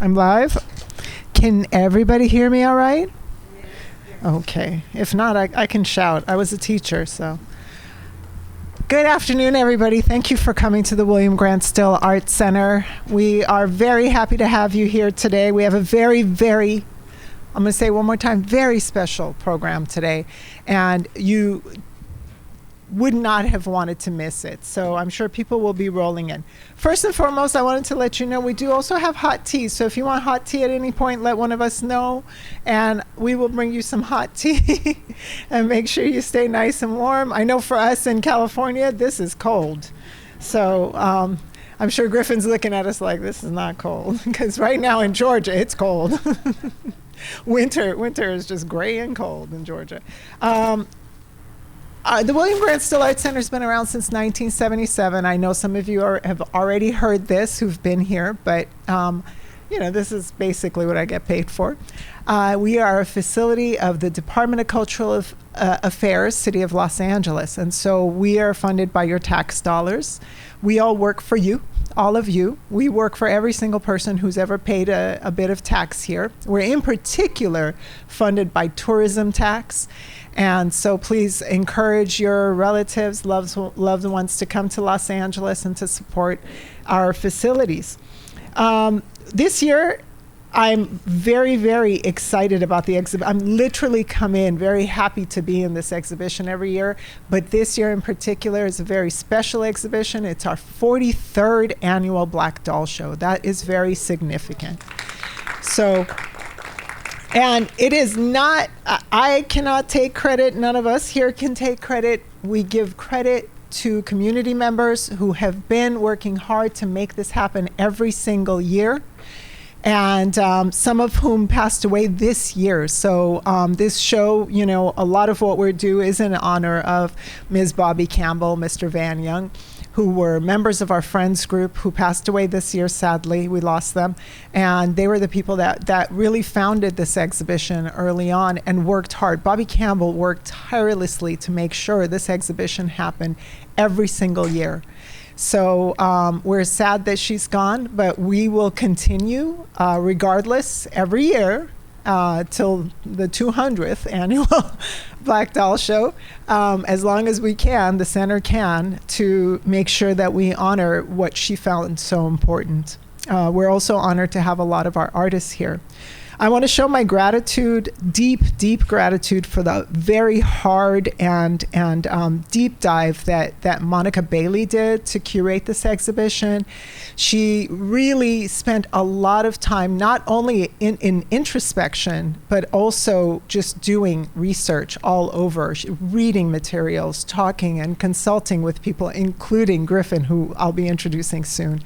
I'm live. Can everybody hear me all right? Okay. If not, I can shout. I was a teacher, so. Good afternoon, everybody. Thank you for coming to the William Grant Still Art Center. We are very happy to have you here today. We have a very, very, I'm going to say one more time, very special program today. And you would not have wanted to miss it. So I'm sure people will be rolling in. First and foremost, I wanted to let you know we do also have hot tea. So if you want hot tea at any point, let one of us know and we will bring you some hot tea and make sure you stay nice and warm. I know for us in California, this is cold. So I'm sure Griffin's looking at us like this is not cold because right now in Georgia, it's cold. Winter is just gray and cold in Georgia. The William Grant Still Art Center has been around since 1977. I know some of you have already heard this who've been here, but this is basically what I get paid for. We are a facility of the Department of Cultural Affairs, City of Los Angeles, and so we are funded by your tax dollars. We all work for you, all of you. We work for every single person who's ever paid a bit of tax here. We're in particular funded by tourism tax. And so please encourage your relatives, loved ones to come to Los Angeles and to support our facilities. This year, I'm very, very excited about the exhibit. I'm literally come in very happy to be in this exhibition every year. But this year in particular is a very special exhibition. It's our 43rd annual Black Doll Show. That is very significant. So. And it is not, I cannot take credit, none of us here can take credit. We give credit to community members who have been working hard to make this happen every single year. And some of whom passed away this year. So this show, a lot of what we do is in honor of Ms. Bobby Campbell, Mr. Van Young, who were members of our Friends group who passed away this year, sadly. We lost them. And they were the people that really founded this exhibition early on and worked hard. Bobby Campbell worked tirelessly to make sure this exhibition happened every single year. So we're sad that she's gone, but we will continue regardless every year till the 200th annual Black Doll Show, as long as we can, the center can, to make sure that we honor what she found so important. We're also honored to have a lot of our artists here. I want to show my gratitude, deep, deep gratitude for the very hard and deep dive that Monica Bailey did to curate this exhibition. She really spent a lot of time not only in introspection, but also just doing research all over, reading materials, talking and consulting with people, including Griffin, who I'll be introducing soon.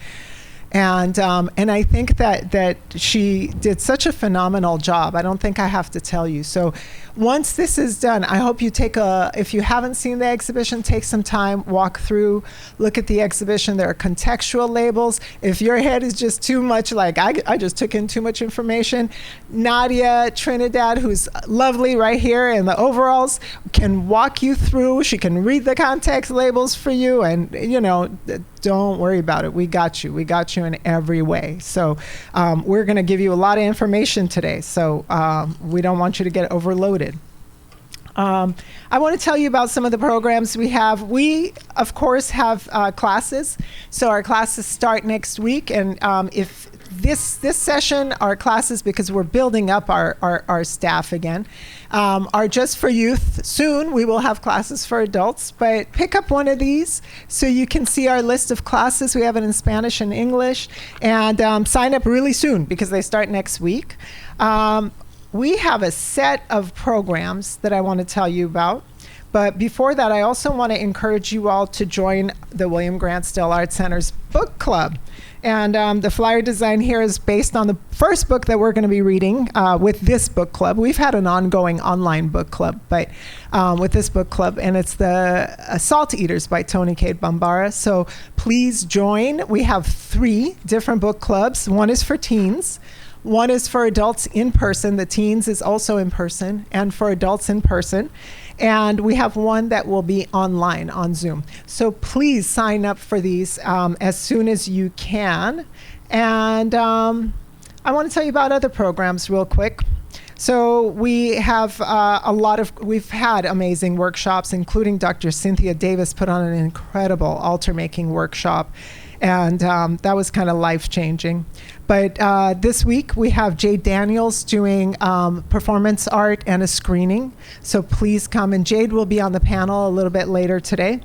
And I think that she did such a phenomenal job. I don't think I have to tell you. So once this is done, I hope you if you haven't seen the exhibition, take some time, walk through, look at the exhibition. There are contextual labels. If your head is just too much, like I just took in too much information, Nadia Trinidad, who's lovely right here in the overalls, can walk you through. She can read the context labels for you, and don't worry about it. We got you. We got you in every way. So we're going to give you a lot of information today. So we don't want you to get overloaded. I want to tell you about some of the programs we have. We, of course, have classes. So our classes start next week. And if this session, our classes, because we're building up our staff again, are just for youth. Soon we will have classes for adults, but pick up one of these so you can see our list of classes. We have it in Spanish and English, and sign up really soon because they start next week. We have a set of programs that I want to tell you about. But before that, I also want to encourage you all to join the William Grant Still Art Center's book club. And the flyer design here is based on the first book that we're going to be reading with this book club. We've had an ongoing online book club, but with this book club, and it's the Salt Eaters by Toni Cade Bambara. So please join. We have 3 different book clubs. One is for teens. One is for adults in person. The teens is also in person, and for adults in person. And we have one that will be online on Zoom. So please sign up for these as soon as you can. And I want to tell you about other programs real quick. So we have we've had amazing workshops, including Dr. Cynthia Davis put on an incredible altar making workshop. And that was kind of life-changing. But this week we have Jade Daniels doing performance art and a screening. So please come. And Jade will be on the panel a little bit later today.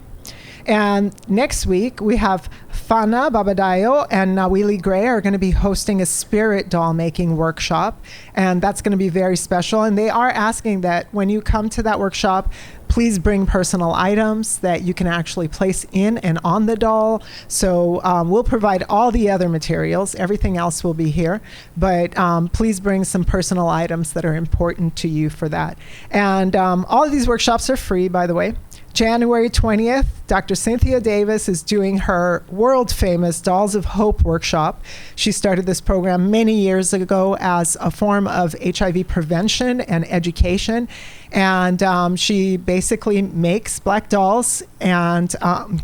And next week we have Fana Babadayo and Nawili Gray are going to be hosting a spirit doll making workshop. And that's going to be very special. And they are asking that when you come to that workshop, please bring personal items that you can actually place in and on the doll. So we'll provide all the other materials. Everything else will be here. But please bring some personal items that are important to you for that. And all of these workshops are free, by the way. January 20th, Dr. Cynthia Davis is doing her world-famous Dolls of Hope workshop. She started this program many years ago as a form of HIV prevention and education. And she basically makes black dolls and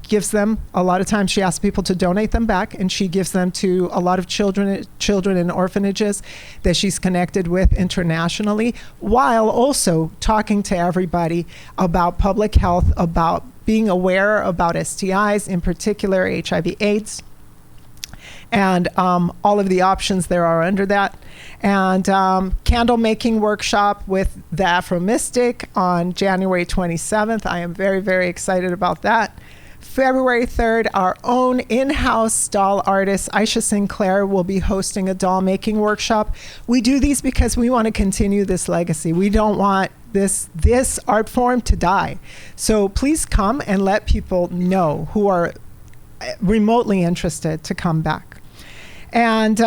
gives them, a lot of times she asks people to donate them back, and she gives them to a lot of children in orphanages that she's connected with internationally, while also talking to everybody about public health, about being aware about STIs, in particular HIV/AIDS, and all of the options there are under that. And candle making workshop with the Afro Mystic on January 27th. I am very, very excited about that. February 3rd, our own in-house doll artist, Aisha Sinclair, will be hosting a doll making workshop. We do these because we want to continue this legacy. We don't want this art form to die. So please come and let people know who are remotely interested to come back. And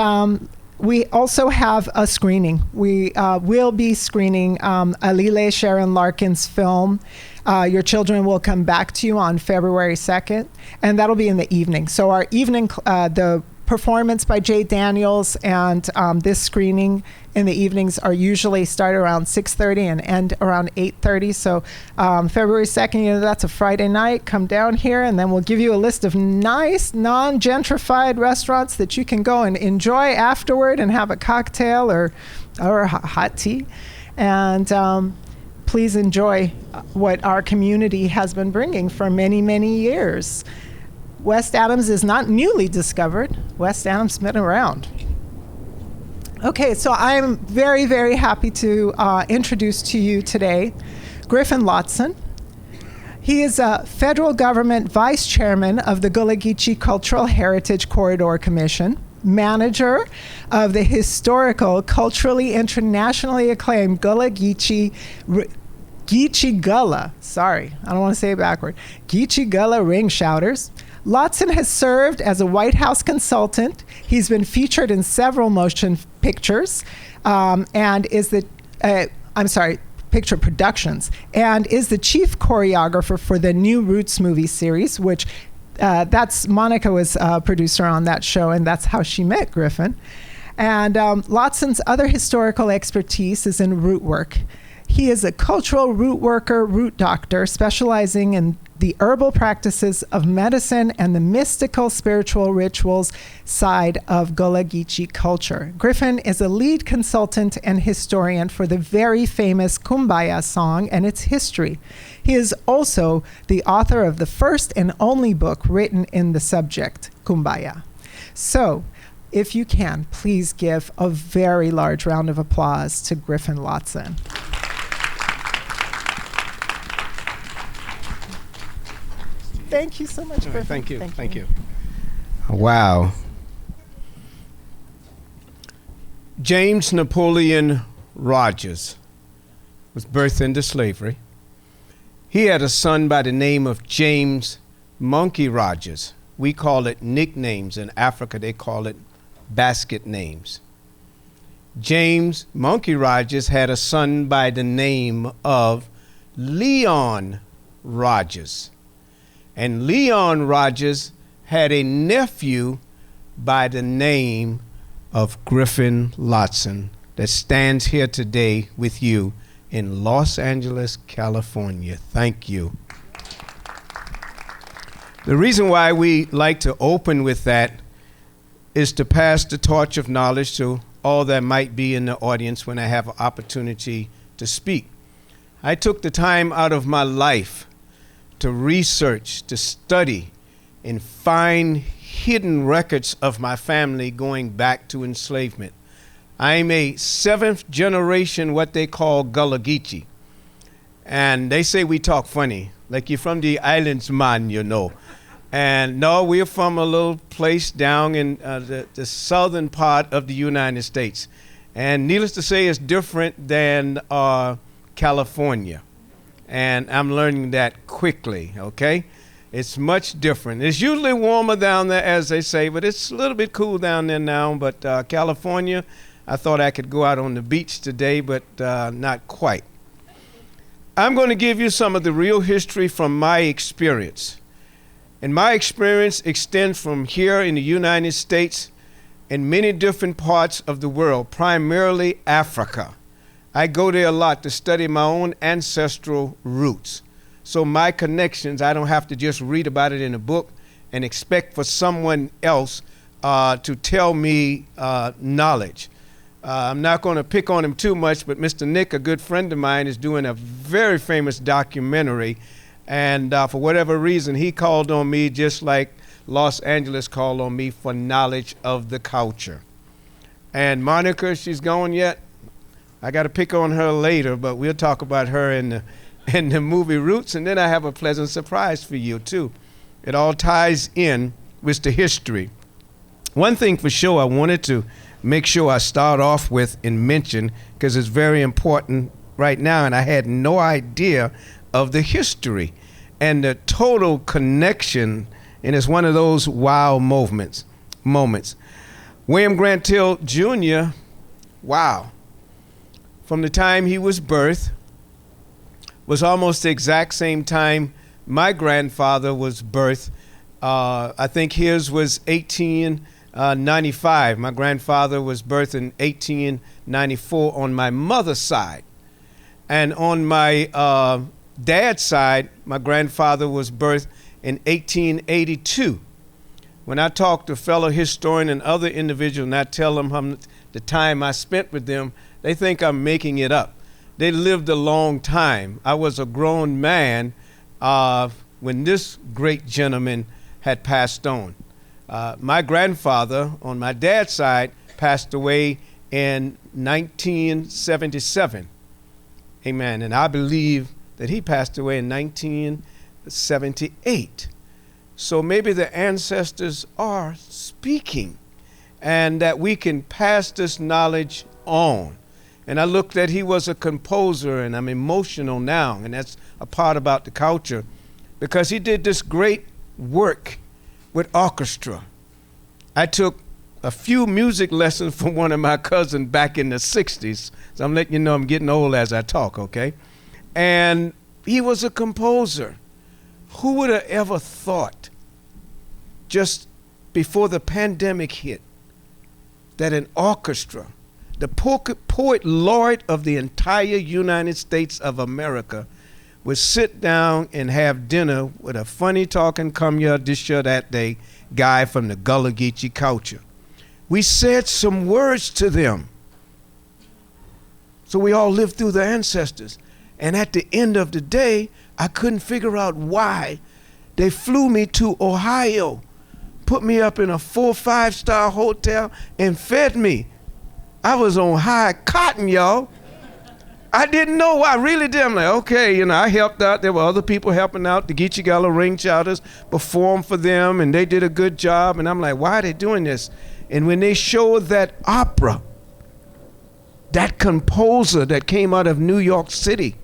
we also have a screening. We will be screening Alile Sharon Larkin's film, Your Children Will Come Back to You, on February 2nd, and that'll be in the evening. So our evening, the performance by Jade Daniels and this screening in the evenings are usually start around 6:30 and end around 8:30. So February 2nd, that's a Friday night. Come down here, and then we'll give you a list of nice, non-gentrified restaurants that you can go and enjoy afterward and have a cocktail or hot tea. And please enjoy what our community has been bringing for many, many years. West Adams is not newly discovered. West Adams has been around. Okay, so I'm very, very happy to introduce to you today Griffin Lotson. He is a federal government vice chairman of the Gullah Geechee Cultural Heritage Corridor Commission, manager of the historical, culturally, internationally acclaimed Gullah Geechee Gullah, sorry, I don't want to say it backward, Geechee Gullah Ring Shouters. Lotson has served as a White House consultant. He's been featured in several motion pictures and is the, picture productions, and is the chief choreographer for the New Roots movie series, which that's Monica was a producer on that show, and that's how she met Griffin. And Lotson's other historical expertise is in root work. He is a cultural root worker, root doctor, specializing in the herbal practices of medicine and the mystical spiritual rituals side of Gullah Geechee culture. Griffin is a lead consultant and historian for the very famous Kumbaya song and its history. He is also the author of the first and only book written in the subject, Kumbaya. So, if you can, please give a very large round of applause to Griffin Lotson. Thank you so much, Griffin. Thank you. Thank you. Wow. James Napoleon Rogers was birthed into slavery. He had a son by the name of James Monkey Rogers. We call it nicknames. In Africa, they call it basket names. James Monkey Rogers had a son by the name of Leon Rogers. And Leon Rogers had a nephew by the name of Griffin Lotson that stands here today with you in Los Angeles, California. Thank you. The reason why we like to open with that is to pass the torch of knowledge to all that might be in the audience when I have an opportunity to speak. I took the time out of my life to research, to study, and find hidden records of my family going back to enslavement. I'm a 7th generation, what they call Gullah Geechee. And they say we talk funny, like you're from the islands, man, you know. And no, we're from a little place down in the southern part of the United States. And needless to say, it's different than California. And I'm learning that quickly, okay? It's much different. It's usually warmer down there, as they say, but it's a little bit cool down there now. But California, I thought I could go out on the beach today, but not quite. I'm going to give you some of the real history from my experience. And my experience extends from here in the United States and many different parts of the world, primarily Africa. I go there a lot to study my own ancestral roots. So my connections, I don't have to just read about it in a book and expect for someone else to tell me knowledge. I'm not going to pick on him too much, but Mr. Nick, a good friend of mine, is doing a very famous documentary. And for whatever reason, he called on me just like Los Angeles called on me for knowledge of the culture. And Monica, she's gone yet? I got to pick on her later, but we'll talk about her in the movie Roots, and then I have a pleasant surprise for you, too. It all ties in with the history. One thing for sure I wanted to make sure I start off with and mention, because it's very important right now, and I had no idea of the history and the total connection, and it's one of those wow moments. William Grant Till Jr., wow. From the time he was birthed was almost the exact same time my grandfather was birthed. I think his was 1895. My grandfather was birthed in 1894 on my mother's side. And on my dad's side, my grandfather was birthed in 1882. When I talk to fellow historian and other individuals and I tell them the time I spent with them, they think I'm making it up. They lived a long time. I was a grown man when this great gentleman had passed on. My grandfather on my dad's side passed away in 1977. Amen. And I believe that he passed away in 1978. So maybe the ancestors are speaking and that we can pass this knowledge on. And I looked at he was a composer, and I'm emotional now, and that's a part about the culture, because he did this great work with orchestra. I took a few music lessons from one of my cousins back in the 60s, so I'm letting you know I'm getting old as I talk, okay? And he was a composer. Who would have ever thought, just before the pandemic hit, that an orchestra, the poet laureate of the entire United States of America, would sit down and have dinner with a funny talking come here this year that day guy from the Gullah Geechee culture. We said some words to them. So we all lived through the ancestors. And at the end of the day, I couldn't figure out why they flew me to Ohio, put me up in a 4-5-star hotel and fed me. I was on high cotton, y'all. I didn't know why. I really did. I'm like, okay, I helped out. There were other people helping out. The Geechee Gullah Ring Shouters performed for them, and they did a good job. And I'm like, why are they doing this? And when they showed that opera, that composer that came out of New York City,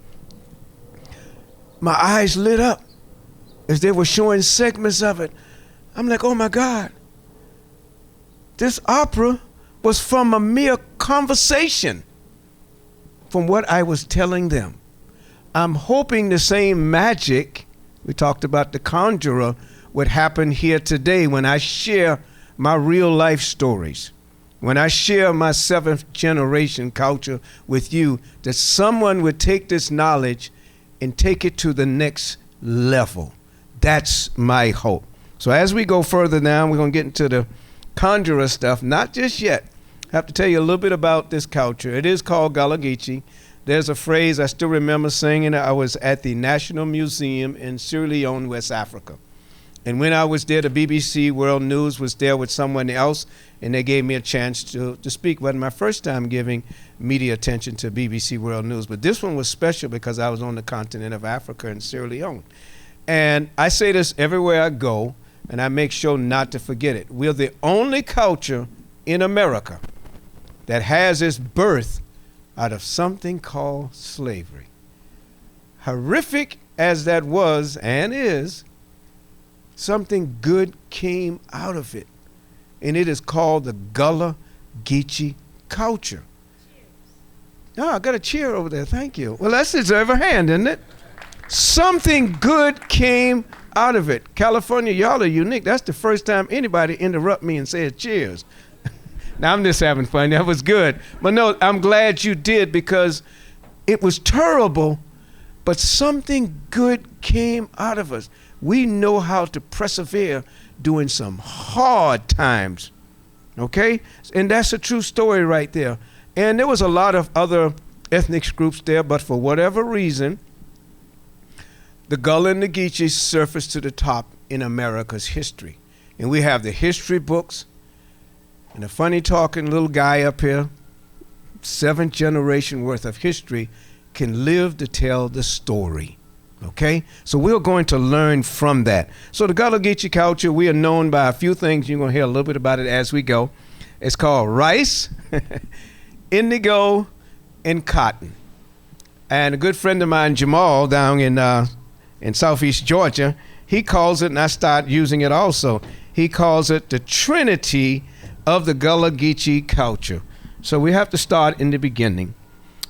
my eyes lit up as they were showing segments of it. I'm like, oh my God, this opera was from a mere conversation from what I was telling them. I'm hoping the same magic, we talked about the conjurer, would happen here today when I share my real life stories, when I share my 7th generation culture with you, that someone would take this knowledge and take it to the next level. That's my hope. So as we go further down, we're going to get into the conjurer stuff, not just yet. I have to tell you a little bit about this culture. It is called Gullah Geechee. There's a phrase I still remember singing. I was at the National Museum in Sierra Leone, West Africa. And when I was there, the BBC World News was there with someone else, and they gave me a chance to speak. It wasn't my first time giving media attention to BBC World News, but this one was special because I was on the continent of Africa in Sierra Leone. And I say this everywhere I go, and I make sure not to forget it. We're the only culture in America that has its birth out of something called slavery. Horrific as that was and is, something good came out of it. And it is called the Gullah Geechee culture. Oh, I got a cheer over there. Thank you. Well, that deserves a hand, isn't it? Something good came out of it. California, y'all are unique. That's the first time anybody interrupt me and says cheers. Now, I'm just having fun. That was good. But no, I'm glad you did, because it was terrible, but something good came out of us. We know how to persevere during some hard times, okay? And that's a true story right there. And there was a lot of other ethnic groups there, but for whatever reason, the Gullah and the Geechee surfaced to the top in America's history. And we have the history books, and a funny talking little guy up here, 7th generation worth of history, can live to tell the story. Okay? So we're going to learn from that. So the Gullah Geechee culture, we are known by a few things. You're going to hear a little bit about it as we go. It's called rice, indigo, and cotton. And a good friend of mine, Jamal, down in southeast Georgia, he calls it, and I start using it also, he calls it the Trinity of the Gullah Geechee culture. So we have to start in the beginning.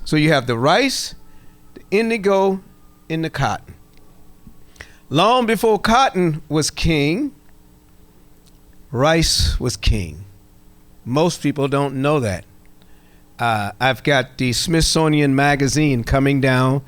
So you have the rice, the indigo, and the cotton. Long before cotton was king, rice was king. Most people don't know that. I've got the Smithsonian magazine coming down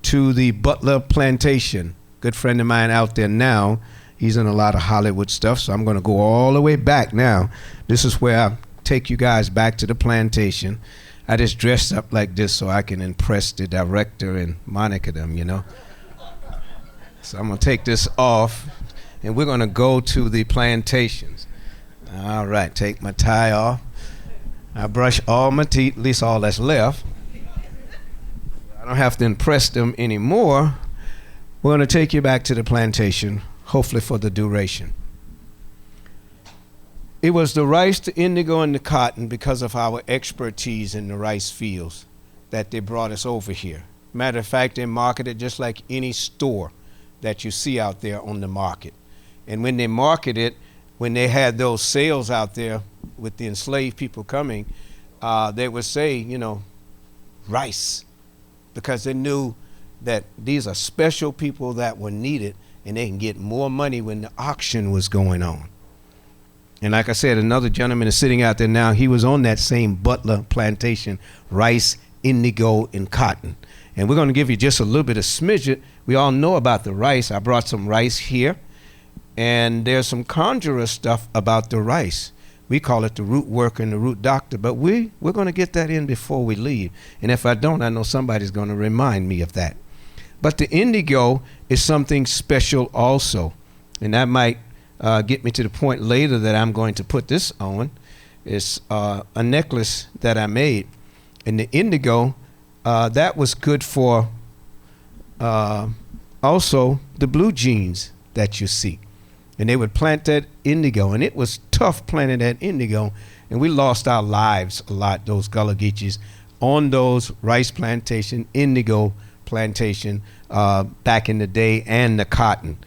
to the Butler plantation. Good friend of mine out there now. He's in a lot of Hollywood stuff, so I'm going to go all the way back now. This is where I take you guys back to the plantation. I just dressed up like this so I can impress the director and Monica them, you know. So I'm going to take this off, and we're going to go to the plantations. All right, take my tie off. I brush all my teeth, at least all that's left. I don't have to impress them anymore. We're going to take you back to the plantation, hopefully for the duration. It was the rice, the indigo, and the cotton, because of our expertise in the rice fields, that they brought us over here. Matter of fact, they market it just like any store that you see out there on the market. And when they market it, when they had those sales out there with the enslaved people coming, they would say, you know, rice, because they knew that these are special people that were needed, and they can get more money when the auction was going on. And like I said, another gentleman is sitting out there now. He was on that same Butler plantation, rice, indigo, and cotton. And we're going to give you just a little bit of smidget. We all know about the rice. I brought some rice here. And there's some conjurer stuff about the rice. We call it the root worker and the root doctor, but we're going to get that in before we leave. And if I don't, I know somebody's going to remind me of that. But the indigo is something special also. And that might get me to the point later that I'm going to put this on. It's a necklace that I made. And the indigo, that was good for also the blue jeans that you see. And they would plant that indigo, and it was tough planting that indigo, and we lost our lives a lot, those Gullah Geechees, on those rice plantation, indigo plantation back in the day, and the cotton.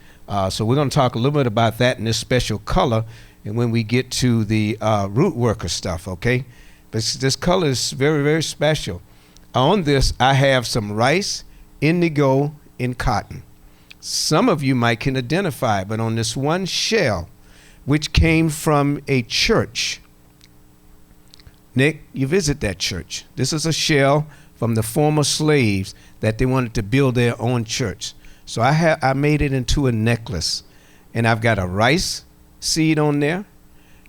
So we're going to talk a little bit about that in this special color, and when we get to the root worker stuff, okay? But this color is very, very special. On this, I have some rice, indigo, and cotton. Some of you might can identify, but on this one shell, which came from a church. Nick, you visit that church. This is a shell from the former slaves that they wanted to build their own church. So I made it into a necklace, and I've got a rice seed on there,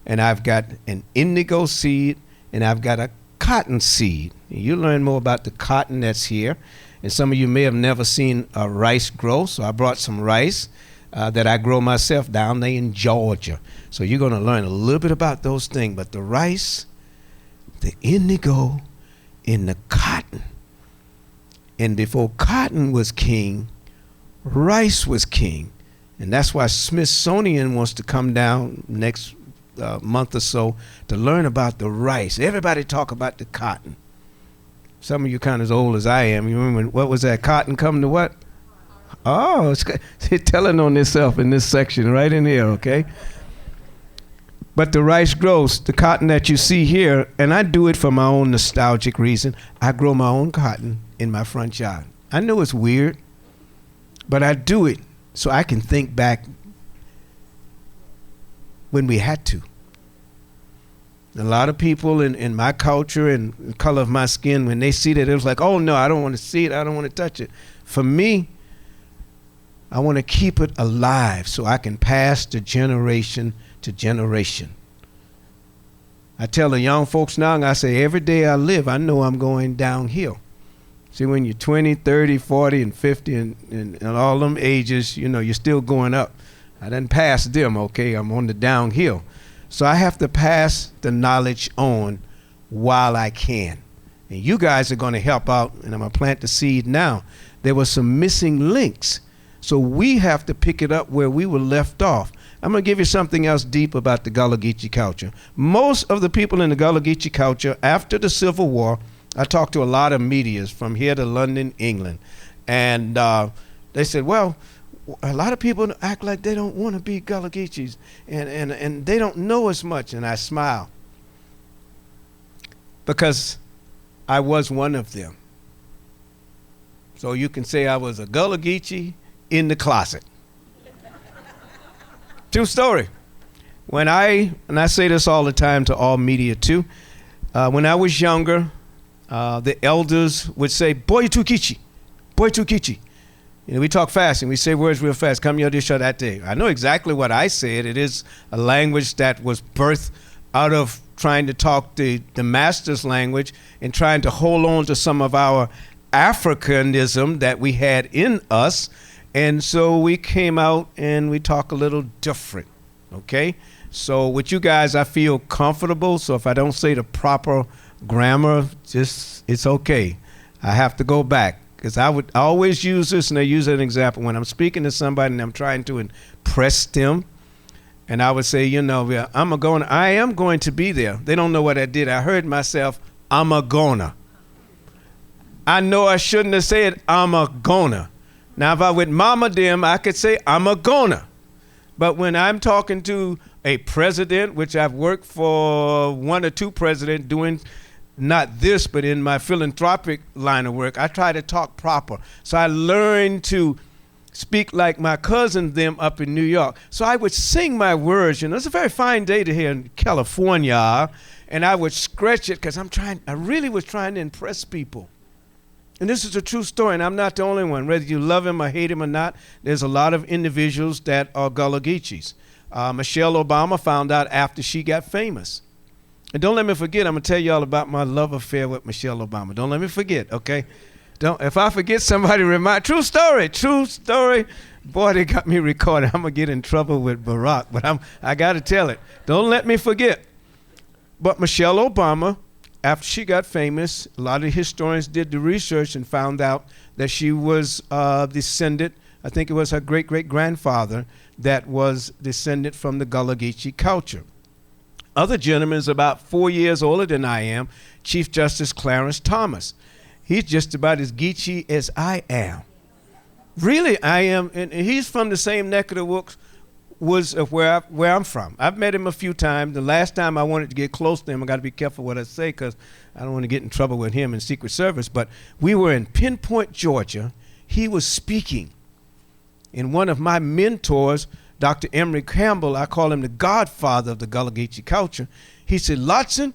and I've got an indigo seed, and I've got a cotton seed. You'll learn more about the cotton that's here. And some of you may have never seen rice grow, so I brought some rice that I grow myself down there in Georgia. So you're going to learn a little bit about those things. But the rice, the indigo, and the cotton. And before cotton was king, rice was king. And that's why Smithsonian wants to come down next month or so to learn about the rice. Everybody talk about the cotton. Some of you kind of as old as I am. You remember, what was that? Cotton come to what? Oh, it's telling on itself in this section right in here, okay? But the rice grows, the cotton that you see here, and I do it for my own nostalgic reason. I grow my own cotton in my front yard. I know it's weird, but I do it so I can think back when we had to. A lot of people in my culture and the color of my skin, when they see that, it was like, oh no, I don't want to see it, I don't want to touch it. For me, I want to keep it alive so I can pass the generation to generation. I tell the young folks now, and I say, every day I live, I know I'm going downhill. See, when you're 20, 30, 40, and 50, and all them ages, you know, you're still going up. I done passed them, okay? I'm on the downhill. So I have to pass the knowledge on while I can. And you guys are going to help out, and I'm going to plant the seed now. There were some missing links. So we have to pick it up where we were left off. I'm going to give you something else deep about the Gullah Geechee culture. Most of the people in the Gullah Geechee culture, after the Civil War, I talked to a lot of medias from here to London, England. And they said, well, a lot of people act like they don't want to be Gullah Geechees, and they don't know as much. And I smile because I was one of them. So you can say I was a Gullah Geechee in the closet. True story. And I say this all the time to all media too, when I was younger, the elders would say, boy, you too Geechee, boy, too Geechee. You know, we talk fast and we say words real fast. Come your dish that day. I know exactly what I said. It is a language that was birthed out of trying to talk the master's language and trying to hold on to some of our Africanism that we had in us. And so we came out and we talk a little different, okay? So with you guys, I feel comfortable. So if I don't say the proper grammar, just, it's okay. I have to go back. Because I would always use this, and I use an example when I'm speaking to somebody and I'm trying to impress them. And I would say, you know, I am going to be there. They don't know what I did. I heard myself, I'm a gonna. I know I shouldn't have said, I'm a gonna. Now, if I with mama them, I could say, I'm a gonna. But when I'm talking to a president, which I've worked for one or two presidents doing not this, but in my philanthropic line of work, I try to talk proper. So I learned to speak like my cousins them up in New York. So I would sing my words. You know, it's a very fine day to here in California, and I would scratch it because I really was trying to impress people. And this is a true story, and I'm not the only one. Whether you love him or hate him or not, there's a lot of individuals that are Gullah Geechees. Michelle Obama found out after she got famous. And don't let me forget, I'm going to tell you all about my love affair with Michelle Obama. Don't let me forget, okay? If I forget, somebody remind. True story. Boy, they got me recorded. I'm going to get in trouble with Barack, but I got to tell it. Don't let me forget. But Michelle Obama, after she got famous, a lot of historians did the research and found out that she was descended, I think it was her great-great-grandfather that was descended from the Gullah Geechee culture. Other gentleman is about 4 years older than I am, Chief Justice Clarence Thomas. He's just about as Geechee as I am. Really, I am, and he's from the same neck of the woods of where I'm from. I've met him a few times. The last time I wanted to get close to him, I got to be careful what I say because I don't want to get in trouble with him in Secret Service, but we were in Pinpoint, Georgia. He was speaking. And one of my mentors, Dr. Emery Campbell, I call him the godfather of the Gullah Geechee culture. He said, Lotson,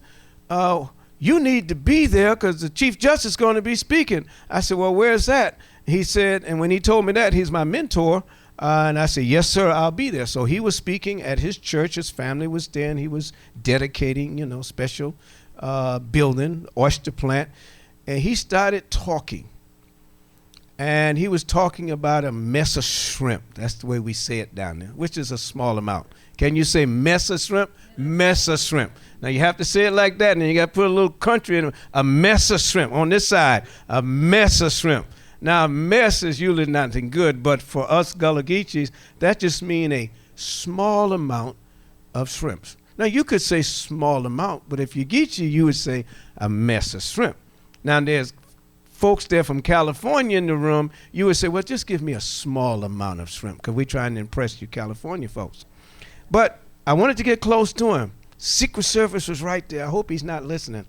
you need to be there because the Chief Justice is going to be speaking. I said, well, where's that? He said, and when he told me that, he's my mentor, And I said, yes, sir, I'll be there. So he was speaking at his church. His family was there, and he was dedicating, special building, oyster plant. And he started talking. And he was talking about a mess of shrimp. That's the way we say it down there, which is a small amount. Can you say mess of shrimp? Mess of shrimp. Now you have to say it like that, and then you got to put a little country in it. A mess of shrimp. On this side, a mess of shrimp. Now, a mess is usually nothing good, but for us Gullah Geechees, that just means a small amount of shrimps. Now, you could say small amount, but if you're Geechee, you would say a mess of shrimp. Now, there's folks there from California in the room, you would say, well, just give me a small amount of shrimp, because we're trying to impress you California folks. But I wanted to get close to him. Secret Service was right there. I hope he's not listening.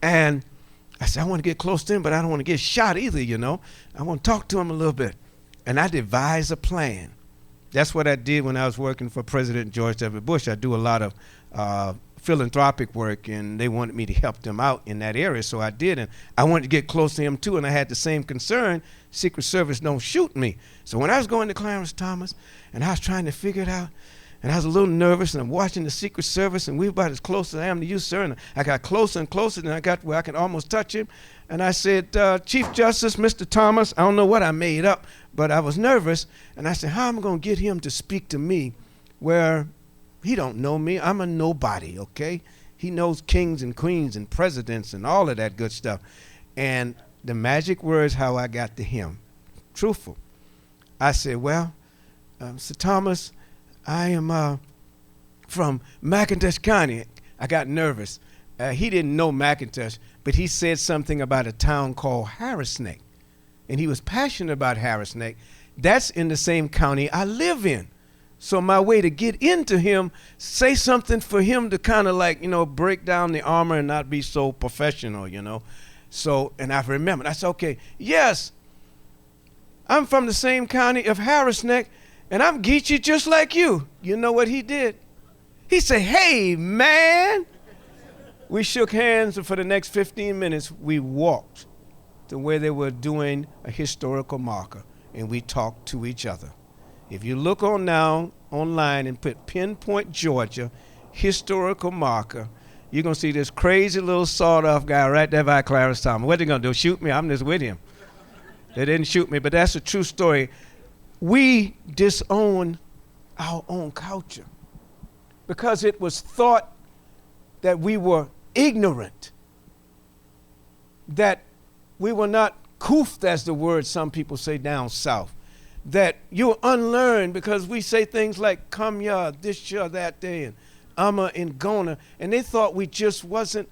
And I said, I want to get close to him, but I don't want to get shot either, I want to talk to him a little bit. And I devised a plan. That's what I did when I was working for President George W. Bush. I do a lot of philanthropic work, and they wanted me to help them out in that area, so I did. And I wanted to get close to him, too, and I had the same concern. Secret Service don't shoot me. So when I was going to Clarence Thomas, and I was trying to figure it out, and I was a little nervous, and I'm watching the Secret Service, and we were about as close as I am to you, sir. And I got closer and closer, and I got where I could almost touch him. And I said, Chief Justice, Mr. Thomas, I don't know what I made up, but I was nervous. And I said, how am I going to get him to speak to me where he don't know me? I'm a nobody, okay? He knows kings and queens and presidents and all of that good stuff. And the magic words, how I got to him, truthful. I said, well, Mr. Thomas, I am from McIntosh County. I got nervous. He didn't know McIntosh, but he said something about a town called Harrisneck. And he was passionate about Harrisneck. That's in the same county I live in. So my way to get into him, say something for him to kind of like, break down the armor and not be so professional, So, and I remembered. I said, okay, yes, I'm from the same county of Harrisneck, and I'm Geechee just like you. You know what he did? He said, hey, man. We shook hands, and for the next 15 minutes, we walked to where they were doing a historical marker, and we talked to each other. If you look on now online and put Pinpoint, Georgia, historical marker, you're going to see this crazy little sawed-off guy right there by Clarence Thomas. What are they going to do, shoot me? I'm just with him. They didn't shoot me, but that's a true story. We disown our own culture because it was thought that we were ignorant, that we were not coofed, as the word some people say down south, that you're unlearned because we say things like come ya, this ya, that day, and I'ma and gonna, and they thought we just wasn't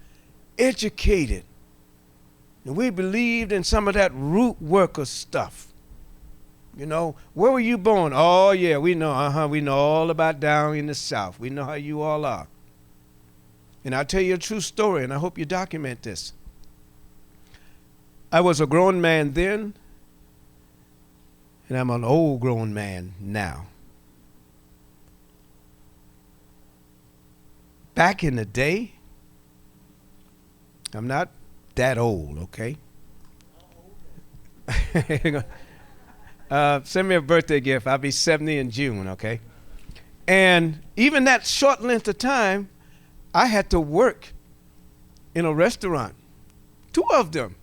educated. And we believed in some of that root worker stuff. Where were you born? Oh, yeah, we know, we know all about down in the South. We know how you all are. And I'll tell you a true story, and I hope you document this. I was a grown man then, and I'm an old grown man now. Back in the day, I'm not that old, okay? Send me a birthday gift. I'll be 70 in June, okay? And even that short length of time, I had to work in a restaurant, 2 of them.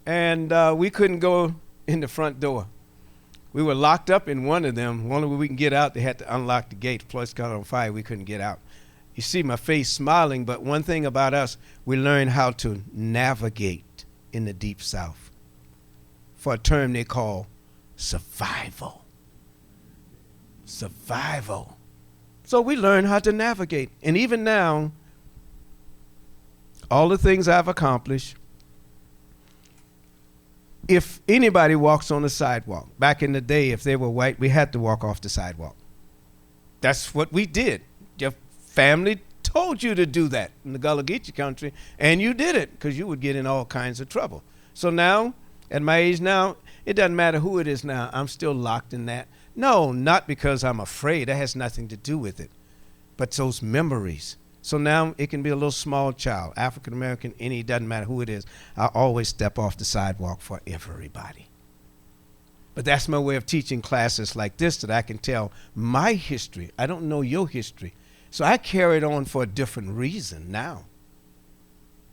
And we couldn't go in the front door. We were locked up in one of them. Only way we can get out, they had to unlock the gate. The place got on fire. We couldn't get out. You see my face smiling, but one thing about us, we learned how to navigate in the Deep South for a term they call survival. Survival. So we learned how to navigate. And even now, all the things I've accomplished, if anybody walks on the sidewalk, back in the day, if they were white, we had to walk off the sidewalk. That's what we did. Your family told you to do that in the Gullah Geechee country, and you did it because you would get in all kinds of trouble. So now, at my age now, it doesn't matter who it is now. I'm still locked in that. No, not because I'm afraid. That has nothing to do with it. But those memories. So now it can be a little small child, African American, any, doesn't matter who it is. I always step off the sidewalk for everybody. But that's my way of teaching classes like this, that I can tell my history. I don't know your history. So I carry it on for a different reason now.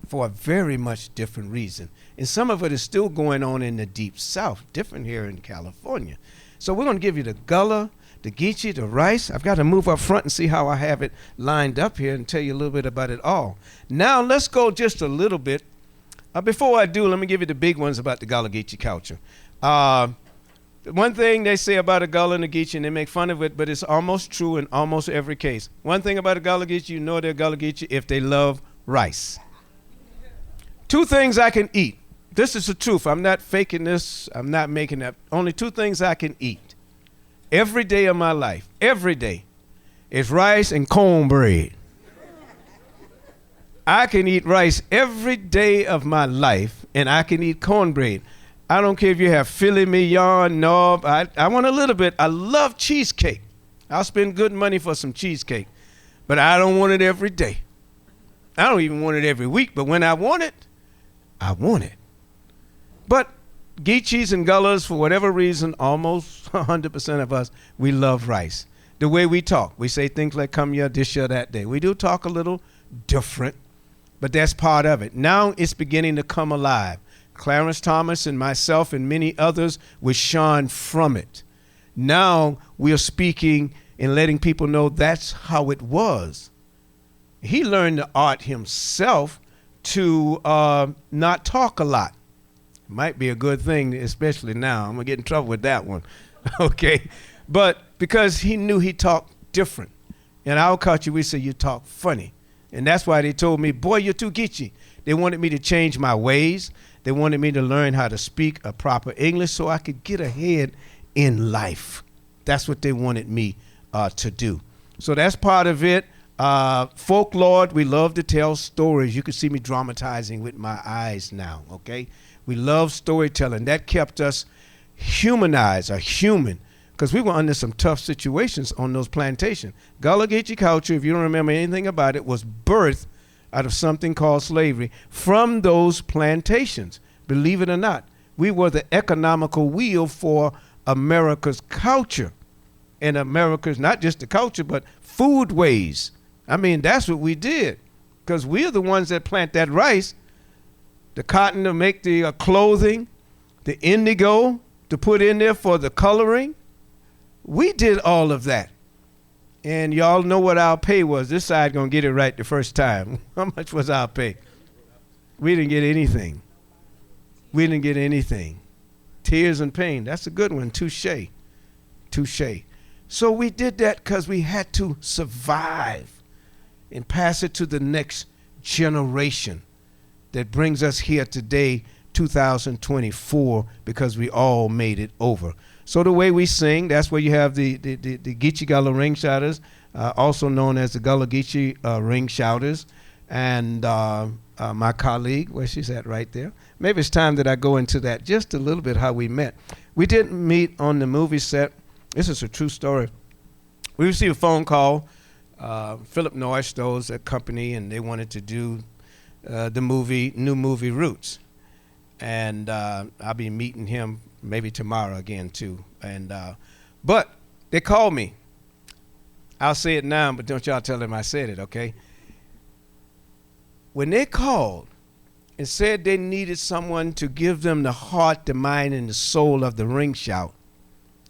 For a very much different reason. And some of it is still going on in the Deep South, different here in California. So we're going to give you the Gullah, the Geechee, the rice. I've got to move up front and see how I have it lined up here and tell you a little bit about it all. Now let's go just a little bit. Before I do, let me give you the big ones about the Gullah Geechee culture. One thing they say about a Gullah and a Geechee, and they make fun of it, but it's almost true in almost every case. One thing about a Gullah Geechee, you know they're Gullah Geechee if they love rice. Two things I can eat. This is the truth. I'm not faking this. I'm not making up. Only two things I can eat every day of my life, every day, is rice and cornbread. I can eat rice every day of my life, and I can eat cornbread. I don't care if you have filet mignon, no, I want a little bit. I love cheesecake. I'll spend good money for some cheesecake, but I don't want it every day. I don't even want it every week, but when I want it, I want it. But Geechees and Gullahs, for whatever reason, almost 100% of us, we love rice. The way we talk, we say things like come here, this year, that day. We do talk a little different, but that's part of it. Now it's beginning to come alive. Clarence Thomas and myself and many others were shone from it. Now we are speaking and letting people know that's how it was. He learned the art himself to not talk a lot. Might be a good thing, especially now. I'm going to get in trouble with that one. Okay? But because he knew he talked different. In our culture, we say you talk funny. And that's why they told me, boy, you're too Geechee. They wanted me to change my ways. They wanted me to learn how to speak a proper English so I could get ahead in life. That's what they wanted me to do. So that's part of it. Folklore, we love to tell stories. You can see me dramatizing with my eyes now, okay? We love storytelling. That kept us humanized, or human, because we were under some tough situations on those plantations. Gullah Geechee culture, if you don't remember anything about it, was birthed out of something called slavery from those plantations. Believe it or not, we were the economical wheel for America's culture. And America's, not just the culture, but foodways. I mean, that's what we did, because we're the ones that plant that rice, the cotton to make the clothing, the indigo to put in there for the coloring. We did all of that. And y'all know what our pay was. This side gonna get it right the first time. How much was our pay? We didn't get anything. We didn't get anything. Tears and pain. That's a good one. Touche. Touche. So we did that because we had to survive and pass it to the next generation that brings us here today, 2024, because we all made it over. So the way we sing, that's where you have the Geechee Gullah Ring Shouters, also known as the Gullah Geechee Ring Shouters, and my colleague, where she's at right there. Maybe it's time that I go into that just a little bit, how we met. We didn't meet on the movie set. This is a true story. We received a phone call. Philip Noyce, those at company, and they wanted to do the new movie Roots. And I'll be meeting him maybe tomorrow again too. And but they called me. I'll say it now, but don't y'all tell them I said it, okay? When they called and said they needed someone to give them the heart, the mind, and the soul of the ring shout,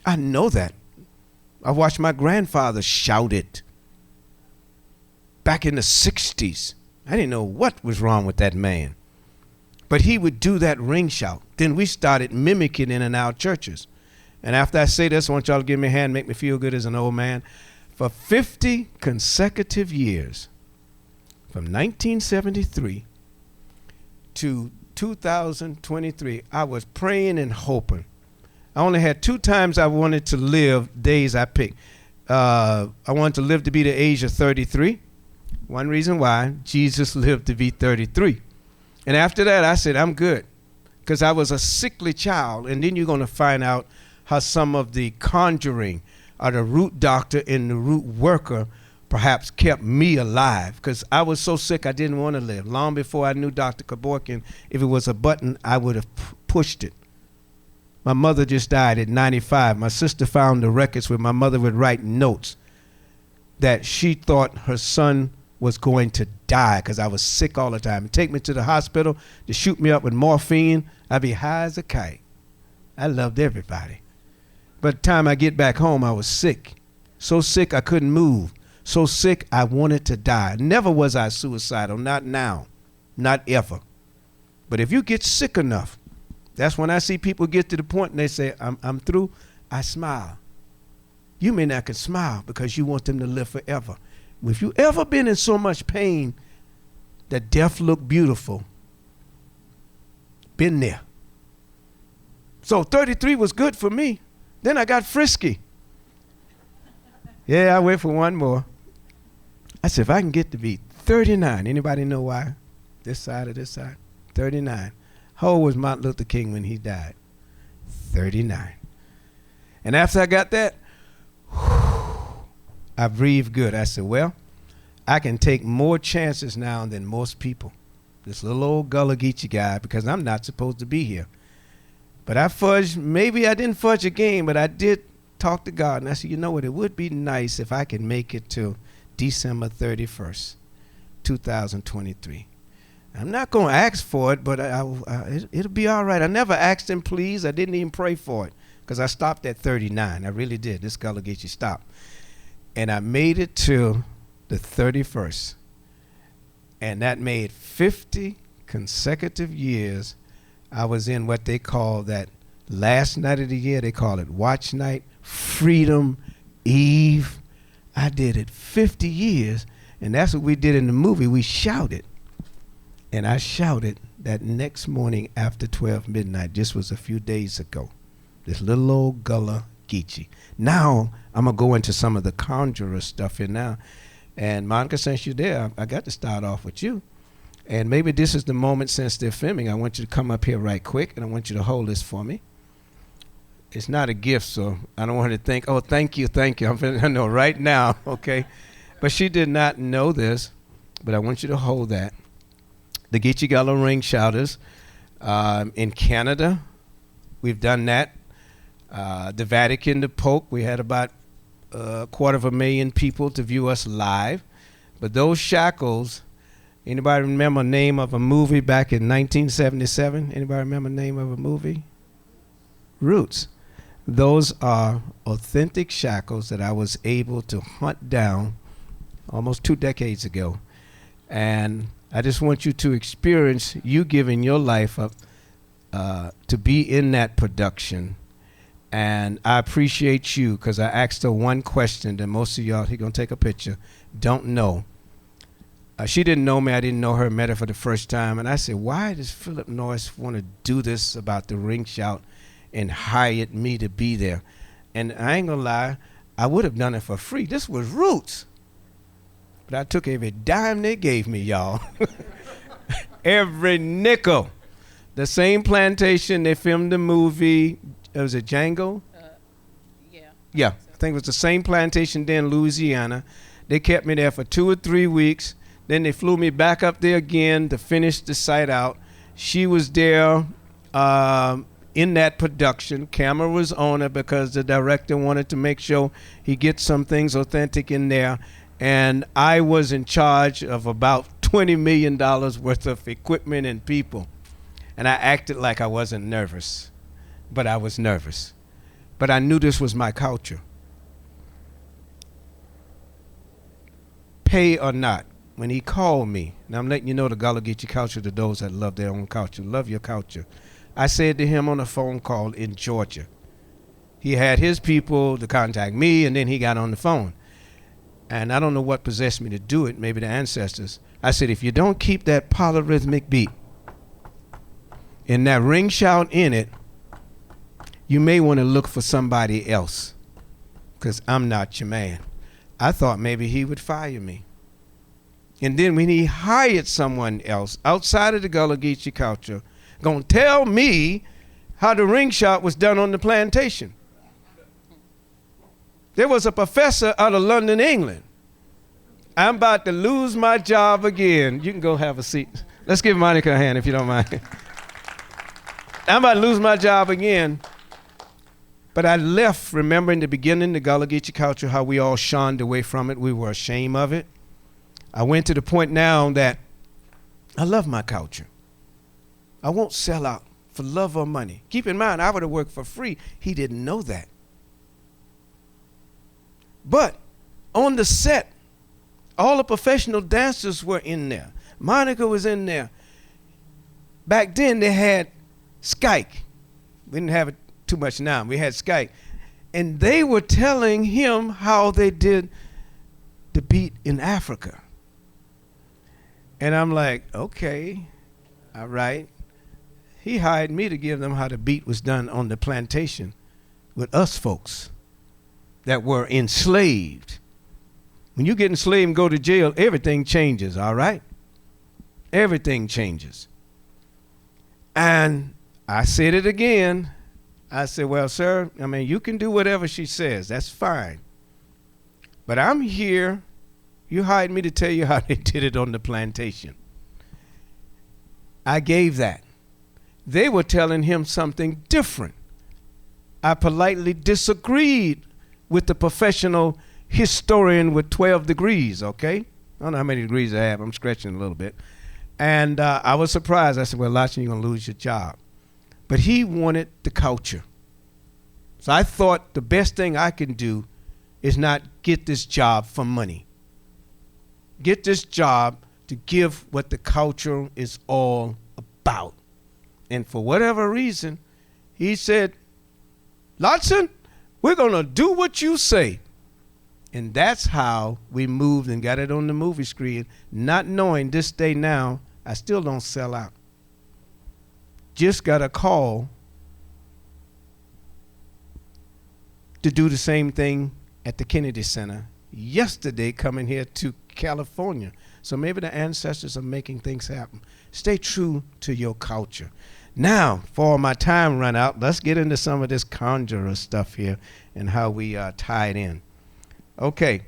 I know that. I watched my grandfather shout it back in the 60s. I didn't know what was wrong with that man. But he would do that ring shout. Then we started mimicking it in our churches. And after I say this, I want y'all to give me a hand, make me feel good as an old man. For 50 consecutive years, from 1973 to 2023, I was praying and hoping. I only had 2 times I wanted to live, days I picked. I wanted to live to be the age of 33. One reason why, Jesus lived to be 33. And after that, I said, I'm good, because I was a sickly child. And then you're going to find out how some of the conjuring or the root doctor and the root worker perhaps kept me alive, because I was so sick I didn't want to live. Long before I knew Dr. Kevorkian, if it was a button, I would have pushed it. My mother just died at 95. My sister found the records where my mother would write notes that she thought her son was going to die because I was sick all the time. And take me to the hospital to shoot me up with morphine. I'd be high as a kite. I loved everybody. By the time I get back home, I was sick. So sick I couldn't move. So sick I wanted to die. Never was I suicidal, not now, not ever. But if you get sick enough, that's when I see people get to the point and they say, I'm through, I smile. You may not can smile because you want them to live forever. If you ever been in so much pain that death looked beautiful, been there. So 33 was good for me. Then I got frisky. Yeah, I went for one more. I said, if I can get to be 39, anybody know why? This side or this side? 39. How old was Martin Luther King when he died? 39. And after I got that, I breathed good. I said, well, I can take more chances now than most people. This little old Gullah Geechee guy, because I'm not supposed to be here. But I fudged, maybe I didn't fudge a game, but I did talk to God. And I said, you know what, it would be nice if I could make it to December 31st, 2023. I'm not going to ask for it, but it'll be all right. I never asked him, please. I didn't even pray for it because I stopped at 39. I really did. This Gullah Geechee stopped. And I made it to the 31st. And that made 50 consecutive years. I was in what they call that last night of the year. They call it Watch Night, Freedom Eve. I did it 50 years. And that's what we did in the movie. We shouted. And I shouted that next morning after 12 midnight. This was a few days ago. This little old Gullah Geechee. Now I'm going to go into some of the conjurer stuff here now. And Monica, since you're there, I got to start off with you. And maybe this is the moment since they're filming. I want you to come up here right quick, and I want you to hold this for me. It's not a gift, so I don't want her to think, oh, thank you. I know right now, okay? But she did not know this, but I want you to hold that. The Geechee Gullah Ring Shouters in Canada, we've done that. The Vatican, the Pope, we had about 250,000 people to view us live. But those shackles, anybody remember the name of a movie back in 1977? Anybody remember the name of a movie? Roots. Those are authentic shackles that I was able to hunt down almost 2 decades ago. And I just want you to experience you giving your life up to be in that production. And I appreciate you because I asked her one question that most of y'all, he gonna take a picture, don't know. She didn't know me, I didn't know her, met her for the first time. And I said, why does Philip Norris want to do this about the ring shout and hired me to be there? And I ain't gonna lie, I would have done it for free. This was Roots. But I took every dime they gave me, y'all. Every nickel. The same plantation they filmed the movie, was it Django? Yeah, I think it was the same plantation there in Louisiana. They kept me there for 2 or 3 weeks. Then they flew me back up there again to finish the site out. She was there in that production. Camera was on her because the director wanted to make sure he gets some things authentic in there. And I was in charge of about $20 million worth of equipment and people. And I acted like I wasn't nervous, but I was nervous. But I knew this was my culture. Pay or not, when he called me, and I'm letting you know the Gullah Geechee culture to those that love their own culture, love your culture. I said to him on a phone call in Georgia. He had his people to contact me, and then he got on the phone. And I don't know what possessed me to do it, maybe the ancestors. I said, if you don't keep that polyrhythmic beat and that ring shout in it, you may want to look for somebody else because I'm not your man. I thought maybe he would fire me. And then when he hired someone else outside of the Gullah Geechee culture, gonna tell me how the ring shout was done on the plantation. There was a professor out of London, England. I'm about to lose my job again. You can go have a seat. Let's give Monica a hand if you don't mind. I'm about to lose my job again. But I left, remember in the beginning, the Gullah Geechee culture, how we all shunned away from it. We were ashamed of it. I went to the point now that I love my culture. I won't sell out for love or money. Keep in mind, I would have worked for free. He didn't know that. But on the set, all the professional dancers were in there. Monica was in there. Back then, they had Skype. We didn't have it too much now. We had Skype. And they were telling him how they did the beat in Africa. And I'm like, okay, all right. He hired me to give them how the beat was done on the plantation with us folks that were enslaved. When you get enslaved and go to jail, everything changes, all right? Everything changes. And I said it again. I said, well, sir, I mean, you can do whatever she says. That's fine. But I'm here. You hired me to tell you how they did it on the plantation. I gave that. They were telling him something different. I politely disagreed with the professional historian with 12 degrees, okay? I don't know how many degrees I have. I'm stretching a little bit. And I was surprised. I said, well, Lotson, you're going to lose your job. But he wanted the culture. So I thought the best thing I can do is not get this job for money. Get this job to give what the culture is all about. And for whatever reason, he said, Lotson, we're going to do what you say. And that's how we moved and got it on the movie screen, not knowing this day now, I still don't sell out. Just got a call to do the same thing at the Kennedy Center yesterday, coming here to California. So maybe the ancestors are making things happen. Stay true to your culture. Now, for my time run out, let's get into some of this conjurer stuff here and how we tie it in. Okay.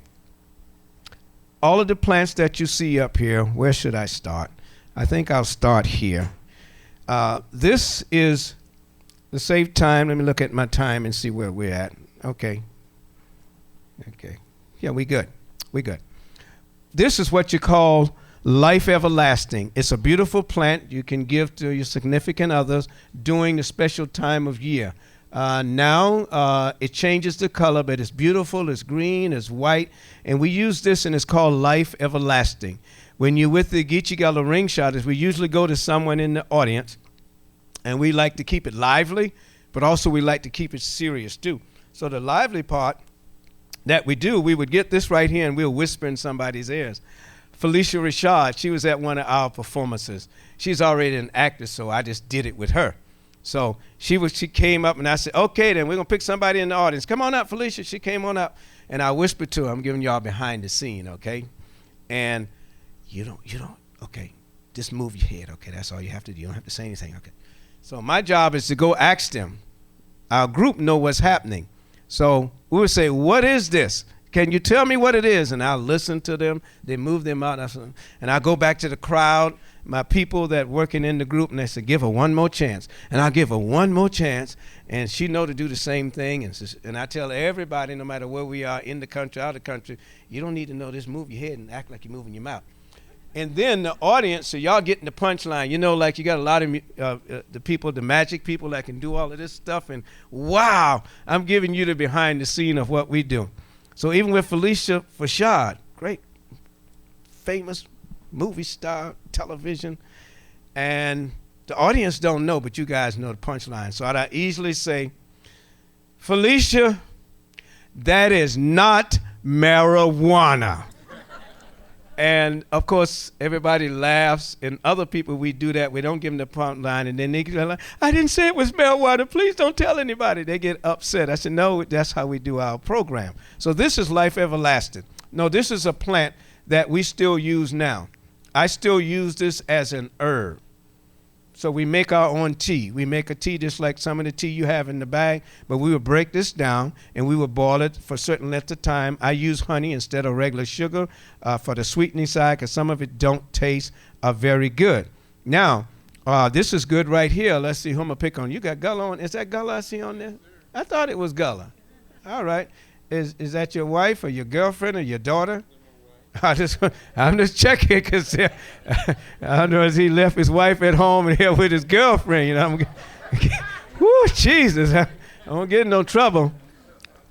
All of the plants that you see up here, where should I start? I think I'll start here. This is, to save time, let me look at my time and see where we're at. Okay. Okay. Yeah, we good. We good. This is what you call life everlasting. It's a beautiful plant you can give to your significant others during the special time of year. Now it changes the color, but it's beautiful, it's green, it's white, and we use this and it's called life everlasting. When you're with the Geechee Gullah Ring Shouters, we usually go to someone in the audience, and we like to keep it lively, but also we like to keep it serious too. So the lively part that we do, we would get this right here and we'll whisper in somebody's ears. Felicia Rashad, she was at one of our performances. She's already an actor, so I just did it with her. So she came up and I said, okay, then we're going to pick somebody in the audience. Come on up, Felicia. She came on up and I whispered to her, I'm giving y'all behind the scene, okay? And you don't, okay, just move your head, okay? That's all you have to do. You don't have to say anything, okay? So my job is to go ask them. Our group know what's happening. So we would say, what is this? Can you tell me what it is? And I'll listen to them. They move them out. And I go back to the crowd, my people that working in the group, and they say, give her one more chance. And I'll give her one more chance. And she know to do the same thing. And I tell everybody, no matter where we are, in the country, out of the country, you don't need to know this. Move your head and act like you're moving your mouth. And then the audience, so y'all getting the punchline. You know, like you got a lot of the people, the magic people that can do all of this stuff. And wow, I'm giving you the behind the scene of what we do. So even with Felicia Rashad, great, famous movie star, television, and the audience don't know, but you guys know the punchline. So I'd easily say, Felicia, that is not marijuana. And of course, everybody laughs, and other people, we do that. We don't give them the punchline, and then they get like, I didn't say it was marijuana. Please don't tell anybody. They get upset. I said, no, that's how we do our program. So this is life everlasting. No, this is a plant that we still use now. I still use this as an herb. So we make our own tea. We make a tea just like some of the tea you have in the bag, but we would break this down and we would boil it for a certain length of time. I use honey instead of regular sugar for the sweetening side, because some of it don't taste very good. Now, this is good right here. Let's see who I'm going to pick on. You got Gullah on. Is that Gullah I see on there? I thought it was Gullah. All right. Is that your wife or your girlfriend or your daughter? I'm just checking because I don't know if he left his wife at home and here with his girlfriend. You know, whoo, Jesus, I won't get in no trouble.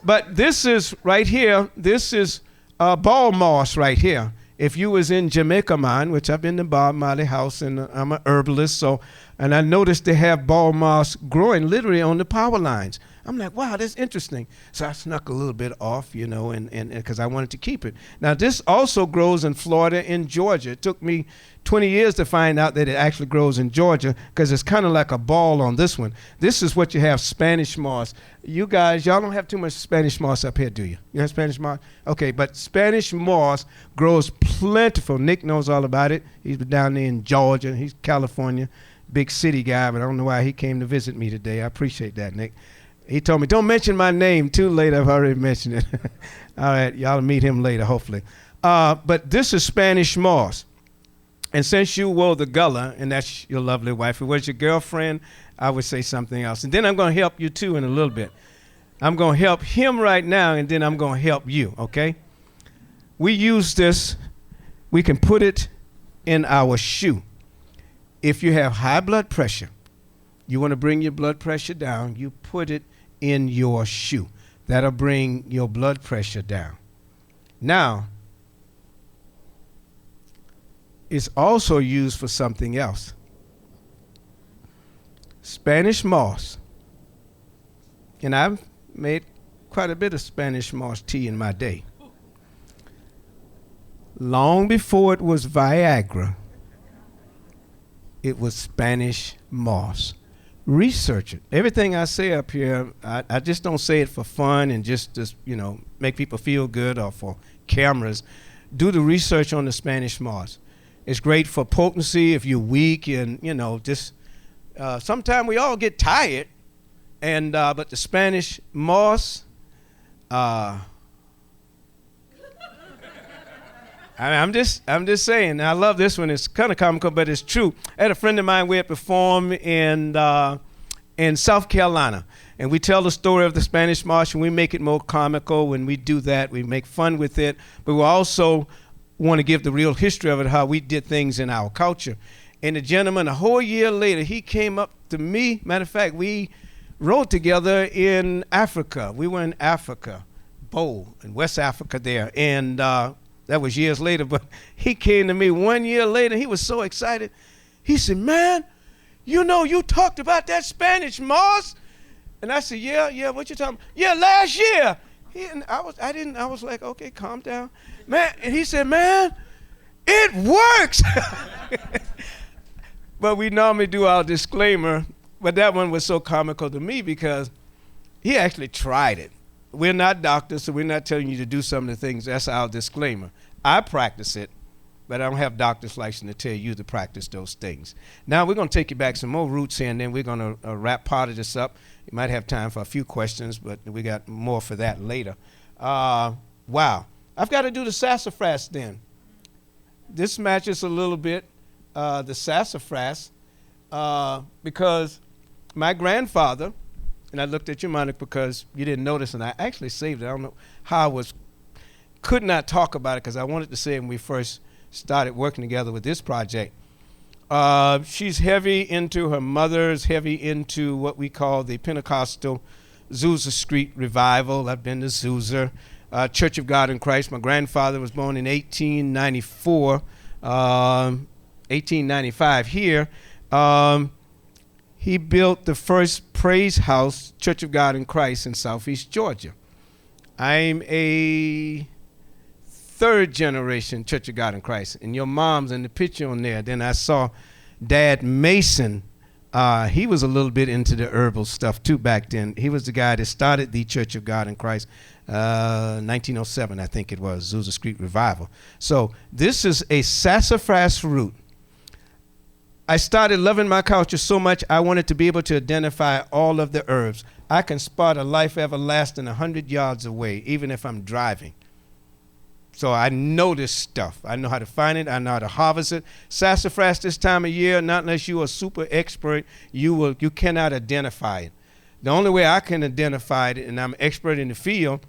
But this is right here. This is ball moss right here. If you was in Jamaica, man, which I've been to Bob Marley house and I'm an herbalist, and I noticed they have ball moss growing literally on the power lines. I'm like, wow, that's interesting. So I snuck a little bit off, you know, and because I wanted to keep it. Now, this also grows in Florida and Georgia. It took me 20 years to find out that it actually grows in Georgia because it's kind of like a ball on this one. This is what you have, Spanish moss. You guys, y'all don't have too much Spanish moss up here, do you? You have Spanish moss? Okay, but Spanish moss grows plentiful. Nick knows all about it. He's been down there in Georgia. He's California, big city guy, but I don't know why he came to visit me today. I appreciate that, Nick. He told me, don't mention my name too late. I've already mentioned it. All right, y'all will meet him later, hopefully. But this is Spanish moss. And since you were the Gullah, and that's your lovely wife, if it was your girlfriend, I would say something else. And then I'm going to help you too in a little bit. I'm going to help him right now, and then I'm going to help you, okay? We use this. We can put it in our shoe. If you have high blood pressure, you want to bring your blood pressure down, you put it in your shoe. That'll bring your blood pressure down. Now, it's also used for something else. Spanish moss. And I've made quite a bit of Spanish moss tea in my day. Long before it was Viagra, it was Spanish moss. Research it. Everything I say up here, I just don't say it for fun and just you know, make people feel good or for cameras. Do the research on the Spanish moss. It's great for potency if you're weak and, you know, just sometimes we all get tired. And but the Spanish moss, I'm just saying. I love this one. It's kind of comical, but it's true. I had a friend of mine. We had performed in South Carolina, and we tell the story of the Spanish moss, and we make it more comical. When we do that, we make fun with it, but we also want to give the real history of it, how we did things in our culture. And the gentleman, a whole year later, he came up to me. Matter of fact, we rode together in Africa. We were in Africa, Bo, in West Africa there, and that was years later, but he came to me 1 year later. He was so excited. He said, man, you know, you talked about that Spanish moss? And I said, yeah, what you talking about? Yeah, last year. I was like, okay, calm down. Man, and he said, man, it works. But we normally do our disclaimer, but that one was so comical to me because he actually tried it. We're not doctors, so we're not telling you to do some of the things. That's our disclaimer. I practice it, but I don't have doctor's license to tell you to practice those things. Now we're going to take you back some more roots here, and then we're going to wrap part of this up. You might have time for a few questions, but we got more for that later. Wow. I've got to do the sassafras then. This matches a little bit the sassafras because my grandfather, and I looked at you, Monica, because you didn't notice, and I actually saved it. I don't know how I could not talk about it because I wanted to say it when we first started working together with this project. She's heavy into, her mother's heavy into what we call the Pentecostal Azusa Street Revival. I've been to Azusa, Church of God in Christ. My grandfather was born in 1894, 1895 here. He built the first praise house, Church of God in Christ, in Southeast Georgia. I'm a third generation Church of God in Christ. And your mom's in the picture on there. Then I saw Dad Mason. He was a little bit into the herbal stuff too back then. He was the guy that started the Church of God in Christ, 1907, I think it was, Azusa Street Revival. So this is a sassafras root. I started loving my culture so much I wanted to be able to identify all of the herbs. I can spot a life everlasting 100 yards away, even if I'm driving. So I know this stuff. I know how to find it. I know how to harvest it. Sassafras this time of year, not unless you're a super expert, you cannot identify it. The only way I can identify it, and I'm an expert in the field,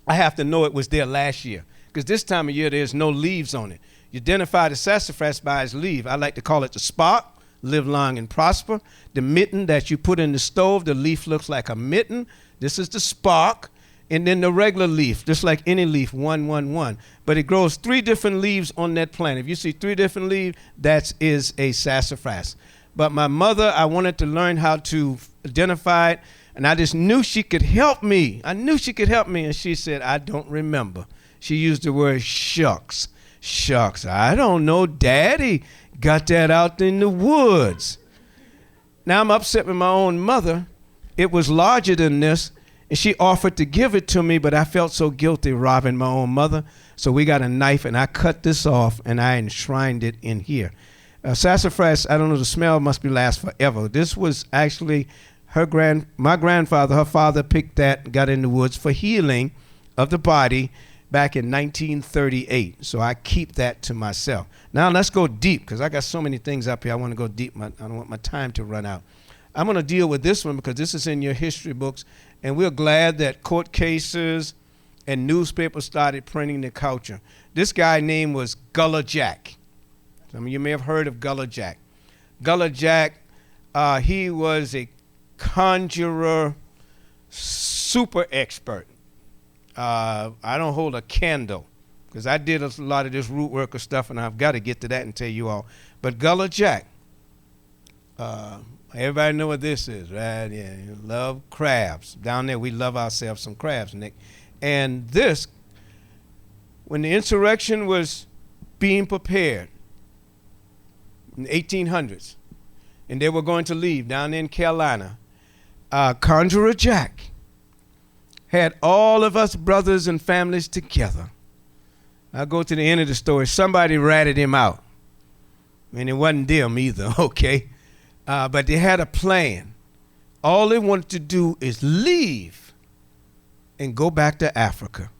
I have to know it was there last year. Because this time of year, there's no leaves on it. You identify the sassafras by its leaf. I like to call it the spark, live long and prosper. The mitten that you put in the stove, the leaf looks like a mitten. This is the spark. And then the regular leaf, just like any leaf, 1, 1, 1. But it grows 3 different leaves on that plant. If you see 3 different leaves, that is a sassafras. But my mother, I wanted to learn how to identify it, and I just knew she could help me. I knew she could help me, and she said, I don't remember. She used the word shucks. Shucks, I don't know. Daddy got that out in the woods. Now I'm upset with my own mother. It was larger than this. And she offered to give it to me, but I felt so guilty robbing my own mother. So we got a knife, and I cut this off, and I enshrined it in here. Sassafras, I don't know, the smell must be last forever. This was actually my grandfather, her father picked that, got in the woods for healing of the body back in 1938. So I keep that to myself. Now let's go deep, because I got so many things up here. I want to go deep. I don't want my time to run out. I'm going to deal with this one because this is in your history books, and we're glad that court cases and newspapers started printing the culture. This guy's name was Gullah Jack. Some of you may have heard of Gullah Jack. Gullah Jack, he was a conjurer, super expert. I don't hold a candle because I did a lot of this root worker stuff, and I've got to get to that and tell you all. But Gullah Jack, everybody know what this is, right? Yeah, you love crabs. Down there, we love ourselves some crabs, Nick. And this, when the insurrection was being prepared in the 1800s, and they were going to leave down in Carolina, Conjurer Jack had all of us brothers and families together. I'll go to the end of the story. Somebody ratted him out. And it wasn't them either, okay? But they had a plan. All they wanted to do is leave and go back to Africa.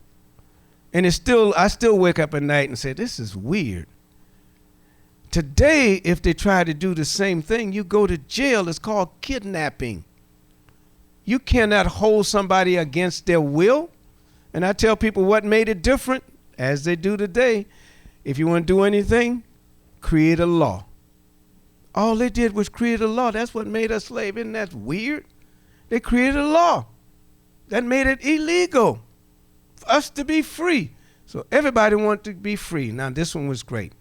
And I still wake up at night and say, this is weird. Today, if they try to do the same thing, you go to jail. It's called kidnapping. You cannot hold somebody against their will. And I tell people what made it different, as they do today. If you want to do anything, create a law. All they did was create a law. That's what made us slaves. Isn't that weird? They created a law that made it illegal for us to be free. So everybody wanted to be free. Now, this one was great.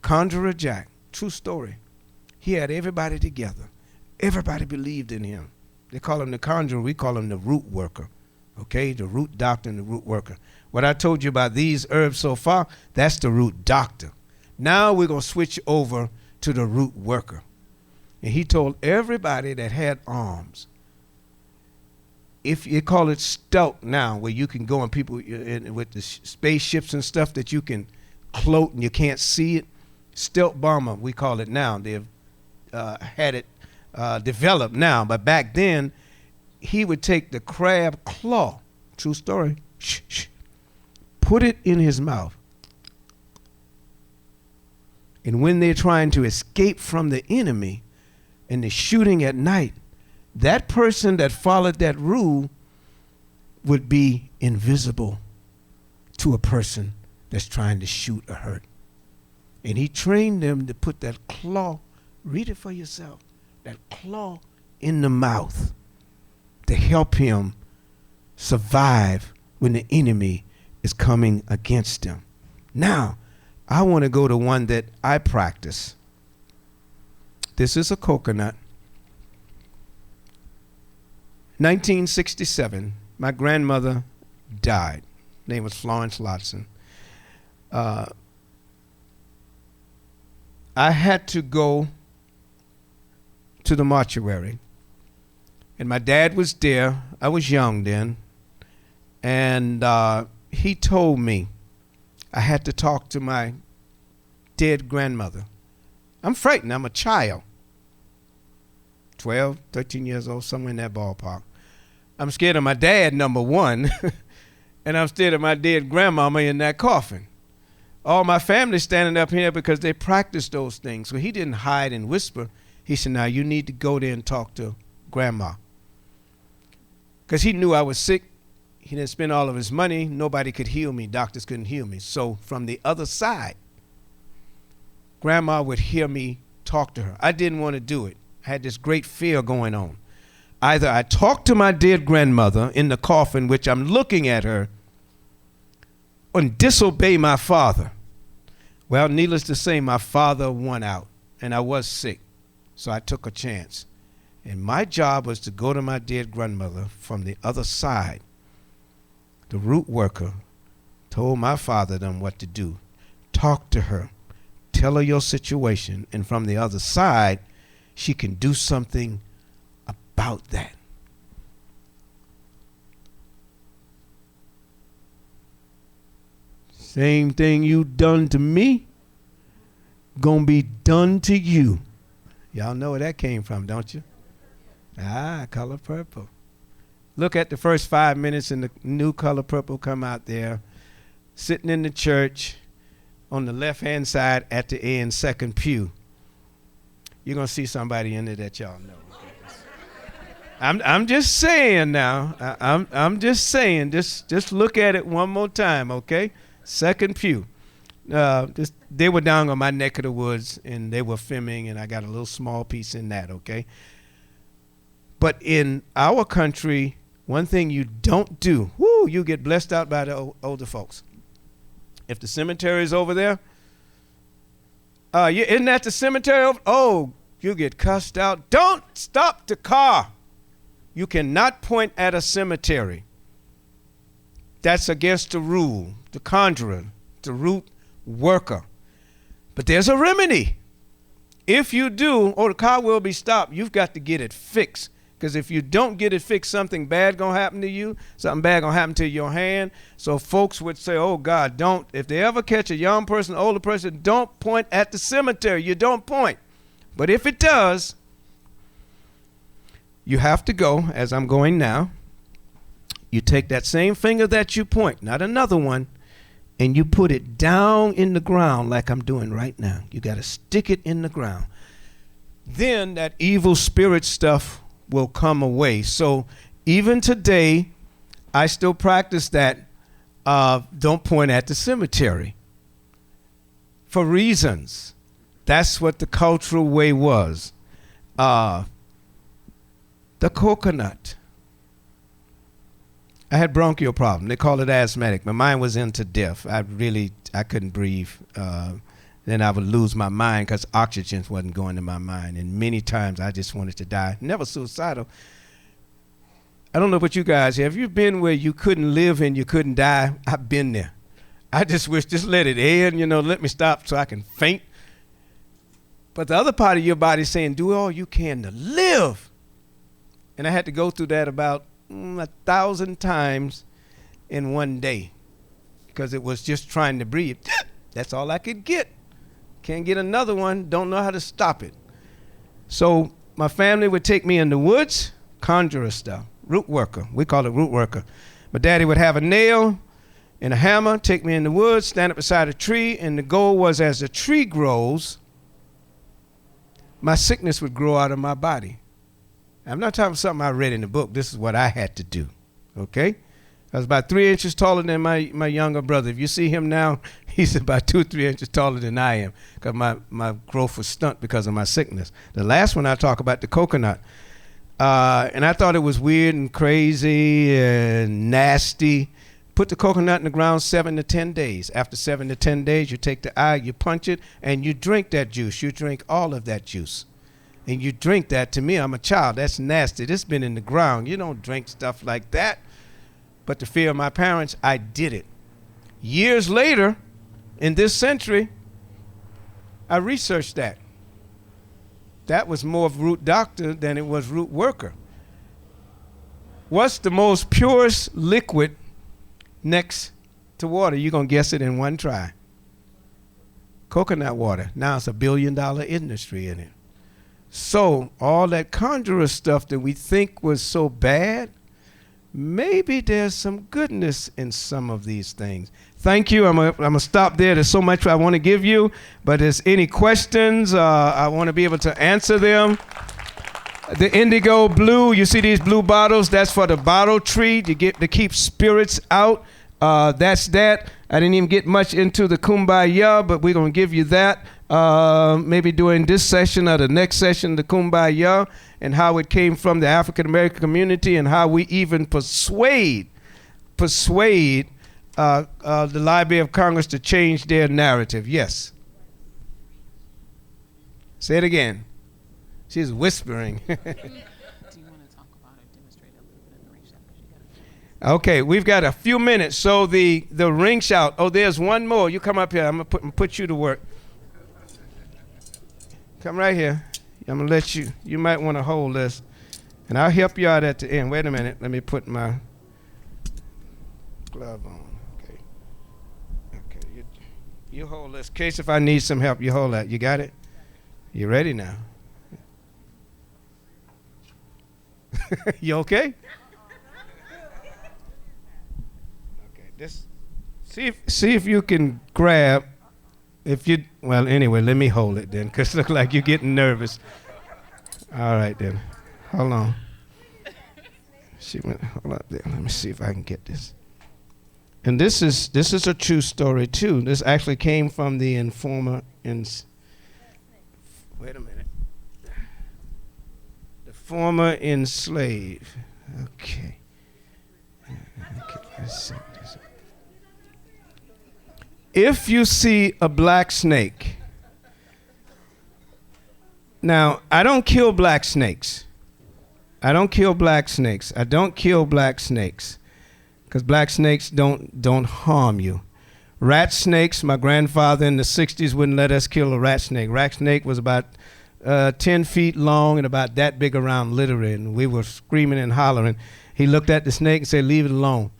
Conjurer Jack, true story. He had everybody together. Everybody believed in him. They call him the conjurer. We call him the root worker. Okay, the root doctor and the root worker. What I told you about these herbs so far, that's the root doctor. Now we're going to switch over to the root worker. And he told everybody that had arms, if you call it stealth now, where you can go and people with the spaceships and stuff that you can float and you can't see it, stealth bomber, we call it now. They've had it developed now, but back then, he would take the crab claw, true story, put it in his mouth. And when they're trying to escape from the enemy and they're shooting at night, that person that followed that rule would be invisible to a person that's trying to shoot or hurt. And he trained them to put that claw, read it for yourself, that claw in the mouth to help him survive when the enemy is coming against him. Now, I want to go to one that I practice. This is a coconut. 1967, my grandmother died. Her name was Florence Lotson. I had to go to the mortuary. And my dad was there. I was young then. And he told me I had to talk to my dead grandmother. I'm frightened. I'm a child. 12, 13 years old, somewhere in that ballpark. I'm scared of my dad, number one. And I'm scared of my dead grandmama in that coffin. All my family standing up here because they practiced those things. So he didn't hide and whisper. He said, now you need to go there and talk to grandma. because he knew I was sick. He didn't spend all of his money. Nobody could heal me. Doctors couldn't heal me. So from the other side, Grandma would hear me talk to her. I didn't want to do it. I had this great fear going on. Either I talk to my dead grandmother in the coffin, which I'm looking at her, or disobey my father. Well, needless to say, my father won out, and I was sick. So I took a chance. And my job was to go to my dead grandmother from the other side. The root worker told my father them what to do. Talk to her. Tell her your situation. And from the other side, she can do something about that. Same thing you done to me, gonna be done to you. Y'all know where that came from, don't you? Color Purple. Look at the first 5 minutes and the new Color Purple come out there, sitting in the church on the left-hand side at the end, second pew. You're going to see somebody in there that y'all know. I'm just saying now. I'm just saying. Just look at it one more time, okay? Second pew. They were down on my neck of the woods, and they were filming, and I got a little small piece in that, okay? But in our country, one thing you don't do, you get blessed out by the older folks. If the cemetery is over there, isn't that the cemetery over? Oh, you get cussed out. Don't stop the car. You cannot point at a cemetery. That's against the rule, the conjurer, the root worker. But there's a remedy. If you do, the car will be stopped. You've got to get it fixed. Because if you don't get it fixed, something bad going to happen to you. Something bad going to happen to your hand. So folks would say, oh, God, don't. If they ever catch a young person, older person, don't point at the cemetery. You don't point. But if it does, you have to go, as I'm going now. You take that same finger that you point, not another one, and you put it down in the ground like I'm doing right now. You got to stick it in the ground. Then that evil spirit stuff will come away. So even today, I still practice that. Don't point at the cemetery for reasons. That's what the cultural way was. The coconut. I had bronchial problem. They call it asthmatic. My mind was into death. I couldn't breathe. Then I would lose my mind because oxygen wasn't going to my mind. And many times I just wanted to die. Never suicidal. I don't know about you guys. Have you been where you couldn't live and you couldn't die? I've been there. I just wish, just let it end, let me stop so I can faint. But the other part of your body is saying, do all you can to live. And I had to go through that about 1,000 times in one day because it was just trying to breathe. That's all I could get. Can't get another one, don't know how to stop it. So my family would take me in the woods, conjurer stuff, root worker. We call it root worker. My daddy would have a nail and a hammer, take me in the woods, stand up beside a tree, and the goal was as the tree grows, my sickness would grow out of my body. I'm not talking about something I read in the book. This is what I had to do, okay? I was about 3 inches taller than my younger brother. If you see him now, he's about 2 or 3 inches taller than I am because my growth was stunted because of my sickness. The last one I talk about, the coconut. And I thought it was weird and crazy and nasty. Put the coconut in the ground 7 to 10 days. After 7 to 10 days, you take the eye, you punch it, and you drink that juice. You drink all of that juice. And you drink that. To me, I'm a child. That's nasty. This been in the ground. You don't drink stuff like that. But the fear of my parents, I did it. Years later, in this century, I researched that. That was more of root doctor than it was root worker. What's the most purest liquid next to water? You're going to guess it in one try. Coconut water. Now it's $1 billion industry in it. So all that conjurer stuff that we think was so bad, maybe there's some goodness in some of these things. Thank you. I'm gonna stop there. There's so much I want to give you, but there's any questions, I want to be able to answer them. The indigo blue, you see these blue bottles? That's for the bottle tree to keep spirits out. That's that. I didn't even get much into the kumbaya, but we're going to give you that. Maybe during this session or the next session, the kumbaya, and how it came from the African American community, and how we even persuade the Library of Congress to change their narrative. Yes. Say it again. She's whispering. Do you want to talk about or demonstrate a little bit of the ring shout? Okay, we've got a few minutes. So the ring shout. Oh, there's one more. You come up here. I'm gonna put you to work. Come right here. I'm gonna let you. You might want to hold this, and I'll help you out at the end. Wait a minute. Let me put my glove on. Okay. Okay. You hold this. In case if I need some help, you hold that. You got it? You ready now? You okay? Okay, this see if you can grab. Well, anyway, let me hold it then, because it looks like you're getting nervous. All right then, hold on. Hold up there. Let me see if I can get this. And this is a true story too. This actually came from the informer in. Wait a minute. Former enslaved. Okay. Let's see. If you see a black snake, now I don't kill black snakes. I don't kill black snakes because black snakes don't harm you. Rat snakes, my grandfather in the 60s wouldn't let us kill a rat snake. Rat snake was about 10 feet long and about that big around, literally, and we were screaming and hollering. He looked at the snake and said, leave it alone,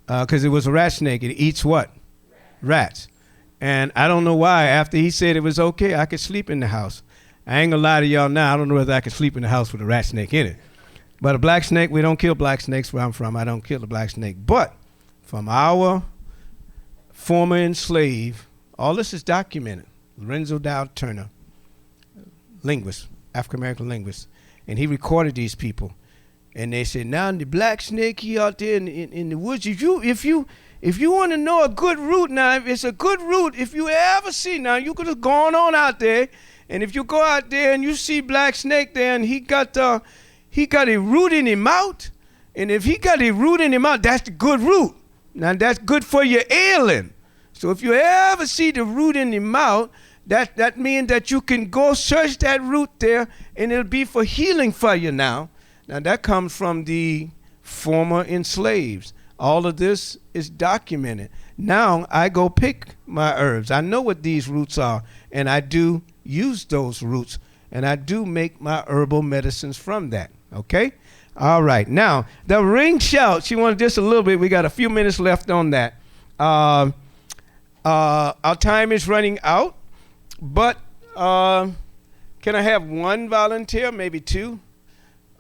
because it was a rat snake. It eats what? Rats. And I don't know why, after he said it was okay, I could sleep in the house. I ain't gonna lie to y'all now, I don't know whether I could sleep in the house with a rat snake in it. But a black snake, we don't kill black snakes where I'm from. I don't kill the black snake. But from our former enslaved, all this is documented. Lorenzo Dow Turner, linguist, African-American linguist, and he recorded these people. And they said, now the black snake, he out there in the woods, if you want to know a good route, now if it's a good route, if you ever see, now you could have gone on out there, and if you go out there and you see black snake there, and he got a root in him out, and if he got a root in him out, that's the good root. Now that's good for your ailing. So if you ever see the root in him out, that means that you can go search that root there, and it'll be for healing for you now. Now that comes from the former enslaved. All of this is documented. Now I go pick my herbs. I know what these roots are, and I do use those roots, and I do make my herbal medicines from that. Okay? All right. Now, the ring shout, she wanted just a little bit. We got a few minutes left on that. Our time is running out, but can I have one volunteer, maybe two?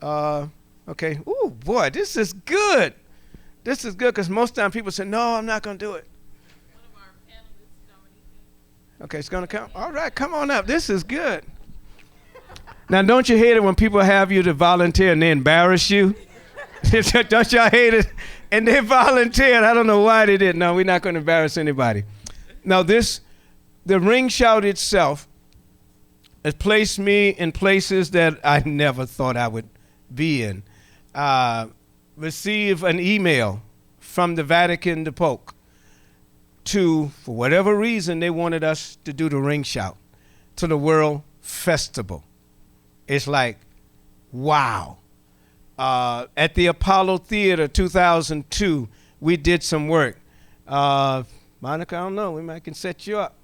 Okay. Ooh, boy, this is good. This is good because most time people say, no, I'm not going to do it. One of our panelists, Dominique. Okay, it's going to come. All right, come on up. This is good. Now, don't you hate it when people have you to volunteer and they embarrass you? Don't y'all hate it? And they volunteered. I don't know why they did. No, we're not going to embarrass anybody. Now, the ring shout itself has placed me in places that I never thought I would be in. Receive an email from the Vatican, the Pope, for whatever reason, they wanted us to do the ring shout to the World Festival. It's like, wow. At the Apollo Theater 2002, we did some work. Monica, I don't know, we can set you up.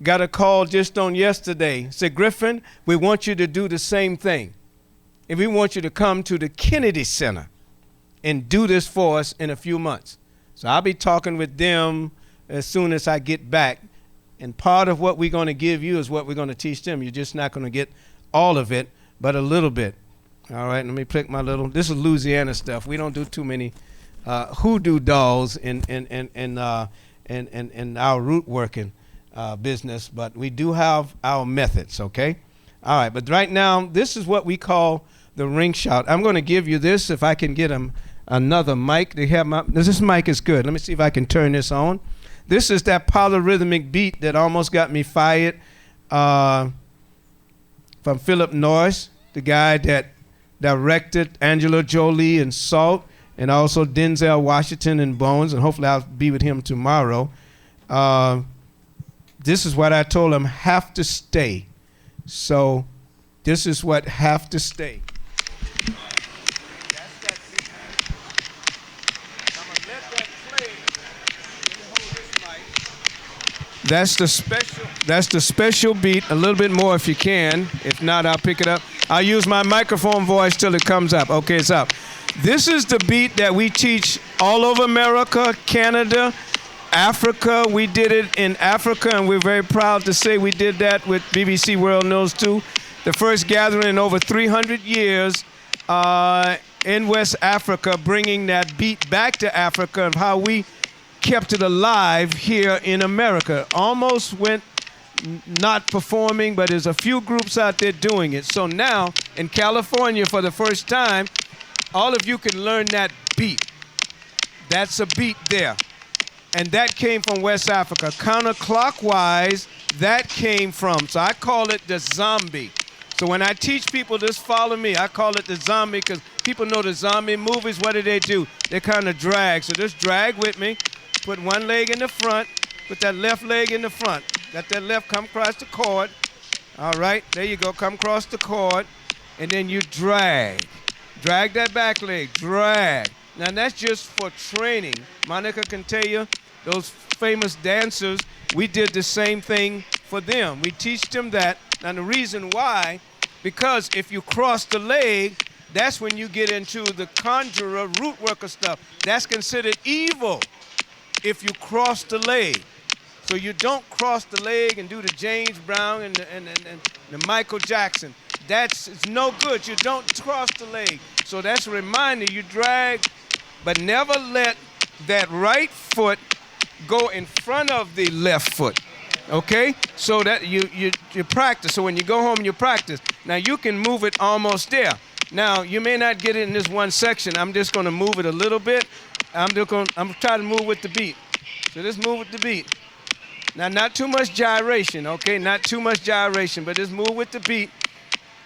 Got a call just on yesterday. Said, Griffin, we want you to do the same thing. And we want you to come to the Kennedy Center and do this for us in a few months. So I'll be talking with them as soon as I get back. And part of what we're going to give you is what we're going to teach them. You're just not going to get all of it, but a little bit. All right, let me pick my little, this is Louisiana stuff. We don't do too many hoodoo dolls in our root working business, but we do have our methods, okay? All right, but right now, this is what we call the ring shout. I'm going to give you this if I can get another mic. This mic is good. Let me see if I can turn this on. This is that polyrhythmic beat that almost got me fired from Philip Norris, the guy that directed Angela Jolie in Salt, and also Denzel Washington in Bones, and hopefully I'll be with him tomorrow. This is what I told him, have to stay. So this is what have to stay. That's the special beat. A little bit more if you can. If not, I'll pick it up. I'll use my microphone voice till it comes up. Okay, it's up. This is the beat that we teach all over America, Canada, Africa. We did it in Africa, and we're very proud to say we did that with BBC World News 2. The first gathering in over 300 years in West Africa, bringing that beat back to Africa of how we kept it alive here in America. Almost went not performing, but there's a few groups out there doing it. So now in California for the first time, all of you can learn that beat. That's a beat there. And that came from West Africa. Counterclockwise, that came from. So I call it the zombie. So when I teach people, just follow me. I call it the zombie because people know the zombie movies. What do? They kind of drag. So just drag with me. Put one leg in the front. Put that left leg in the front. Let that left come across the cord. All right, there you go. Come across the cord. And then you drag. Drag that back leg. Drag. Now that's just for training. Monica can tell you, those famous dancers, we did the same thing for them. We teach them that. Now the reason why, because if you cross the leg, that's when you get into the conjurer, root worker stuff. That's considered evil if you cross the leg. So you don't cross the leg and do the James Brown and the Michael Jackson. It's no good. You don't cross the leg. So that's a reminder. You drag, but never let that right foot go in front of the left foot. Okay? So that you practice. So when you go home, you practice. Now you can move it almost there. Now you may not get it in this one section. I'm just going to move it a little bit. I'm trying to move with the beat. So just move with the beat. Now, not too much gyration, okay? Not too much gyration, but just move with the beat,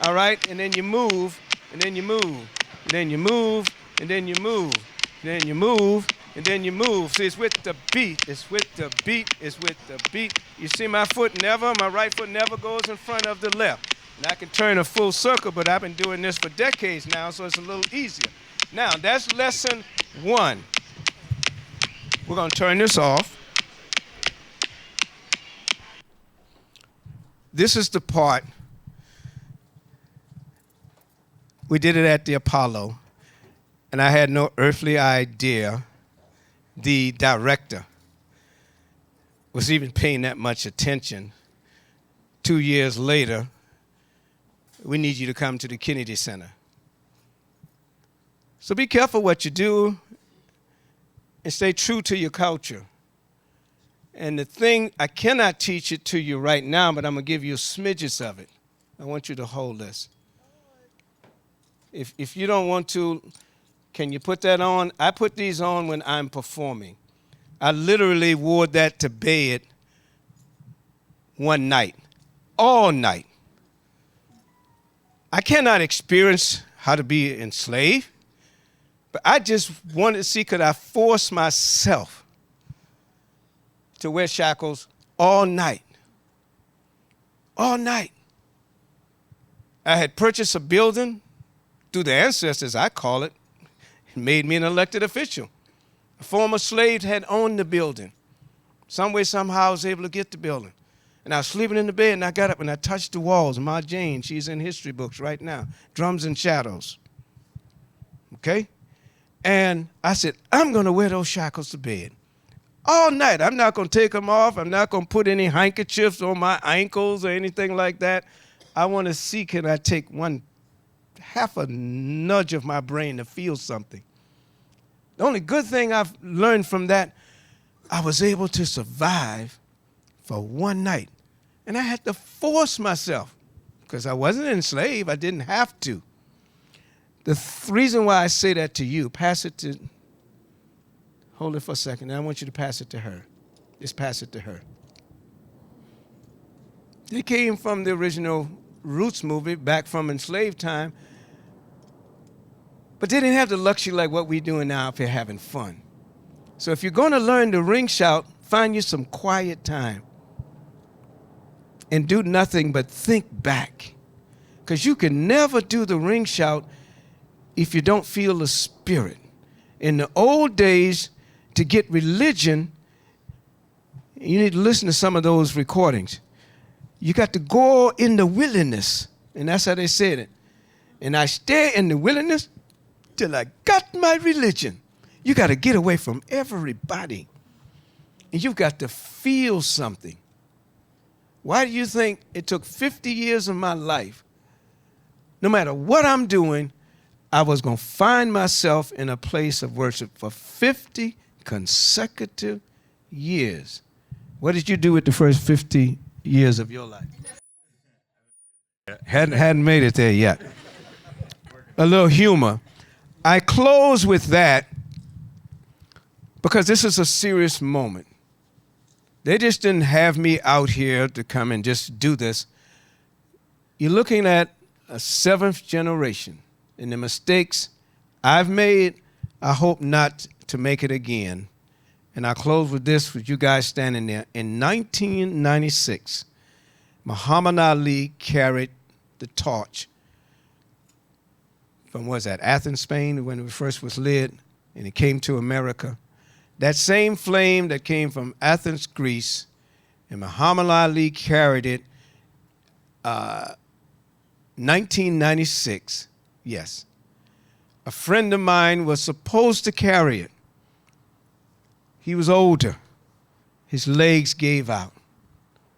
all right? And then you move, and then you move, and then you move, and then you move, and then you move, and then you move. See, it's with the beat. It's with the beat. It's with the beat. You see my right foot never goes in front of the left. And I can turn a full circle, but I've been doing this for decades now, so it's a little easier. Now, that's lesson 1. We're going to turn this off. This is the part. We did it at the Apollo, and I had no earthly idea the director was even paying that much attention. 2 years later, we need you to come to the Kennedy Center. So be careful what you do and stay true to your culture. And the thing, I cannot teach it to you right now, but I'm going to give you smidges of it. I want you to hold this. If you don't want to, can you put that on? I put these on when I'm performing. I literally wore that to bed one night, all night. I cannot experience how to be enslaved, but I just wanted to see, could I force myself to wear shackles all night. All night. I had purchased a building through the ancestors, I call it. It made me an elected official. A former slave had owned the building. Some way, somehow, I was able to get the building. And I was sleeping in the bed, and I got up and I touched the walls. Ma Jane, she's in history books right now. Drums and Shadows. Okay? And I said, I'm going to wear those shackles to bed. All night. I'm not going to take them off. I'm not going to put any handkerchiefs on my ankles or anything like that. I want to see, can I take half a nudge of my brain to feel something. The only good thing I've learned from that, I was able to survive for one night. And I had to force myself because I wasn't enslaved. I didn't have to. reason why I say that to you, hold it for a second, and I want you to pass it to her. Just pass it to her. They came from the original Roots movie, back from enslaved time, but they didn't have the luxury like what we're doing now if you're having fun. So if you're going to learn the ring shout, find you some quiet time and do nothing but think back. Because you can never do the ring shout if you don't feel the spirit. In the old days, to get religion, you need to listen to some of those recordings. You got to go in the wilderness, and that's how they said it. And I stay in the wilderness till I got my religion. You got to get away from everybody, and you've got to feel something. Why do you think it took 50 years of my life, no matter what I'm doing, I was going to find myself in a place of worship for 50 consecutive years? What did you do with the first 50 years of your life? Hadn't made it there yet. A little humor. I close with that because this is a serious moment. They just didn't have me out here to come and just do this. You're looking at a seventh generation, and the mistakes I've made, I hope not to make it again. And I'll close with this, with you guys standing there. In 1996, Muhammad Ali carried the torch from, what was that, Athens, Spain, when it first was lit, and it came to America. That same flame that came from Athens, Greece, and Muhammad Ali carried it 1996, yes. A friend of mine was supposed to carry it. He was older. His legs gave out.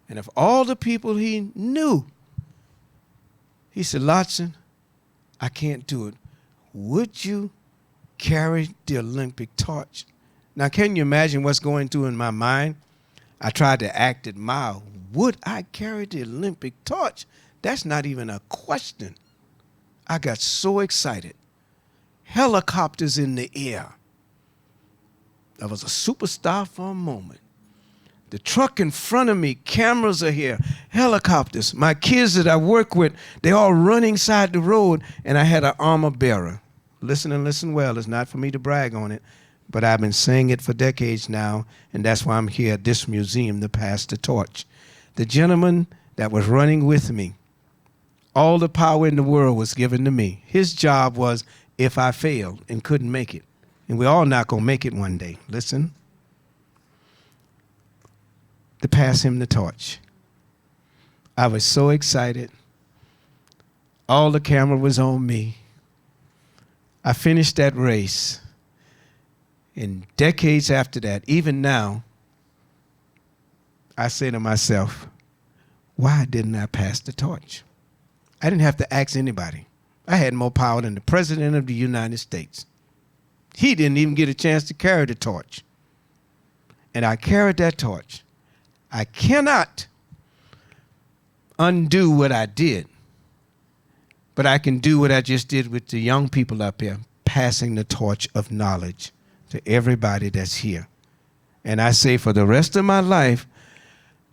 And of all the people he knew, he said, Lotson, I can't do it. Would you carry the Olympic torch? Now, can you imagine what's going through in my mind? I tried to act it mild. Would I carry the Olympic torch? That's not even a question. I got so excited. Helicopters in the air. I was a superstar for a moment. The truck in front of me, cameras are here, helicopters. My kids that I work with, they all running side the road, and I had an armor bearer. Listen and listen well. It's not for me to brag on it, but I've been saying it for decades now, and that's why I'm here at this museum to pass the torch. The gentleman that was running with me, all the power in the world was given to me. His job was, if I failed and couldn't make it, and we're all not going to make it one day, listen, to pass him the torch. I was so excited. All the camera was on me. I finished that race. And decades after that, even now, I say to myself, why didn't I pass the torch? I didn't have to ask anybody. I had more power than the President of the United States. He didn't even get a chance to carry the torch. And I carried that torch. I cannot undo what I did, but I can do what I just did with the young people up here, passing the torch of knowledge to everybody that's here. And I say for the rest of my life,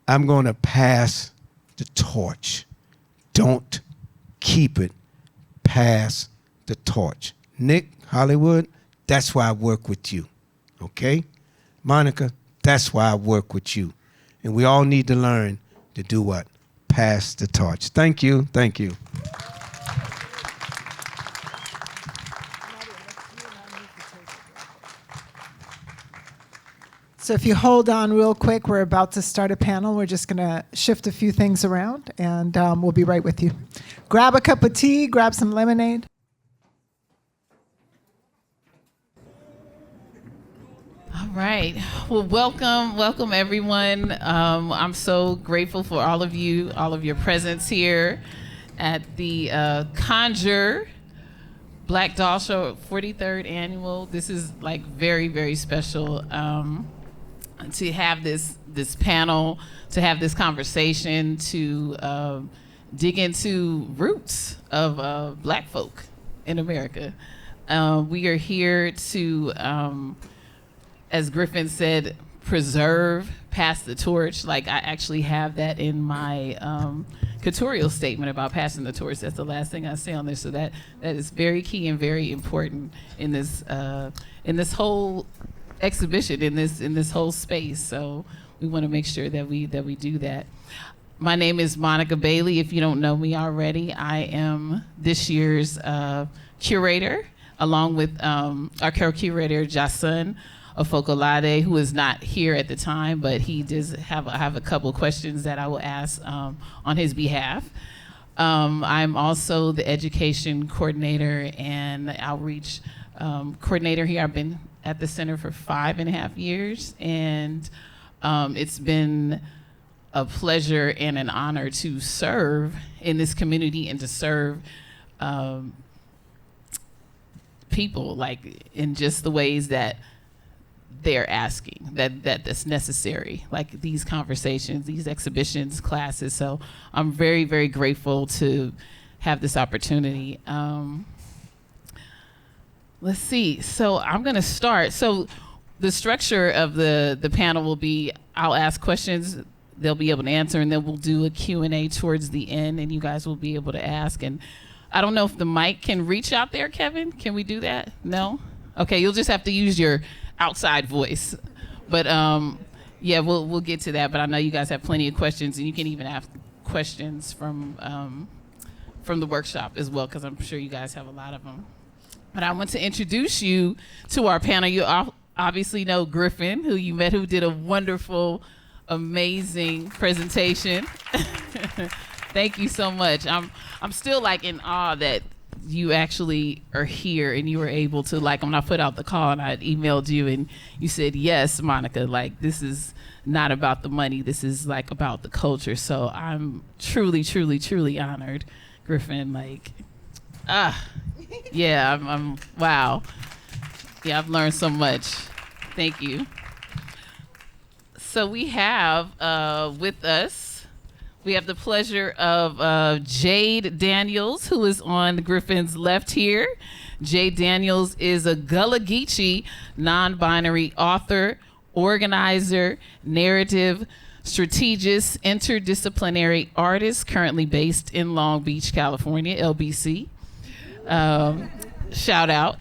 I'm going to pass the torch. Don't keep it. Pass the torch. Nick, Hollywood, that's why I work with you, okay? Monica, that's why I work with you. And we all need to learn to do what? Pass the torch. Thank you. Thank you. So if you hold on real quick, we're about to start a panel. We're just going to shift a few things around, and we'll be right with you. Grab a cup of tea, grab some lemonade. All right. Well, welcome everyone. I'm so grateful for all of your presence here at the Conjure Black Doll Show 43rd annual. This is like very, very special to have this panel, to have this conversation, to dig into roots of Black folk in America. We are here to, as Griffin said, preserve, pass the torch. Like, I actually have that in my tutorial statement about passing the torch. That's the last thing I say on there. So that is very key and very important in this whole exhibition, in this whole space. So we want to make sure that we do that. My name is Monica Bailey. If you don't know me already, I am this year's curator, along with our co-curator Jason Ofokolade, who is not here at the time, but he does have a couple of questions that I will ask on his behalf. I'm also the education coordinator and the outreach coordinator here. I've been at the center for 5.5 years, and it's been a pleasure and an honor to serve in this community and to serve people, like, in just the ways that they're asking, that's necessary, like these conversations, these exhibitions, classes. So I'm very, very grateful to have this opportunity. Let's see. So I'm going to start. So the structure of the panel will be, I'll ask questions, they'll be able to answer, and then we'll do a Q&A towards the end, and you guys will be able to ask. And I don't know if the mic can reach out there, Kevin. Can we do that? No? Okay, you'll just have to use your outside voice. But yeah, we'll get to that. But I know you guys have plenty of questions, and you can even ask questions from the workshop as well, because I'm sure you guys have a lot of them. But I want to introduce you to our panel. You obviously know Griffin, who you met, who did a wonderful, amazing presentation. Thank you so much. I'm still like in awe that you actually are here and you were able to, like, when I put out the call and I emailed you and you said, yes, Monica, like, this is not about the money. This is like about the culture. So I'm truly, truly, truly honored, Griffin. Like, yeah, I'm wow. Yeah, I've learned so much. Thank you. So we have with us, we have the pleasure of Jade Daniels, who is on Griffin's left here. Jade Daniels is a Gullah Geechee non-binary author, organizer, narrative, strategist, interdisciplinary artist, currently based in Long Beach, California, LBC. Shout out.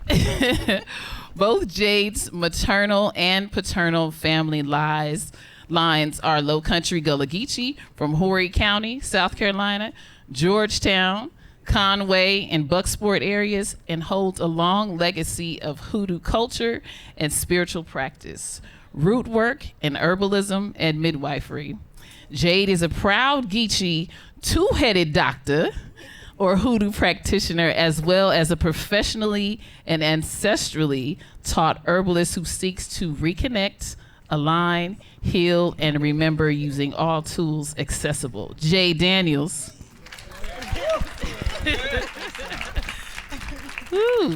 Both Jade's maternal and paternal family lines are Low Country Gullah Geechee from Horry County, South Carolina, Georgetown, Conway, and Bucksport areas, and holds a long legacy of hoodoo culture and spiritual practice, root work, and herbalism and midwifery. Jade is a proud Geechee two-headed doctor or hoodoo practitioner, as well as a professionally and ancestrally taught herbalist who seeks to reconnect, align, heal, and remember using all tools accessible. Jade Daniels. Woo.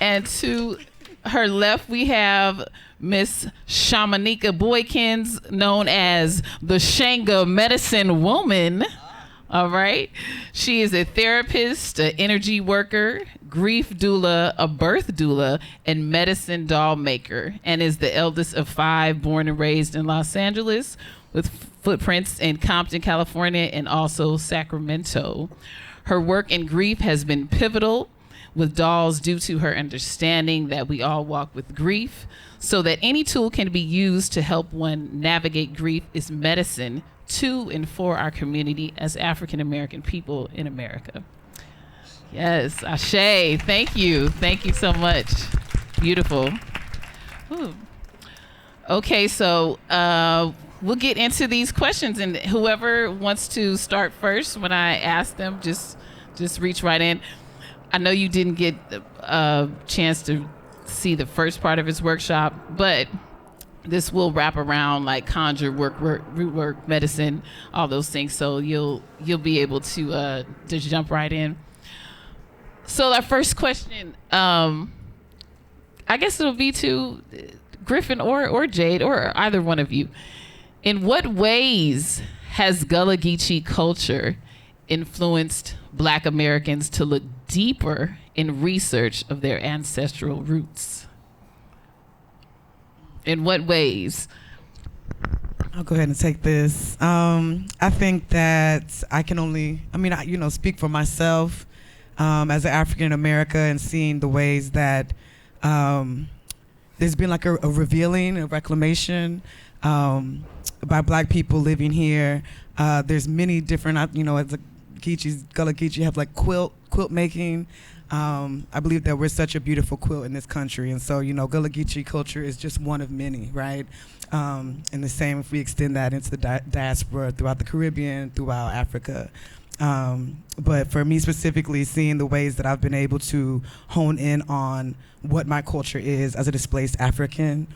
And to her left, we have Miss Shamanika Boykins, known as the Shanga Medicine Woman. All right. She is a therapist, an energy worker, grief doula, a birth doula, and medicine doll maker, and is the eldest of 5, born and raised in Los Angeles, with footprints in Compton, California, and also Sacramento. Her work in grief has been pivotal with dolls due to her understanding that we all walk with grief, so that any tool can be used to help one navigate grief is medicine to and for our community as African American people in America. Yes, Ashe, thank you. Thank you so much. Beautiful. Ooh. Okay, so we'll get into these questions, and whoever wants to start first, when I ask them, just reach right in. I know you didn't get a chance to see the first part of his workshop, but this will wrap around like conjure, root work, medicine, all those things. So you'll be able to jump right in. So our first question, I guess it'll be to Griffin or Jade or either one of you. In what ways has Gullah Geechee culture influenced Black Americans to look deeper in research of their ancestral roots? In what ways? I'll go ahead and take this. I think that I can only, speak for myself as an African American and seeing the ways that there's been like a revealing, a reclamation by Black people living here. There's many different, as a Geechees, Gullah Geechee have like quilt making. I believe that we're such a beautiful quilt in this country, and so Gullah Geechee culture is just one of many, right? And the same if we extend that into the diaspora throughout the Caribbean, throughout Africa. But for me specifically, seeing the ways that I've been able to hone in on what my culture is as a displaced African,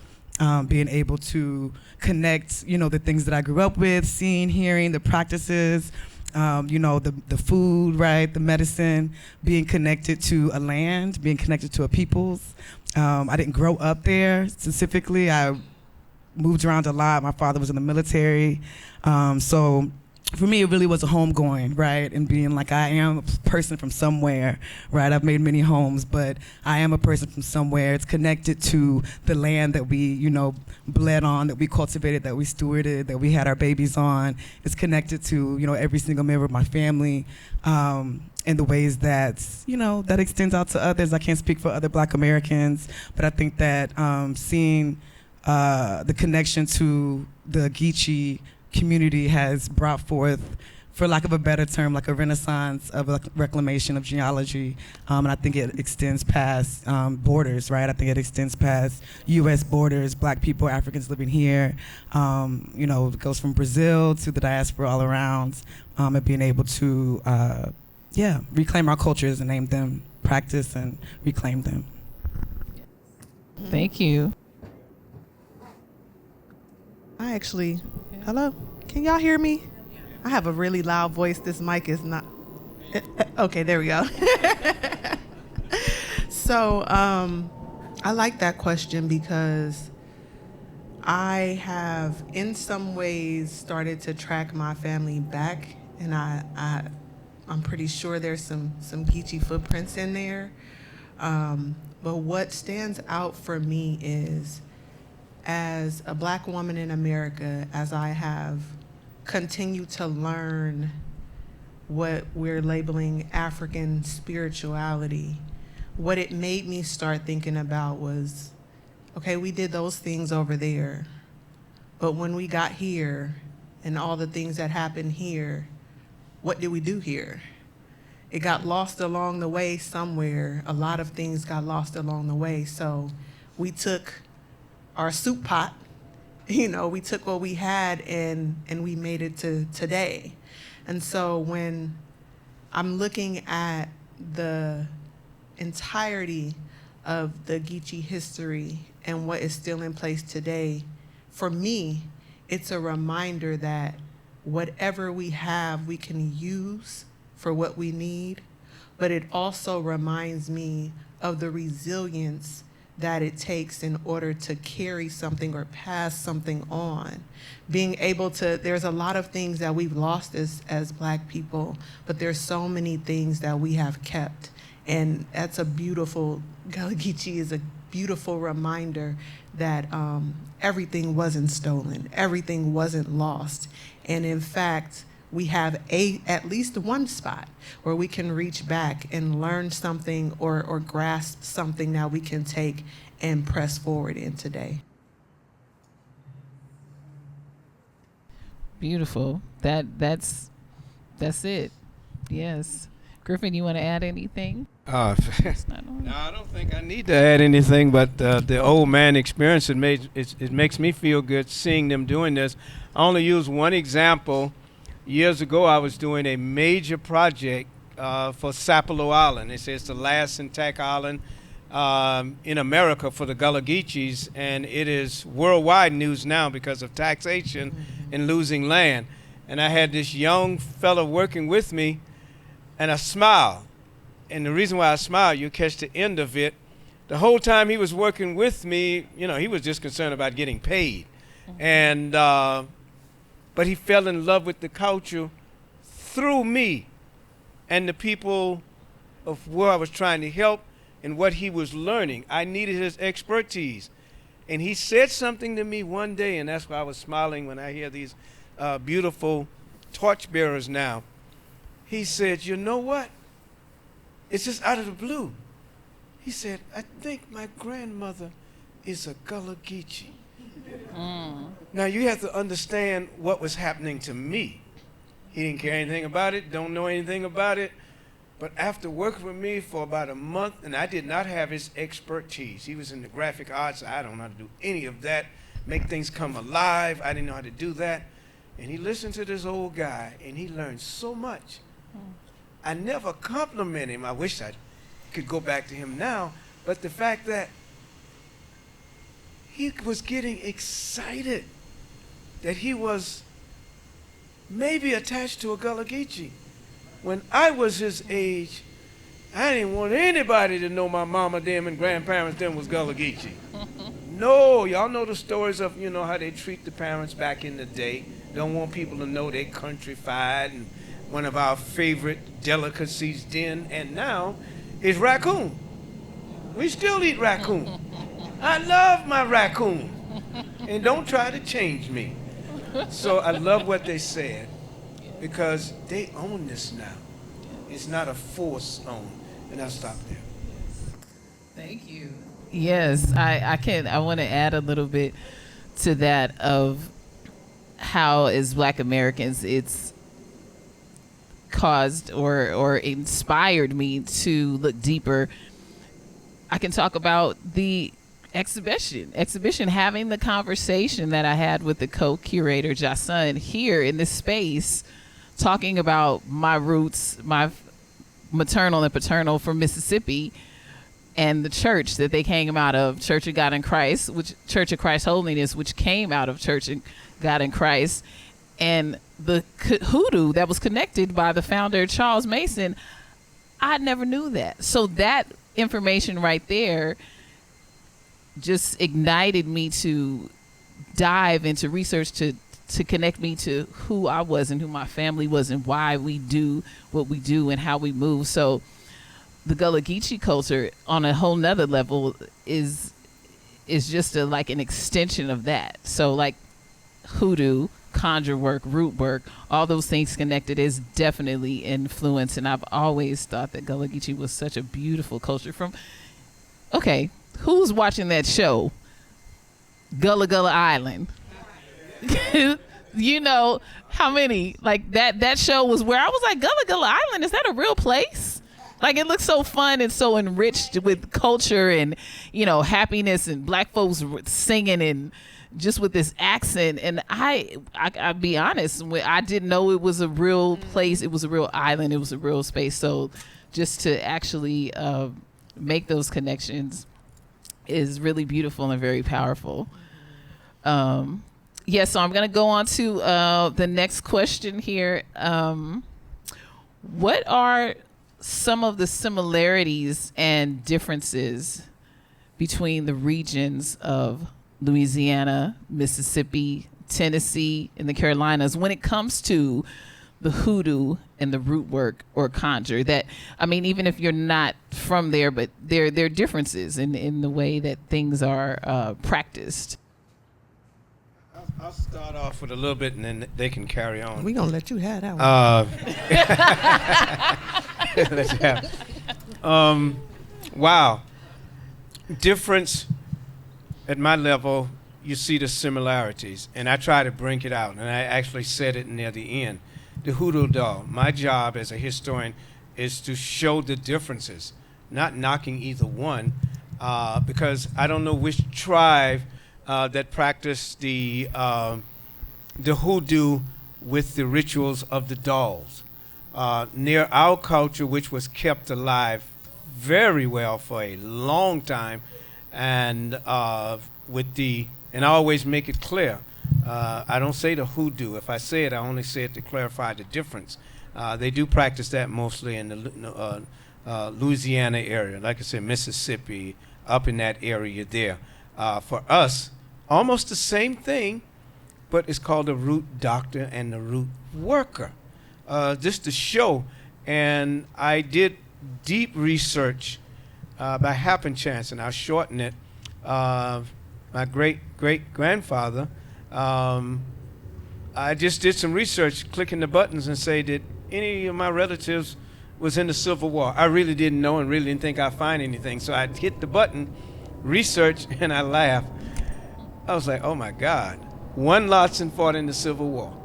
being able to connect, the things that I grew up with, seeing, hearing, the practices, the food, right, the medicine, being connected to a land, being connected to a peoples. I didn't grow up there specifically. I moved around a lot. My father was in the military. So for me, it really was a home going, right? And being like, I am a person from somewhere, right? I've made many homes, but I am a person from somewhere. It's connected to the land that we, bled on, that we cultivated, that we stewarded, that we had our babies on. It's connected to, every single member of my family, in the ways that, that extends out to others. I can't speak for other Black Americans, but I think that seeing the connection to the Geechee community has brought forth, for lack of a better term, like a renaissance of a reclamation of genealogy. And I think it extends past borders, right? I think it extends past U.S. borders, Black people, Africans living here. It goes from Brazil to the diaspora all around, and being able to, reclaim our cultures and name them, practice and reclaim them. Thank you. Hello? Can y'all hear me? I have a really loud voice. This mic is not. Okay, there we go. So, I like that question because I have, in some ways, started to track my family back, and I'm pretty sure there's some Geechee footprints in there. But what stands out for me is, as a Black woman in America, as I have continued to learn what we're labeling African spirituality, what it made me start thinking about was, okay, we did those things over there, but when we got here and all the things that happened here, what did we do here? It got lost along the way somewhere. A lot of things got lost along the way. So we took our soup pot, we took what we had and we made it to today. And so when I'm looking at the entirety of the Geechee history and what is still in place today, for me, it's a reminder that whatever we have, we can use for what we need, but it also reminds me of the resilience that it takes in order to carry something or pass something on. Being able to, there's a lot of things that we've lost as Black people, but there's so many things that we have kept. And that's a beautiful, Gullah Geechee is a beautiful reminder that everything wasn't stolen, everything wasn't lost. And in fact, we have at least one spot where we can reach back and learn something or grasp something that we can take and press forward in today. Beautiful. That's it. Yes. Griffin, you want to add anything? No, I don't think I need to add anything, but the old man experience, it makes me feel good seeing them doing this. I only use one example. Years ago, I was doing a major project for Sapelo Island. They say it's the last intact island in America for the Gullah Geechees, and it is worldwide news now because of taxation and losing land. And I had this young fellow working with me, and I smiled. And the reason why I smiled, you catch the end of it. The whole time he was working with me, he was just concerned about getting paid. And but he fell in love with the culture through me and the people of where I was trying to help and what he was learning. I needed his expertise. And he said something to me one day, and that's why I was smiling when I hear these beautiful torchbearers now. He said, you know what? It's just out of the blue. He said, I think my grandmother is a Gullah Geechee. Now you have to understand what was happening to me. He didn't care anything about it, don't know anything about it. But after working with me for about a month, and I did not have his expertise. He was in the graphic arts. I don't know how to do any of that. Make things come alive. I didn't know how to do that. And he listened to this old guy, and he learned so much. I never complimented him. I wish I could go back to him now. But the fact that he was getting excited that he was maybe attached to a Gullah Geechee. When I was his age, I didn't want anybody to know my mama them and grandparents them was Gullah Geechee. No, y'all know the stories of, you know, how they treat the parents back in the day. Don't want people to know they countrified, and one of our favorite delicacies then and now is raccoon. We still eat raccoon. I love my raccoon. And don't try to change me. So I love what they said, because they own this now. It's not a force owned. And I'll stop there. Thank you. Yes, I want to add a little bit to that of how as Black Americans it's caused or inspired me to look deeper. I can talk about the exhibition, having the conversation that I had with the co-curator Jason here in this space, talking about my roots, my maternal and paternal from Mississippi, and the church that they came out of, Church of God in Christ, which Church of Christ Holiness, which came out of Church of God in Christ, and the hoodoo that was connected by the founder Charles Mason. I never knew that. So that information right there just ignited me to dive into research to connect me to who I was and who my family was and why we do what we do and how we move. So the Gullah Geechee culture on a whole nother level is just like an extension of that. So like hoodoo, conjure work, root work, all those things connected is definitely influence. And I've always thought that Gullah Geechee was such a beautiful culture. Okay, who's watching that show? Gullah Island. You know how many, like that show was where I was like, Gullah Island, is that a real place? Like, it looks so fun and so enriched with culture and, you know, happiness and Black folks singing and just with this accent. And I'll be honest, I didn't know it was a real place. It was a real island. It was a real space. So just to actually make those connections is really beautiful and very powerful. Yeah, so I'm going to go on to the next question here. What are some of the similarities and differences between the regions of Louisiana, Mississippi, Tennessee, and the Carolinas when it comes to the hoodoo and the root work or conjure? That, I mean, even if you're not from there, but there are differences in the way that things are practiced. I'll start off with a little bit, and then they can carry on. We're going to let you have that one. Let you have. Wow. Difference at my level, you see the similarities, and I try to bring it out, and I actually said it near the end. The hoodoo doll, my job as a historian is to show the differences, not knocking either one, because I don't know which tribe that practice the hoodoo with the rituals of the dolls. Near our culture, which was kept alive very well for a long time, and and I always make it clear, I don't say the hoodoo. If I say it, I only say it to clarify the difference. They do practice that mostly in the Louisiana area, like I said, Mississippi, up in that area there. For us, almost the same thing, but it's called the root doctor and the root worker. Just to show, and I did deep research by happen chance, and I'll shorten it. My great-great-grandfather, I just did some research, clicking the buttons and say, did any of my relatives was in the Civil War? I really didn't know and really didn't think I'd find anything. So I hit the button, research, and I laughed. I was like, oh my God. One Lotson fought in the Civil War.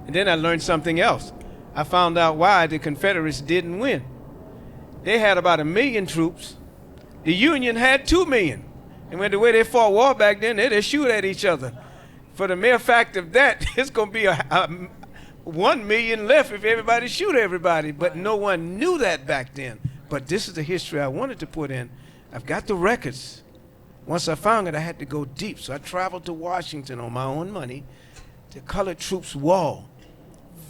And then I learned something else. I found out why the Confederates didn't win. They had about 1 million troops. The Union had 2 million. And when the way they fought war back then, they shoot at each other. For the mere fact of that, it's going to be 1 million left if everybody shoot everybody. But no one knew that back then. But this is the history I wanted to put in. I've got the records. Once I found it, I had to go deep. So I traveled to Washington on my own money, to Colored Troops Wall,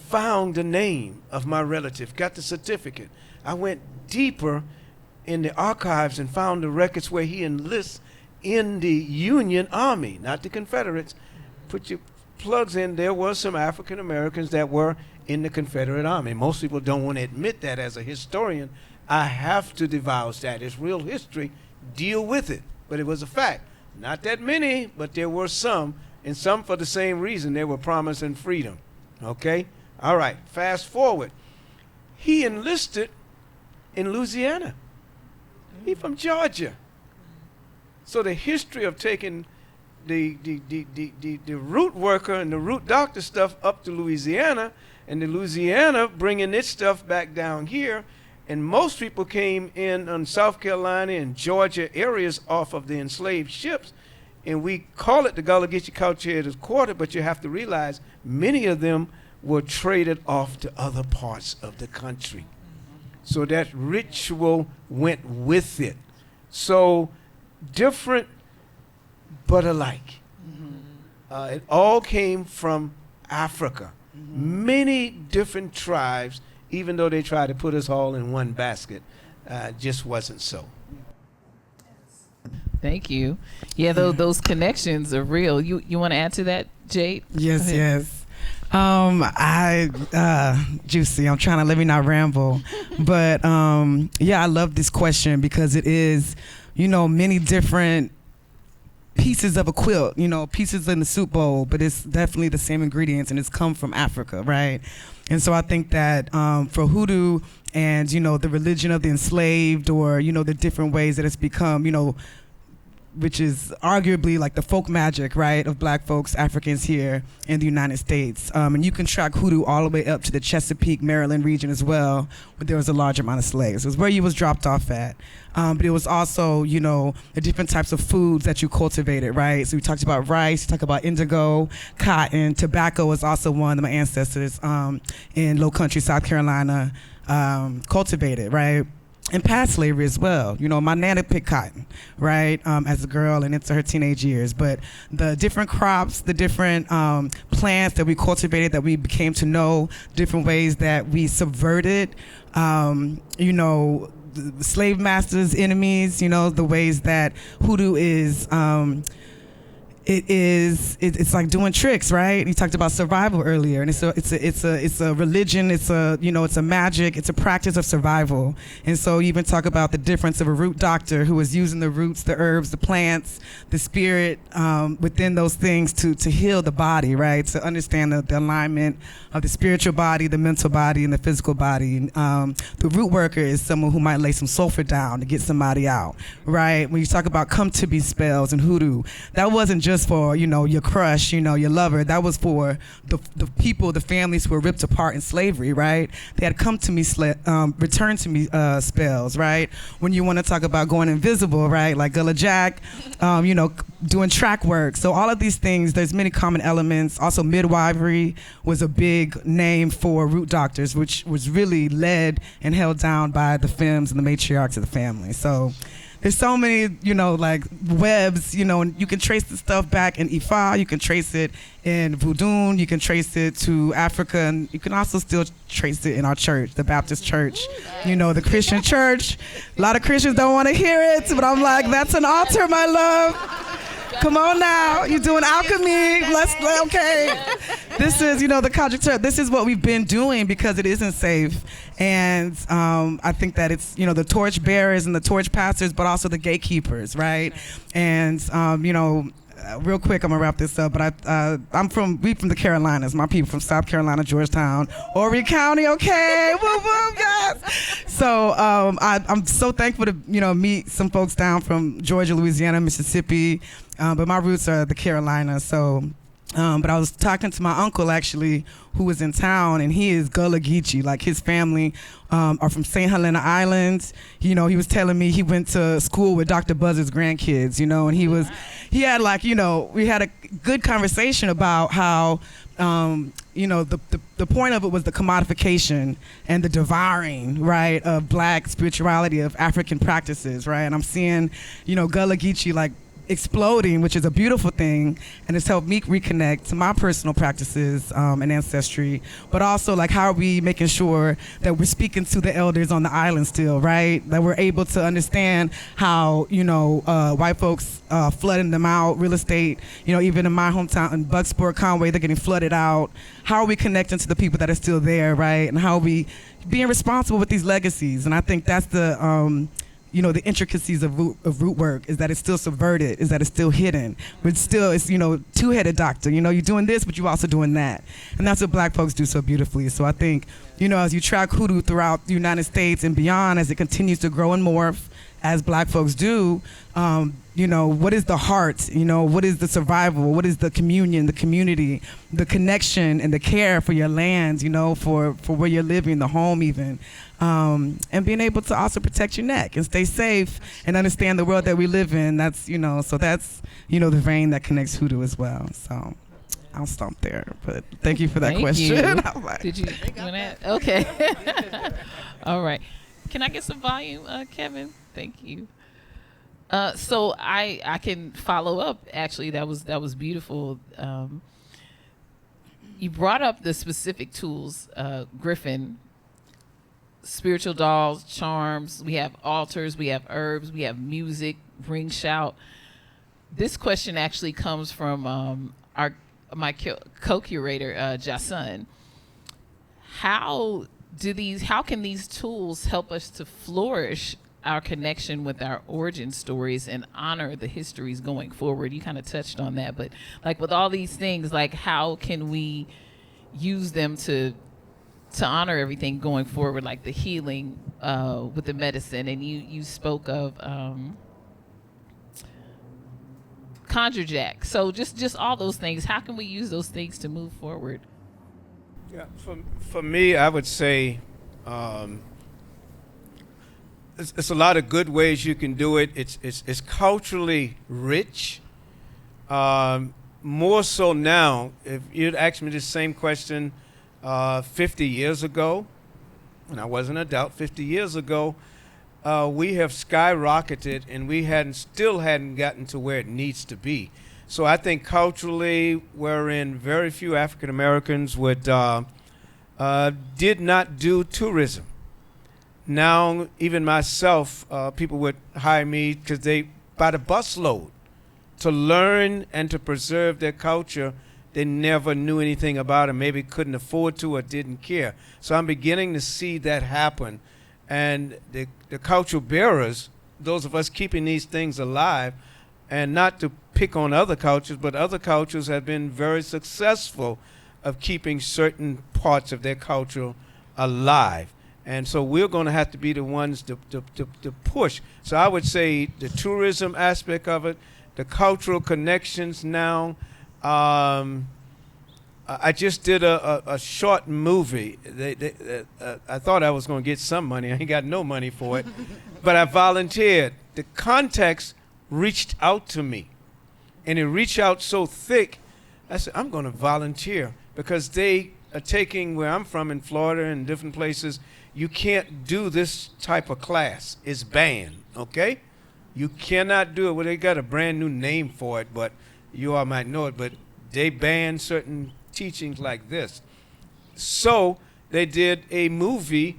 found the name of my relative, got the certificate. I went deeper in the archives and found the records where he enlists in the Union Army, not the Confederates. Put your plugs in, there were some African Americans that were in the Confederate Army. Most people don't want to admit that. As a historian, I have to divulge that. It's real history. Deal with it. But it was a fact. Not that many, but there were some, and some for the same reason. They were promising freedom. Okay? All right, fast forward. He enlisted in Louisiana. He from Georgia. So the history of taking the root worker and the root doctor stuff up to Louisiana, and the Louisiana bringing its stuff back down here, and most people came in on South Carolina and Georgia areas off of the enslaved ships, and we call it the Gullah Geechee Cultivators Quarter, but you have to realize many of them were traded off to other parts of the country. So that ritual went with it. So different but alike. It all came from Africa. Many different tribes, even though they tried to put us all in one basket, just wasn't so. Thank you. Yeah, those connections are real. You want to add to that, Jade? Yes, yes. Juicy, I'm trying to let me not ramble. But yeah, I love this question because it is, many different pieces of a quilt, pieces in the soup bowl, but it's definitely the same ingredients and it's come from Africa, right? And so I think that for hoodoo and, the religion of the enslaved, or, the different ways that it's become, which is arguably like the folk magic, right, of black folks, Africans here in the United States. And you can track hoodoo all the way up to the Chesapeake, Maryland region as well, where there was a large amount of slaves. It was where you was dropped off at. But it was also, the different types of foods that you cultivated, right? So we talked about rice, we talked about indigo, cotton, tobacco was also one of my ancestors in Low Country, South Carolina, cultivated, right? And past slavery as well. My nana picked cotton, right, as a girl and into her teenage years. But the different crops, the different plants that we cultivated, that we became to know, different ways that we subverted, the slave masters' enemies, the ways that hoodoo is... It's like doing tricks, right? You talked about survival earlier, and it's a religion, it's a magic, it's a practice of survival. And so you even talk about the difference of a root doctor who is using the roots, the herbs, the plants, the spirit within those things to heal the body, right? To understand the alignment of the spiritual body, the mental body, and the physical body. The root worker is someone who might lay some sulfur down to get somebody out, right? When you talk about come to be spells and hoodoo, that wasn't just for your crush, your lover. That was for the people, the families who were ripped apart in slavery, right? They had come to me, return to me spells, right? When you want to talk about going invisible, right? Like Gullah Jack, doing track work. So all of these things, there's many common elements. Also, midwifery was a big name for root doctors, which was really led and held down by the femmes and the matriarchs of the family. So there's so many, like webs, and you can trace the stuff back in Ifa, you can trace it in Voodoo, you can trace it to Africa, and you can also still trace it in our church, the Baptist church, the Christian church. A lot of Christians don't want to hear it, but I'm like, that's an altar, my love. Come on now, you're doing alchemy, okay. this is, the conjecture. This is what we've been doing because it isn't safe. And I think that it's, the torch bearers and the torch passers, but also the gatekeepers, right? And, real quick, I'm gonna wrap this up, but we from the Carolinas. My people from South Carolina, Georgetown, Horry County, okay? Woo woo, guys. So I'm so thankful to, meet some folks down from Georgia, Louisiana, Mississippi, but my roots are the Carolinas, so. But I was talking to my uncle, actually, who was in town, and he is Gullah Geechee. Like, his family are from St. Helena Island. He was telling me he went to school with Dr. Buzzard's grandkids, and we had a good conversation about how, the point of it was the commodification and the devouring, right, of Black spirituality, of African practices, right? And I'm seeing, Gullah Geechee, like, exploding, which is a beautiful thing, and it's helped me reconnect to my personal practices and ancestry, but also, like, how are we making sure that we're speaking to the elders on the island still, right? That we're able to understand how, white folks flooding them out, real estate, even in my hometown in Bucksport, Conway, they're getting flooded out. How are we connecting to the people that are still there, right? And how are we being responsible with these legacies? And I think that's the the intricacies of root work, is that it's still subverted, is that it's still hidden. But still, it's, two-headed doctor. You're doing this, but you're also doing that. And that's what Black folks do so beautifully. So I think, as you track hoodoo throughout the United States and beyond, as it continues to grow and morph, as Black folks do, what is the heart? What is the survival? What is the communion, the community, the connection and the care for your land, for where you're living, the home even. And being able to also protect your neck and stay safe and understand the world that we live in. That's, so that's, the vein that connects hoodoo as well. So I'll stop there. But thank you for that question. Did you want that? Okay. All right. Can I get some volume, Kevin? Thank you. So I can follow up. Actually, that was beautiful. You brought up the specific tools, Griffin. Spiritual dolls, charms. We have altars. We have herbs. We have music. Ring shout. This question actually comes from my co-curator, Jason. How can these tools help us to flourish our connection with our origin stories and honor the histories going forward? You kind of touched on that, but like with all these things, like how can we use them to honor everything going forward, like the healing with the medicine? And you spoke of conjure jack. So just all those things. How can we use those things to move forward? Yeah, for me, I would say it's a lot of good ways you can do it. It's culturally rich. More so now, if you'd asked me the same question 50 years ago, and I wasn't an adult 50 years ago, we have skyrocketed, and we still hadn't gotten to where it needs to be. So I think culturally, wherein very few African Americans did not do tourism. Now, even myself, people would hire me because by the busload, to learn and to preserve their culture. They never knew anything about it, maybe couldn't afford to or didn't care. So I'm beginning to see that happen. And the cultural bearers, those of us keeping these things alive, and not to pick on other cultures, but other cultures have been very successful of keeping certain parts of their culture alive. And so we're going to have to be the ones to push. So I would say the tourism aspect of it, the cultural connections now. I just did a short movie. I thought I was going to get some money. I ain't got no money for it. But I volunteered. The context reached out to me. And it reached out so thick, I said, I'm going to volunteer. Because they are taking, where I'm from in Florida and different places, you can't do this type of class. It's banned, okay? You cannot do it. Well, they got a brand new name for it, but you all might know it, but they ban certain teachings like this. So they did a movie,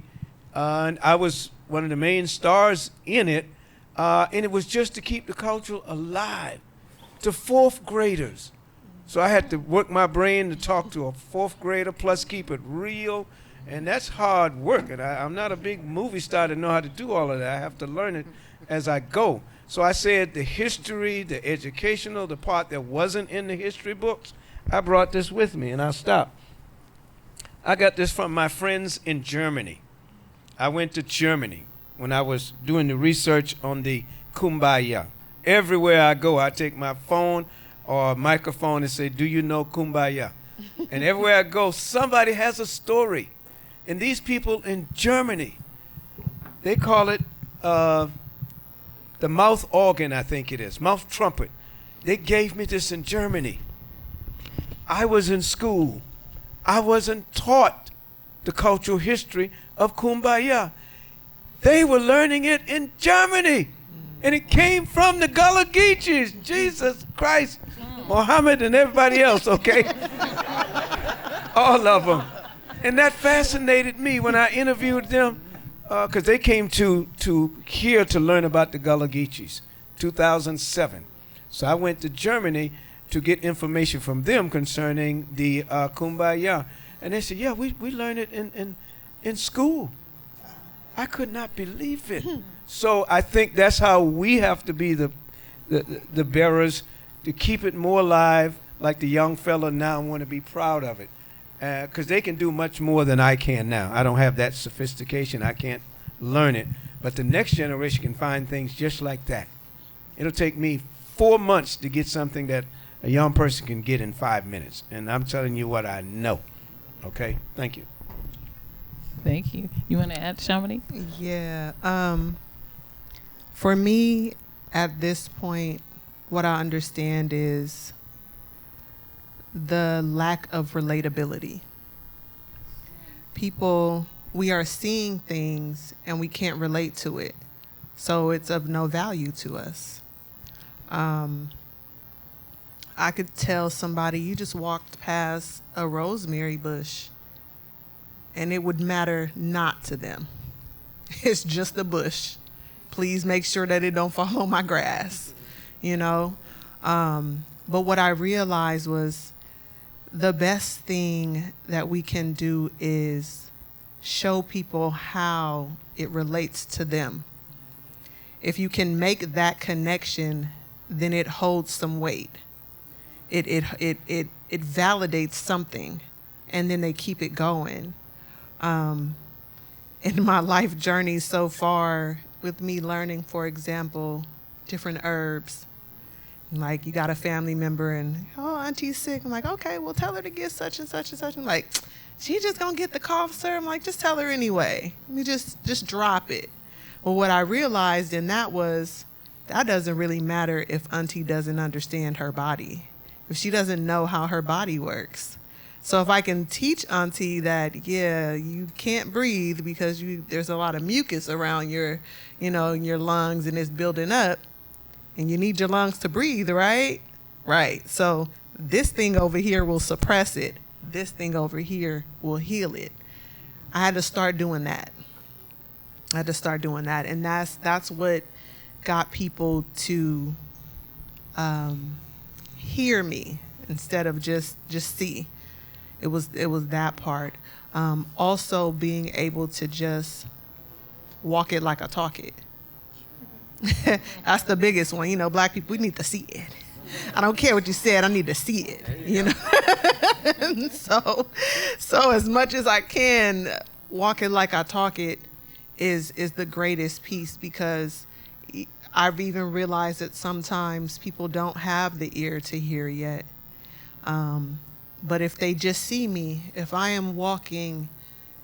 and I was one of the main stars in it, and it was just to keep the culture alive. To fourth graders, So I had to work my brain to talk to a fourth grader, plus keep it real. And that's hard work. And I'm not a big movie star to know how to do all of that. I have to learn it as I go. So I said the history, the educational, the part that wasn't in the history books, I brought this with me, and I'll stop. I got this from my friends in Germany. I went to Germany when I was doing the research on the Kumbaya. Everywhere I go, I take my phone or microphone and say, do you know Kumbaya? And everywhere I go, somebody has a story. And these people in Germany, they call it the mouth organ, I think it is, mouth trumpet. They gave me this in Germany. I was in school. I wasn't taught the cultural history of Kumbaya. They were learning it in Germany. And it came from the Gullah Geechees. Jesus Christ, Muhammad, and everybody else, okay? All of them. And that fascinated me when I interviewed them, because they came to here to learn about the Gullah Geechees, 2007. So I went to Germany to get information from them concerning the Kumbaya. And they said, yeah, we learned it in school. I could not believe it. So I think that's how we have to be the bearers, to keep it more alive, like the young fella now want to be proud of it. Because they can do much more than I can now. I don't have that sophistication. I can't learn it. But the next generation can find things just like that. It'll take me 4 months to get something that a young person can get in 5 minutes. And I'm telling you what I know. Okay? Thank you. Thank you. You want to add, Shamini? Yeah. For me, at this point, what I understand is the lack of relatability. People, we are seeing things and we can't relate to it. So it's of no value to us. I could tell somebody, you just walked past a rosemary bush, and it would matter not to them. It's just a bush. Please make sure that it don't fall on my grass, you know? But what I realized was the best thing that we can do is show people how it relates to them. If you can make that connection, then it holds some weight. It validates something, and then they keep it going. In my life journey so far, with me learning, for example, different herbs, like you got a family member and, oh, auntie's sick. I'm like, okay, well, tell her to get such and such and such. I'm like, she just gonna get the cough syrup. I'm like, just tell her anyway. Let me just drop it. Well, what I realized in that was that doesn't really matter if auntie doesn't understand her body, if she doesn't know how her body works. So if I can teach auntie that, yeah, you can't breathe because there's a lot of mucus around your lungs and it's building up, and you need your lungs to breathe, right? Right. So this thing over here will suppress it. This thing over here will heal it. I had to start doing that. And that's what got people to hear me instead of just see. It was that part. Also being able to just walk it like I talk it. That's the biggest one. You know, black people, we need to see it. I don't care what you said, I need to see it, you know. So as much as I can, walk it like I talk it is the greatest piece, because I've even realized that sometimes people don't have the ear to hear yet. But if they just see me, if I am walking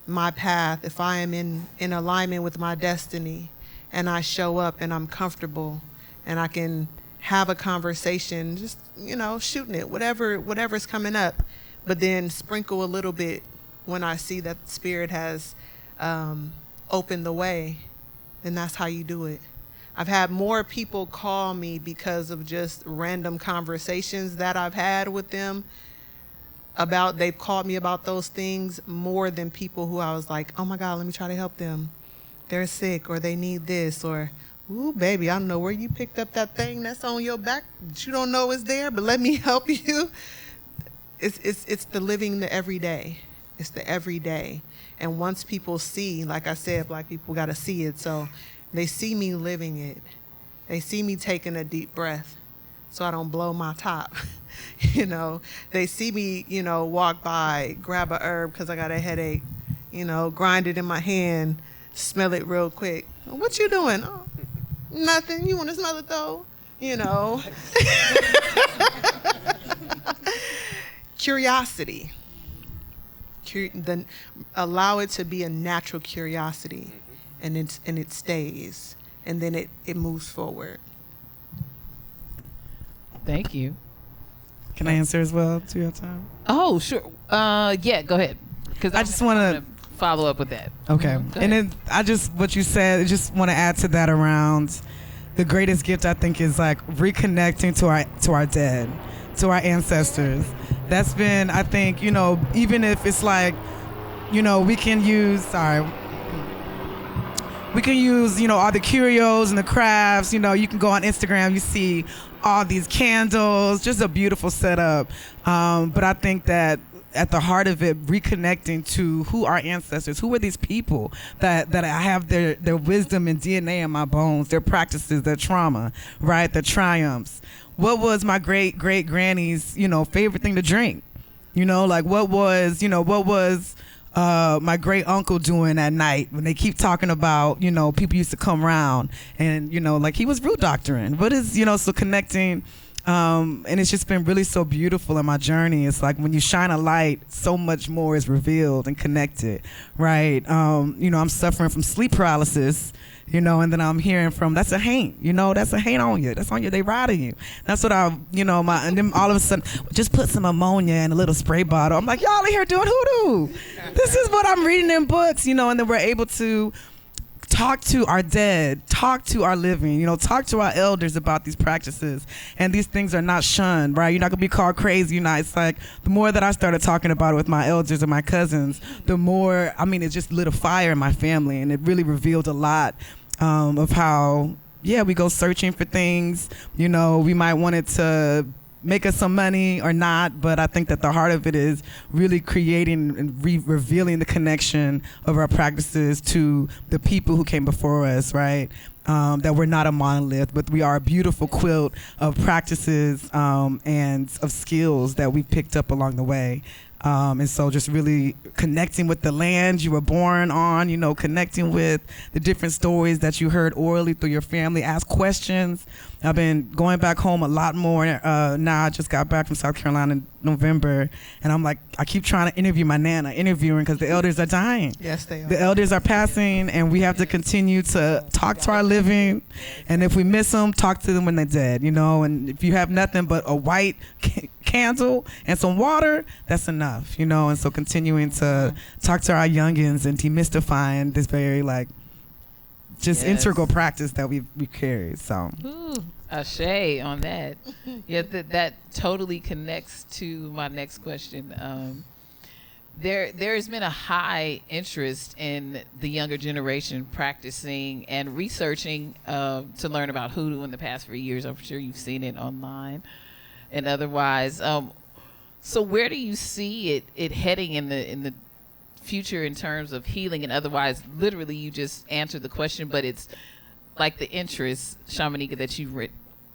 my path, if I am in alignment with my destiny, and I show up and I'm comfortable and I can have a conversation, just, you know, shooting it, whatever's coming up, but then sprinkle a little bit when I see that Spirit has opened the way, then that's how you do it. I've had more people call me because of just random conversations that I've had with them about, they've called me about those things more than people who I was like, oh my God, let me try to help them. They're sick, or they need this, or, ooh, baby, I don't know where you picked up that thing that's on your back that you don't know is there, but let me help you. it's the living the everyday. It's the everyday. And once people see, like I said, Black people got to see it. So they see me living it. They see me taking a deep breath so I don't blow my top. You know, they see me, you know, walk by, grab a herb because I got a headache, you know, grind it in my hand, smell it real quick. What you doing? Oh, nothing. You want to smell it though? You know. Curiosity. Allow it to be a natural curiosity, and it stays, and then it moves forward. Thank you. Can I answer as well to your time? Oh, sure. Yeah, go ahead. Because I just want to follow up with that. Okay. And then what you said, I just want to add to that around the greatest gift I think is like reconnecting to our dead, to our ancestors. That's been, I think, you know, even if it's like, you know, we can use, you know, all the curios and the crafts. You know, you can go on Instagram, you see all these candles, just a beautiful setup. But I think that at the heart of it, reconnecting to who our ancestors, who were these people that I have their wisdom and DNA in my bones, their practices, their trauma, right, their triumphs. What was my great granny's, you know, favorite thing to drink? You know, like what was my great uncle doing at night when they keep talking about, you know, people used to come around and, you know, like he was root doctoring. What is, you know, so connecting. And it's just been really so beautiful in my journey. It's like when you shine a light, so much more is revealed and connected, right? You know, I'm suffering from sleep paralysis, you know, and then I'm hearing from, that's a haint, you know, that's a haint on you. That's on you. They riding you. That's what you know, and then all of a sudden, just put some ammonia in a little spray bottle. I'm like, y'all in here doing hoodoo. This is what I'm reading in books, you know, and then we're able to talk to our dead, talk to our living, you know, talk to our elders about these practices. And these things are not shunned, right? You're not gonna be called crazy. You know, it's like the more that I started talking about it with my elders and my cousins, the more, I mean, it just lit a fire in my family, and it really revealed a lot of how, yeah, we go searching for things. You know, we might want it to make us some money or not, but I think that the heart of it is really creating and revealing the connection of our practices to the people who came before us, right? That we're not a monolith, but we are a beautiful quilt of practices and of skills that we picked up along the way. And so just really connecting with the land you were born on, you know, connecting with the different stories that you heard orally through your family, ask questions. I've been going back home a lot more. Now I just got back from South Carolina in November, and I'm like, I keep trying to interview my nana, interviewing because the elders are dying. Yes, they are. The elders are passing, and we have to continue to talk to our living. And if we miss them, talk to them when they're dead, you know. And if you have nothing but a white candle and some water, that's enough, you know. And so continuing to talk to our youngins and demystifying this very like just integral practice that we carry. So ashe on that. Yeah, that totally connects to my next question. There's been a high interest in the younger generation practicing and researching to learn about hoodoo in the past few years. I'm sure you've seen it online and otherwise. So where do you see it heading in the future in terms of healing and otherwise? Literally, you just answered the question, but it's like the interest, Shamanika,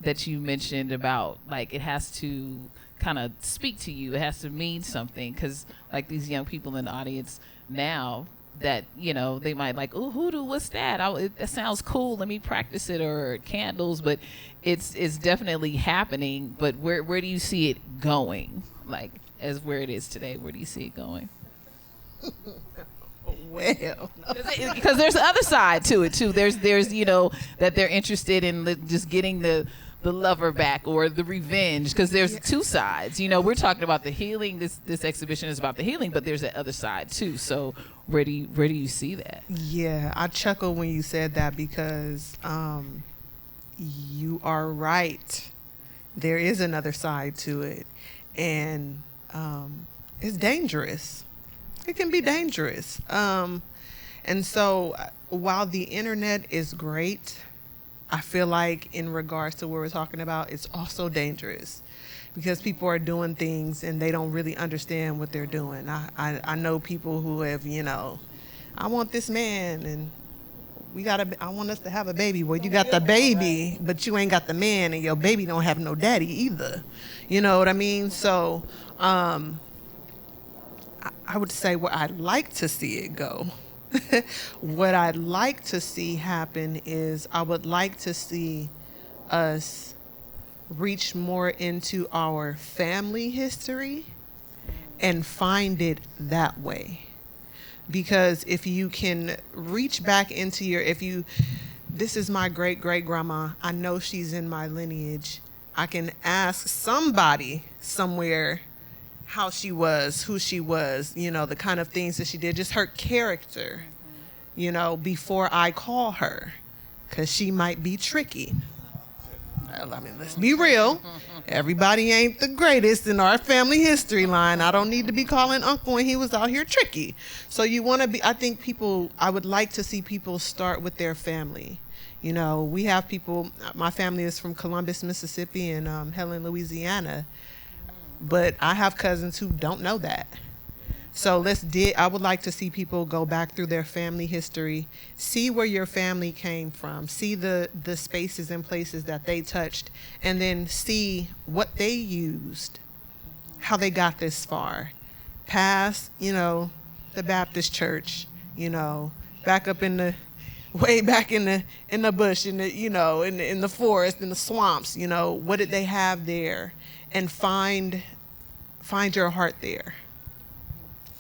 that you mentioned about, like, it has to kind of speak to you. It has to mean something, because like these young people in the audience now that, you know, they might like, oh, hoodoo, what's that? That sounds cool. Let me practice it, or candles. But it's definitely happening. But where do you see it going? Like, as where it is today, where do you see it going? Well, because there's the other side to it too. There's you know, that they're interested in just getting the lover back or the revenge, because there's two sides. You know, we're talking about the healing. This exhibition is about the healing, but there's that other side too. So where do you see that? Yeah, I chuckle when you said that, because you are right. There is another side to it, and it's dangerous. It can be dangerous. And so while the internet is great, I feel like in regards to what we're talking about, it's also dangerous, because people are doing things and they don't really understand what they're doing. I know people who have, I want this man and I want us to have a baby. Well, you got the baby, but you ain't got the man, and your baby don't have no daddy either. You know what I mean? So I would say where I'd like to see it go. What I'd like to see happen is I would like to see us reach more into our family history and find it that way. Because if you can reach back into this is my great great grandma, I know she's in my lineage. I can ask somebody somewhere how she was, who she was, the kind of things that she did, just her character, before I call her, because she might be tricky. I mean, let's be real. Everybody ain't the greatest in our family history line. I don't need to be calling uncle when he was out here tricky. So I would like to see people start with their family. We have people, my family is from Columbus, Mississippi and Helen, Louisiana. But I have cousins who don't know that. So I would like to see people go back through their family history, see where your family came from, see the spaces and places that they touched, and then see what they used, how they got this far. Past, the Baptist church, back up way back in the bush, in the forest, in the swamps, what did they have there? And find your heart there.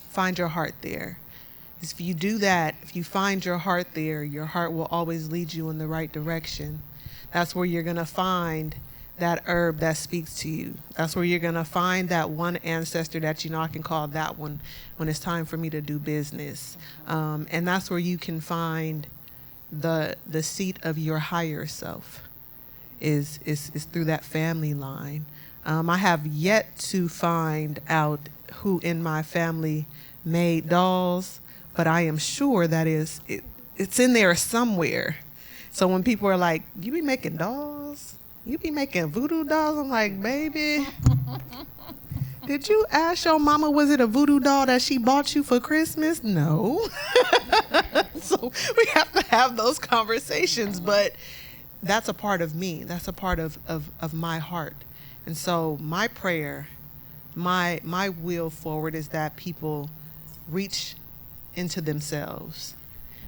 Find your heart there. Because if you do that, if you find your heart there, your heart will always lead you in the right direction. That's where you're going to find that herb that speaks to you. That's where you're going to find that one ancestor that I can call that one when it's time for me to do business. And that's where you can find the seat of your higher self is through that family line. I have yet to find out who in my family made dolls, but I am sure that it's in there somewhere. So when people are like, you be making dolls? You be making voodoo dolls? I'm like, baby, did you ask your mama, was it a voodoo doll that she bought you for Christmas? No. So we have to have those conversations, but that's a part of me. That's a part of my heart. And so my prayer, my will forward is that people reach into themselves.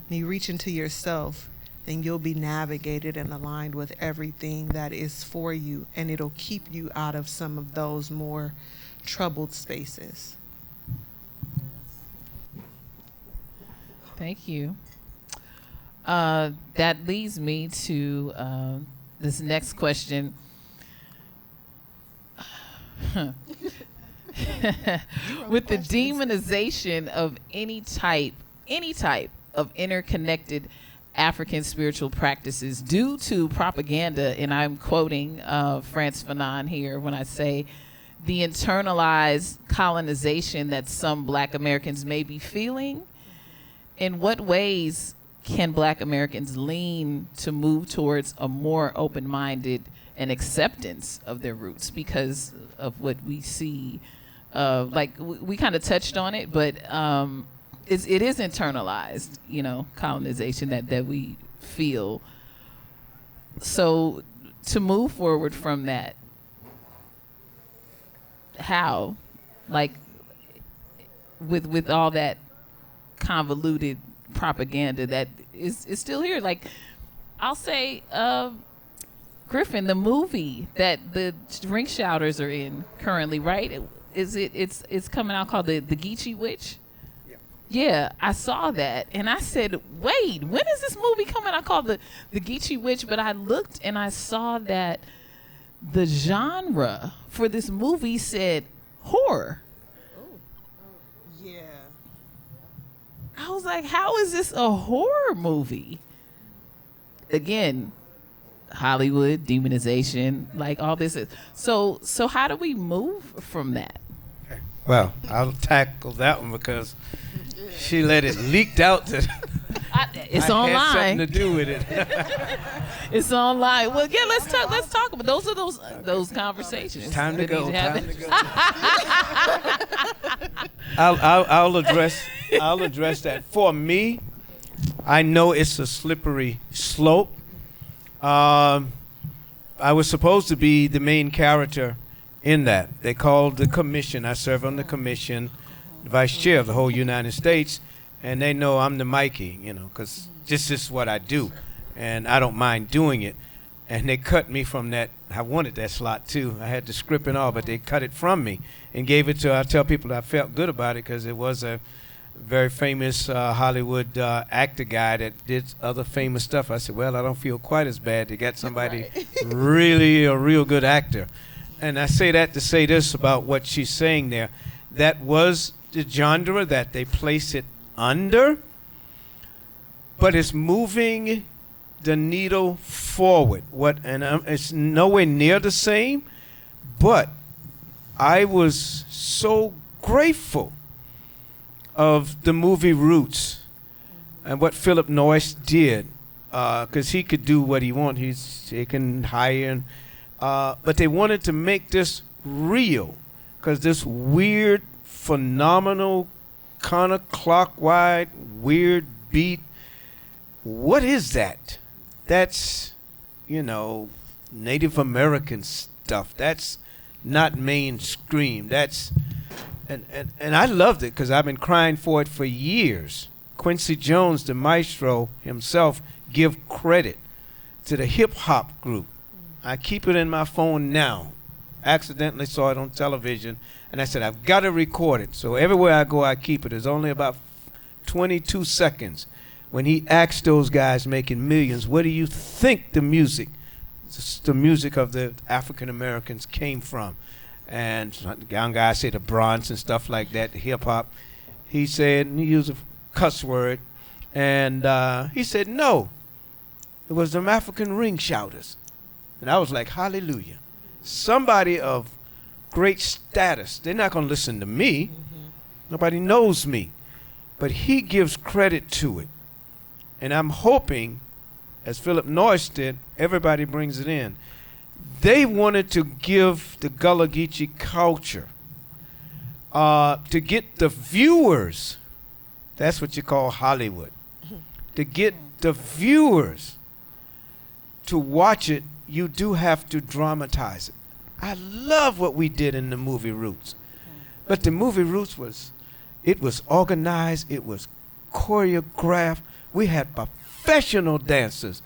When you reach into yourself, then you'll be navigated and aligned with everything that is for you, and it'll keep you out of some of those more troubled spaces. Thank you. That leads me to this next question. With the demonization of any type of interconnected African spiritual practices due to propaganda, and I'm quoting Frantz Fanon here when I say the internalized colonization that some Black Americans may be feeling, in what ways can Black Americans lean to move towards a more open-minded and acceptance of their roots because of what we see? We kind of touched on it, but it is internalized, colonization that we feel. So to move forward from that, how, with all that convoluted propaganda that is still here, I'll say, Griffin, the movie that the Ring Shouters are in currently, right? It's coming out called the Geechee Witch. Yeah, I saw that and I said, wait, when is this movie coming? I called the Geechee Witch, but I looked and I saw that the genre for this movie said horror. Yeah. I was like, how is this a horror movie? Again, Hollywood, demonization, all this. So how do we move from that? Well, I'll tackle that one because she let it leaked out. It's I online. had something to do with it. It's online. Well, yeah, let's talk about those are those conversations. It's time to that go. need Time happen. to go. I'll address that. For me, I know it's a slippery slope. I was supposed to be the main character in that. They called the commission. I serve on the commission, the vice chair of the whole United States, and they know I'm the Mikey, because this is what I do, and I don't mind doing it. And they cut me from that. I wanted that slot too. I had the script and all, but they cut it from me and gave it to. I tell people I felt good about it because it was a very famous Hollywood actor guy that did other famous stuff. I said, well, I don't feel quite as bad. They got somebody really a real good actor. And I say that to say this about what she's saying there. That was the genre that they place it under, but it's moving the needle forward. It's nowhere near the same, but I was so grateful of the movie Roots and what Philip Noyce did, because he could do what he wanted. He can hire, but they wanted to make this real, because this weird, phenomenal, counterclockwise, weird beat. What is that? That's, Native American stuff. That's not mainstream. That's and I loved it because I've been crying for it for years. Quincy Jones, the maestro himself, give credit to the hip hop group. I keep it in my phone now. Accidentally saw it on television, and I said, I've got to record it. So everywhere I go, I keep it. It's only about 22 seconds. When he asked those guys making millions, where do you think the music of the African Americans came from? And the young guy said the Bronx and stuff like that, hip hop. He said, and he used a cuss word, and he said, no, it was them African ring shouters. And I was like, hallelujah. Somebody of great status. They're not going to listen to me. Nobody knows me. But he gives credit to it. And I'm hoping, as Philip Noyce did, everybody brings it in. They wanted to give the Gullah Geechee culture, to get the viewers, that's what you call Hollywood, to get the viewers to watch it, you do have to dramatize it. I love what we did in the movie Roots. But the movie Roots was organized, it was choreographed. We had professional dancers.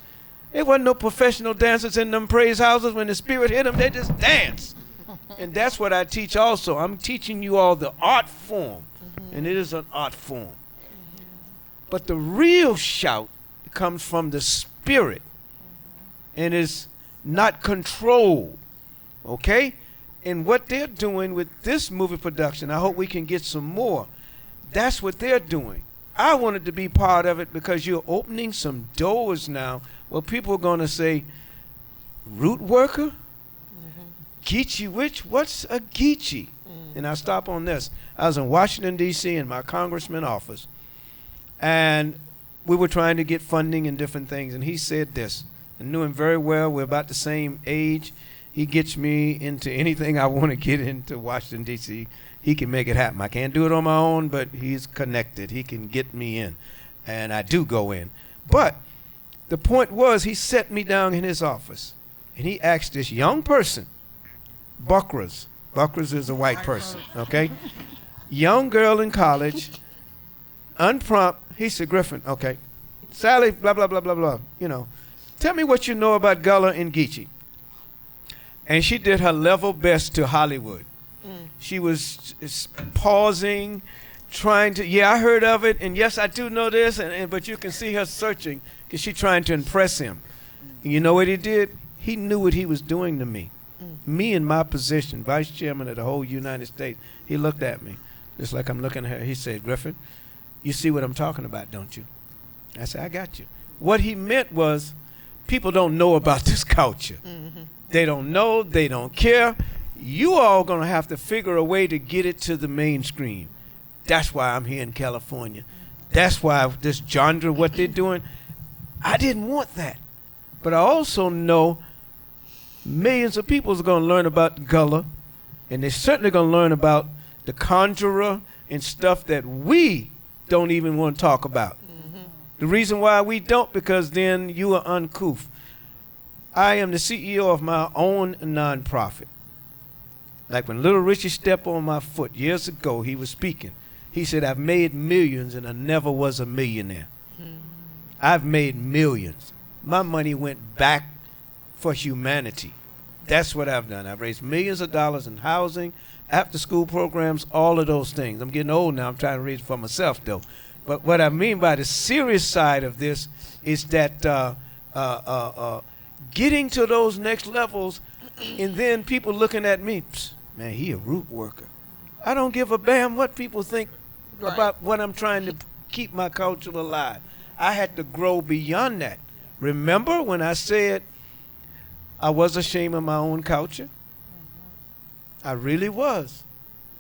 There wasn't no professional dancers in them praise houses. When the spirit hit them, they just dance. And that's what I teach also. I'm teaching you all the art form. And it is an art form. But the real shout comes from the spirit and is not controlled. Okay? And what they're doing with this movie production, I hope we can get some more. That's what they're doing. I wanted to be part of it because you're opening some doors now where people are going to say, root worker? Geechee witch? What's a Geechee? And I'll stop on this. I was in Washington, D.C. in my congressman's office, and we were trying to get funding and different things, and he said this. I knew him very well. We're about the same age. He gets me into anything I want to get into Washington, D.C. He can make it happen. I can't do it on my own, but he's connected. He can get me in, and I do go in. But the point was, he set me down in his office, and he asked this young person, Buckras is a white person, okay? Young girl in college, unprompt. He said, Griffin, okay, Sally, blah, blah, blah, blah, blah, tell me what you know about Gullah and Geechee. And she did her level best to Hollywood. She was pausing, trying to, I heard of it, and yes, I do know this, but you can see her searching because she's trying to impress him. And you know what he did? He knew what he was doing to me. Me in my position, vice chairman of the whole United States. He looked at me, just like I'm looking at her. He said, Griffin, you see what I'm talking about, don't you? I said, I got you. What he meant was, people don't know about this culture. They don't know, they don't care. You all going to have to figure a way to get it to the mainstream. That's why I'm here in California. That's why this genre, what they're doing, I didn't want that. But I also know millions of people are going to learn about Gullah, and they're certainly going to learn about the conjurer and stuff that we don't even want to talk about. The reason why we don't, because then you are uncouth. I am the CEO of my own nonprofit. Like when Little Richie stepped on my foot years ago, he was speaking. He said, I've made millions and I never was a millionaire. I've made millions. My money went back for humanity. That's what I've done. I've raised millions of dollars in housing, after school programs, all of those things. I'm getting old now. I'm trying to raise it for myself, though. But what I mean by the serious side of this is that getting to those next levels, and then people looking at me, man, he a root worker. I don't give a damn what people think about what I'm trying to keep my culture alive. I had to grow beyond that. Remember when I said I was ashamed of my own culture? I really was,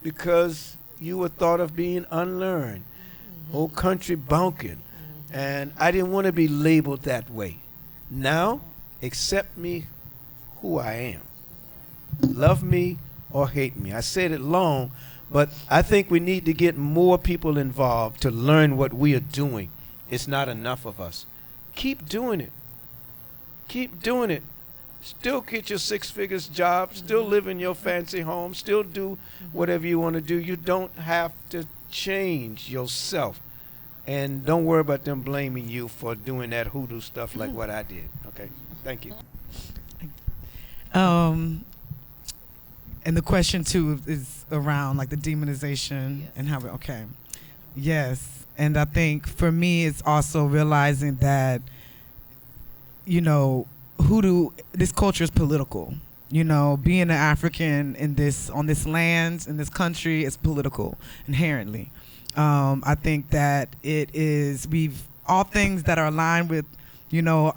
because you were thought of being unlearned, old country bumpkin, and I didn't want to be labeled that way. Now, accept me who I am. Love me or hate me. I said it long, but I think we need to get more people involved to learn what we are doing. It's not enough of us. Keep doing it. Keep doing it. Still get your six-figures job, still live in your fancy home, still do whatever you want to do. You don't have to change yourself. And don't worry about them blaming you for doing that hoodoo stuff like what I did. Okay? Thank you. And the question, too, is around, like, the demonization and how, okay. Yes. And I think, for me, it's also realizing that, you know, hoodoo, this culture is political. You know, being an African in this, on this land, in this country, is political, inherently. I think that it is, all things that are aligned with, you know,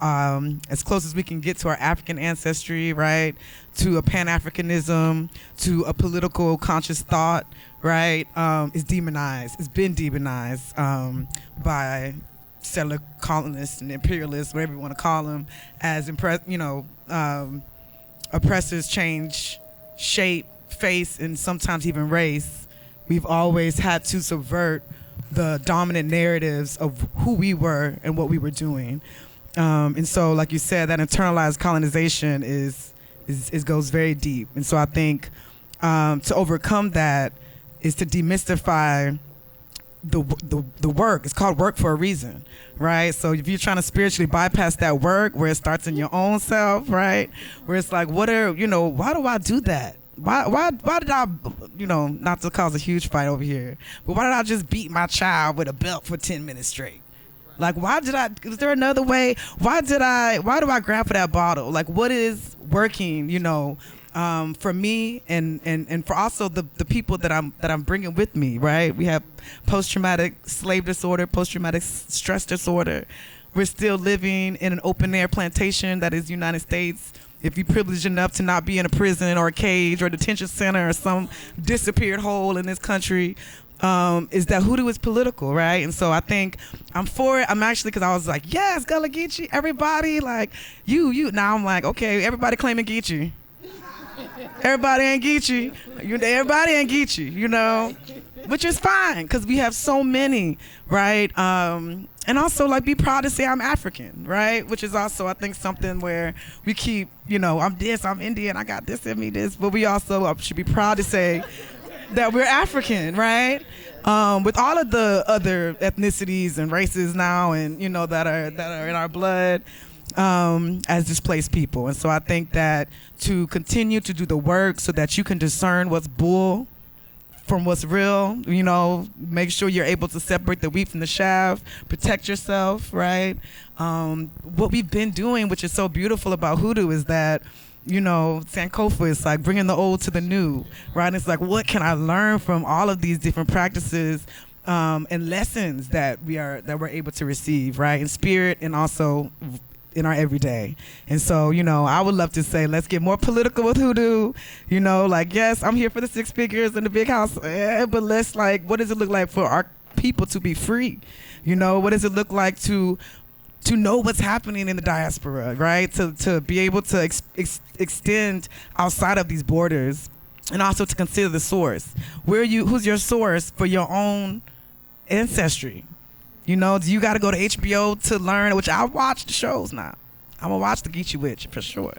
as close as we can get to our African ancestry, right, to a Pan-Africanism, to a political conscious thought, right, is demonized. It's been demonized by settler colonists and imperialists, whatever you want to call them, as oppressors change shape, face, and sometimes even race. We've always had to subvert the dominant narratives of who we were and what we were doing. And so, like you said, that internalized colonization goes very deep. And so I think to overcome that is to demystify the work. It's called work for a reason, right? So if you're trying to spiritually bypass that work where it starts in your own self, right? Where it's like, why do I do that? Why did I, not to cause a huge fight over here, but why did I just beat my child with a belt for 10 minutes straight? Like, is there another way? Why do I grab for that bottle? Like, what is working, for me and for also the people that I'm bringing with me, right? We have post-traumatic slave disorder, post-traumatic stress disorder. We're still living in an open-air plantation that is the United States. If you're privileged enough to not be in a prison or a cage or a detention center or some disappeared hole in this country, is that hoodoo is political, right? And so I think I'm for it. I'm actually, because I was like, yes, Gullah Geechee, everybody, like, you. Now I'm like, okay, everybody claiming Geechee. Everybody ain't Geechee. Everybody ain't Geechee, which is fine because we have so many, right? And also, like, be proud to say I'm African, right? Which is also, I think, something where we keep, I'm this, I'm Indian, I got this in me, this. But we also should be proud to say that we're African, right? With all of the other ethnicities and races now and, that are in our blood. As displaced people. And so I think that to continue to do the work so that you can discern what's bull from what's real, make sure you're able to separate the wheat from the chaff, protect yourself, right? What we've been doing, which is so beautiful about hoodoo, is that, Sankofa is like bringing the old to the new, right? And it's like, what can I learn from all of these different practices and lessons that we're able to receive, right? In spirit and also in our everyday. And so, I would love to say, let's get more political with hoodoo, yes, I'm here for the six figures and the big house, but let's, like, what does it look like for people to be free? You know, what does it look like to know what's happening in the diaspora, right? To be able to extend outside of these borders, and also to consider the source. Who's your source for your own ancestry? You know, do you got to go to HBO to learn? Which I watch the shows now. I'm gonna watch the Geechee Witch for sure.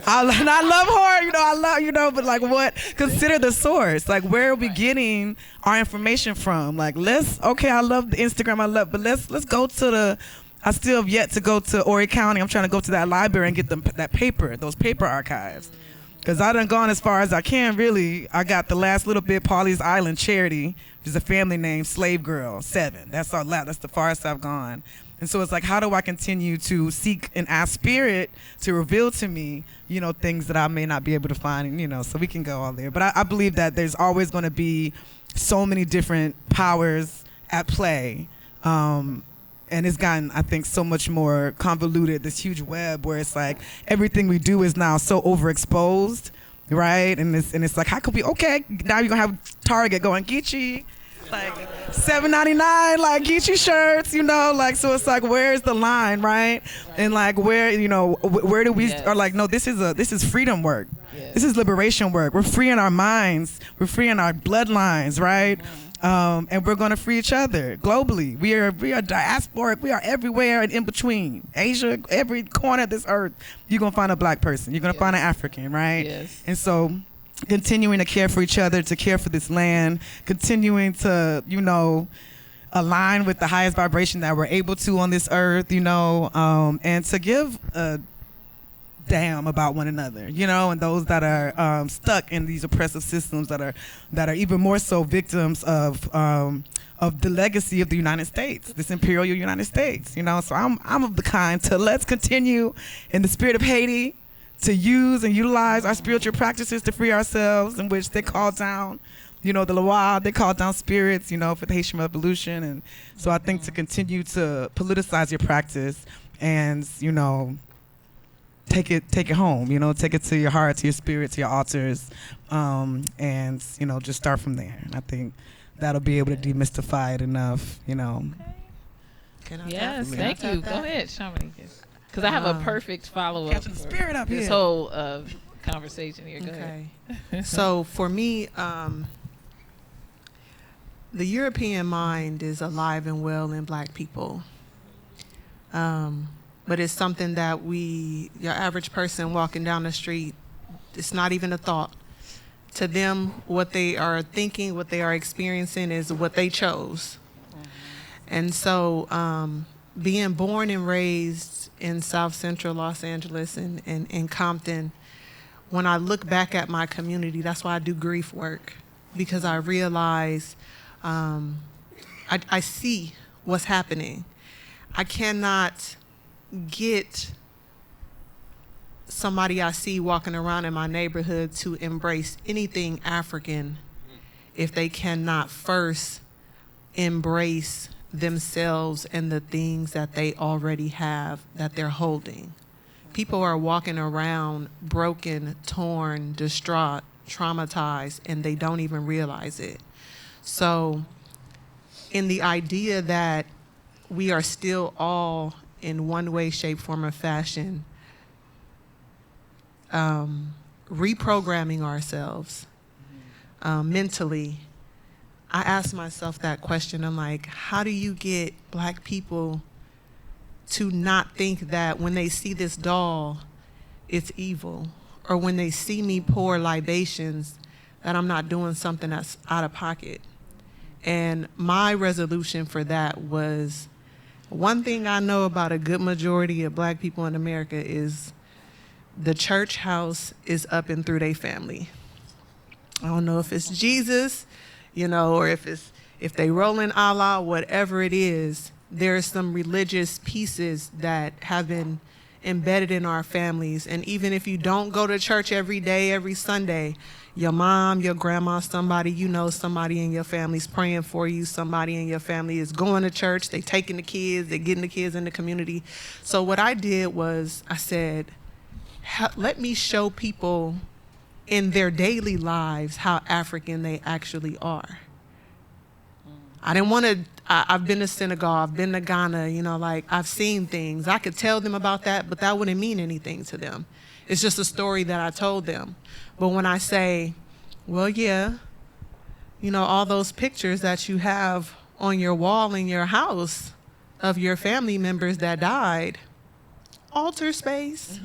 I love horror, but like what? Consider the source. Like, where are we getting our information from? Like, I love the Instagram, but let's go to I still have yet to go to Horry County. I'm trying to go to that library and get those paper archives. Because I done gone as far as I can, really. I got the last little bit, Pawleys Island Charity, which is a family name, Slave Girl, 7. That's the farthest I've gone. And so it's like, how do I continue to seek and ask Spirit to reveal to me, you know, things that I may not be able to find, you know, so we can go all there. But I believe that there's always going to be so many different powers at play. And it's gotten, I think, so much more convoluted, this huge web where it's like everything we do is now so overexposed, right? And it's like, how could we, okay, now you're going to have Target going, Geechee, like $7.99, like Geechee shirts, you know, like, so it's like, where's the line, right? And like, where, you know, where do we, or like, no, this is freedom work. Yes. This is liberation work. We're freeing our minds. We're freeing our bloodlines, right? And we're going to free each other globally. We are diasporic. We are everywhere and in between. Asia, every corner of this earth, you're going to find a black person. You're going to find an African, right? Yes. And so continuing to care for each other, to care for this land, continuing to, you know, align with the highest vibration that we're able to on this earth, you know, and to give a damn about one another, you know, and those that are stuck in these oppressive systems that are even more so victims of the legacy of the United States, this imperial United States, you know. So I'm of the kind to let's continue in the spirit of Haiti to use and utilize our spiritual practices to free ourselves, in which they call down, you know, the Loa, they call down spirits, you know, for the Haitian Revolution. And so I think to continue to politicize your practice and, you know, take it home, you know, take it to your heart, to your spirit, to your altars, and, you know, just start from there. And I think that'll be able to demystify it enough, you know. Yes, thank you. Go ahead, Shamini. Because I have a perfect follow-up. Catching the spirit up here. This whole conversation here. Go ahead. So for me, the European mind is alive and well in black people. But it's something that your average person walking down the street, it's not even a thought. To them, what they are thinking, what they are experiencing is what they chose. And so being born and raised in South Central Los Angeles and in Compton, when I look back at my community, that's why I do grief work, because I realize I see what's happening. I cannot get somebody I see walking around in my neighborhood to embrace anything African if they cannot first embrace themselves and the things that they already have that they're holding. People are walking around broken, torn, distraught, traumatized, and they don't even realize it. So in the idea that we are still all in one way, shape, form, or fashion reprogramming ourselves mentally, I ask myself that question. I'm like, how do you get black people to not think that when they see this doll, it's evil? Or when they see me pour libations, that I'm not doing something that's out of pocket? And my resolution for that was, one thing I know about a good majority of black people in America is the church house is up and through their family. I don't know if it's Jesus, you know, or if they roll in Allah, whatever it is, there's some religious pieces that have been embedded in our families. And even if you don't go to church every day, every Sunday, your mom, your grandma, somebody you know, somebody in your family's praying for you, somebody in your family is going to church, they taking the kids, they're getting the kids in the community. So what I did was I said, let me show people in their daily lives how African they actually are. I didn't want to, I've been to Senegal, I've been to Ghana, you know, like I've seen things. I could tell them about that, but that wouldn't mean anything to them. It's just a story that I told them. But when I say, well, yeah, you know, all those pictures that you have on your wall in your house of your family members that died, altar space.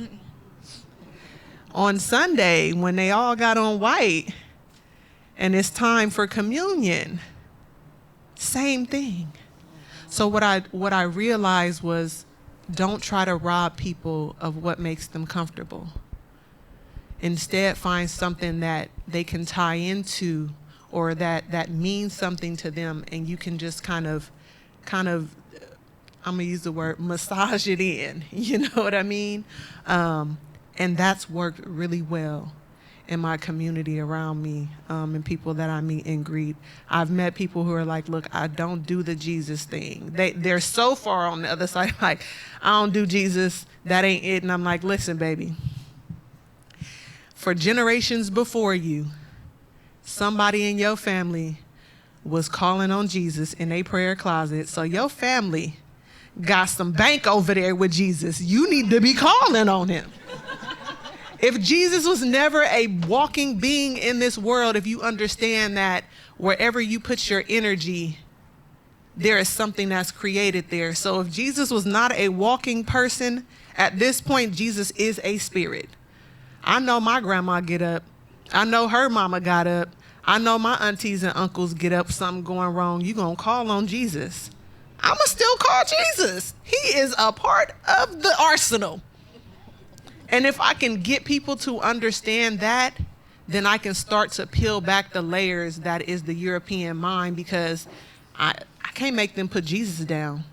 On Sunday, when they all got on white and it's time for communion, same thing. So what I realized was, don't try to rob people of what makes them comfortable. Instead, find something that they can tie into or that means something to them, and you can just kind of, I'm gonna use the word, massage it in, you know what I mean? And that's worked really well in my community around me, and people that I meet and greet. I've met people who are like, look, I don't do the Jesus thing. They're so far on the other side, like, I don't do Jesus, that ain't it. And I'm like, listen, baby, for generations before you, somebody in your family was calling on Jesus in a prayer closet. So your family got some bank over there with Jesus. You need to be calling on him. If Jesus was never a walking being in this world, if you understand that wherever you put your energy, there is something that's created there. So if Jesus was not a walking person, at this point, Jesus is a spirit. I know my grandma get up. I know her mama got up. I know my aunties and uncles get up, something going wrong. You gonna call on Jesus. I'ma still call Jesus. He is a part of the arsenal. And if I can get people to understand that, then I can start to peel back the layers that is the European mind, because I can't make them put Jesus down.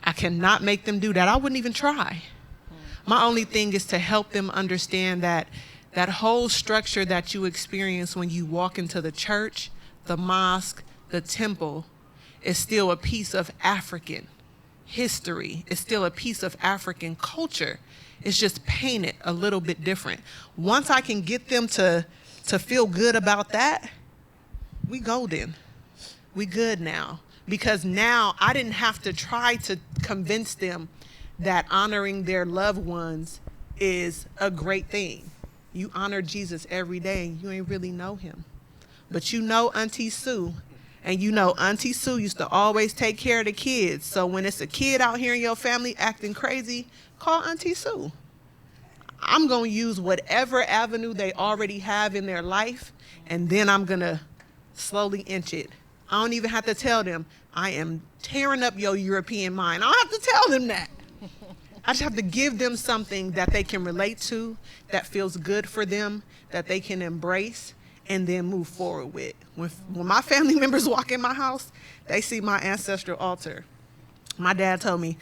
I cannot make them do that. I wouldn't even try. My only thing is to help them understand that that whole structure that you experience when you walk into the church, the mosque, the temple, is still a piece of African history. It's still a piece of African culture. It's just painted a little bit different. Once I can get them to feel good about that, we golden. We good now. Because now I didn't have to try to convince them that honoring their loved ones is a great thing. You honor Jesus every day and you ain't really know him. But you know Auntie Sue, and you know Auntie Sue used to always take care of the kids. So when it's a kid out here in your family acting crazy, call Auntie Sue. I'm going to use whatever avenue they already have in their life, and then I'm going to slowly inch it. I don't even have to tell them, I am tearing up your European mind. I don't have to tell them that. I just have to give them something that they can relate to, that feels good for them, that they can embrace, and then move forward with. When my family members walk in my house, they see my ancestral altar. My dad told me,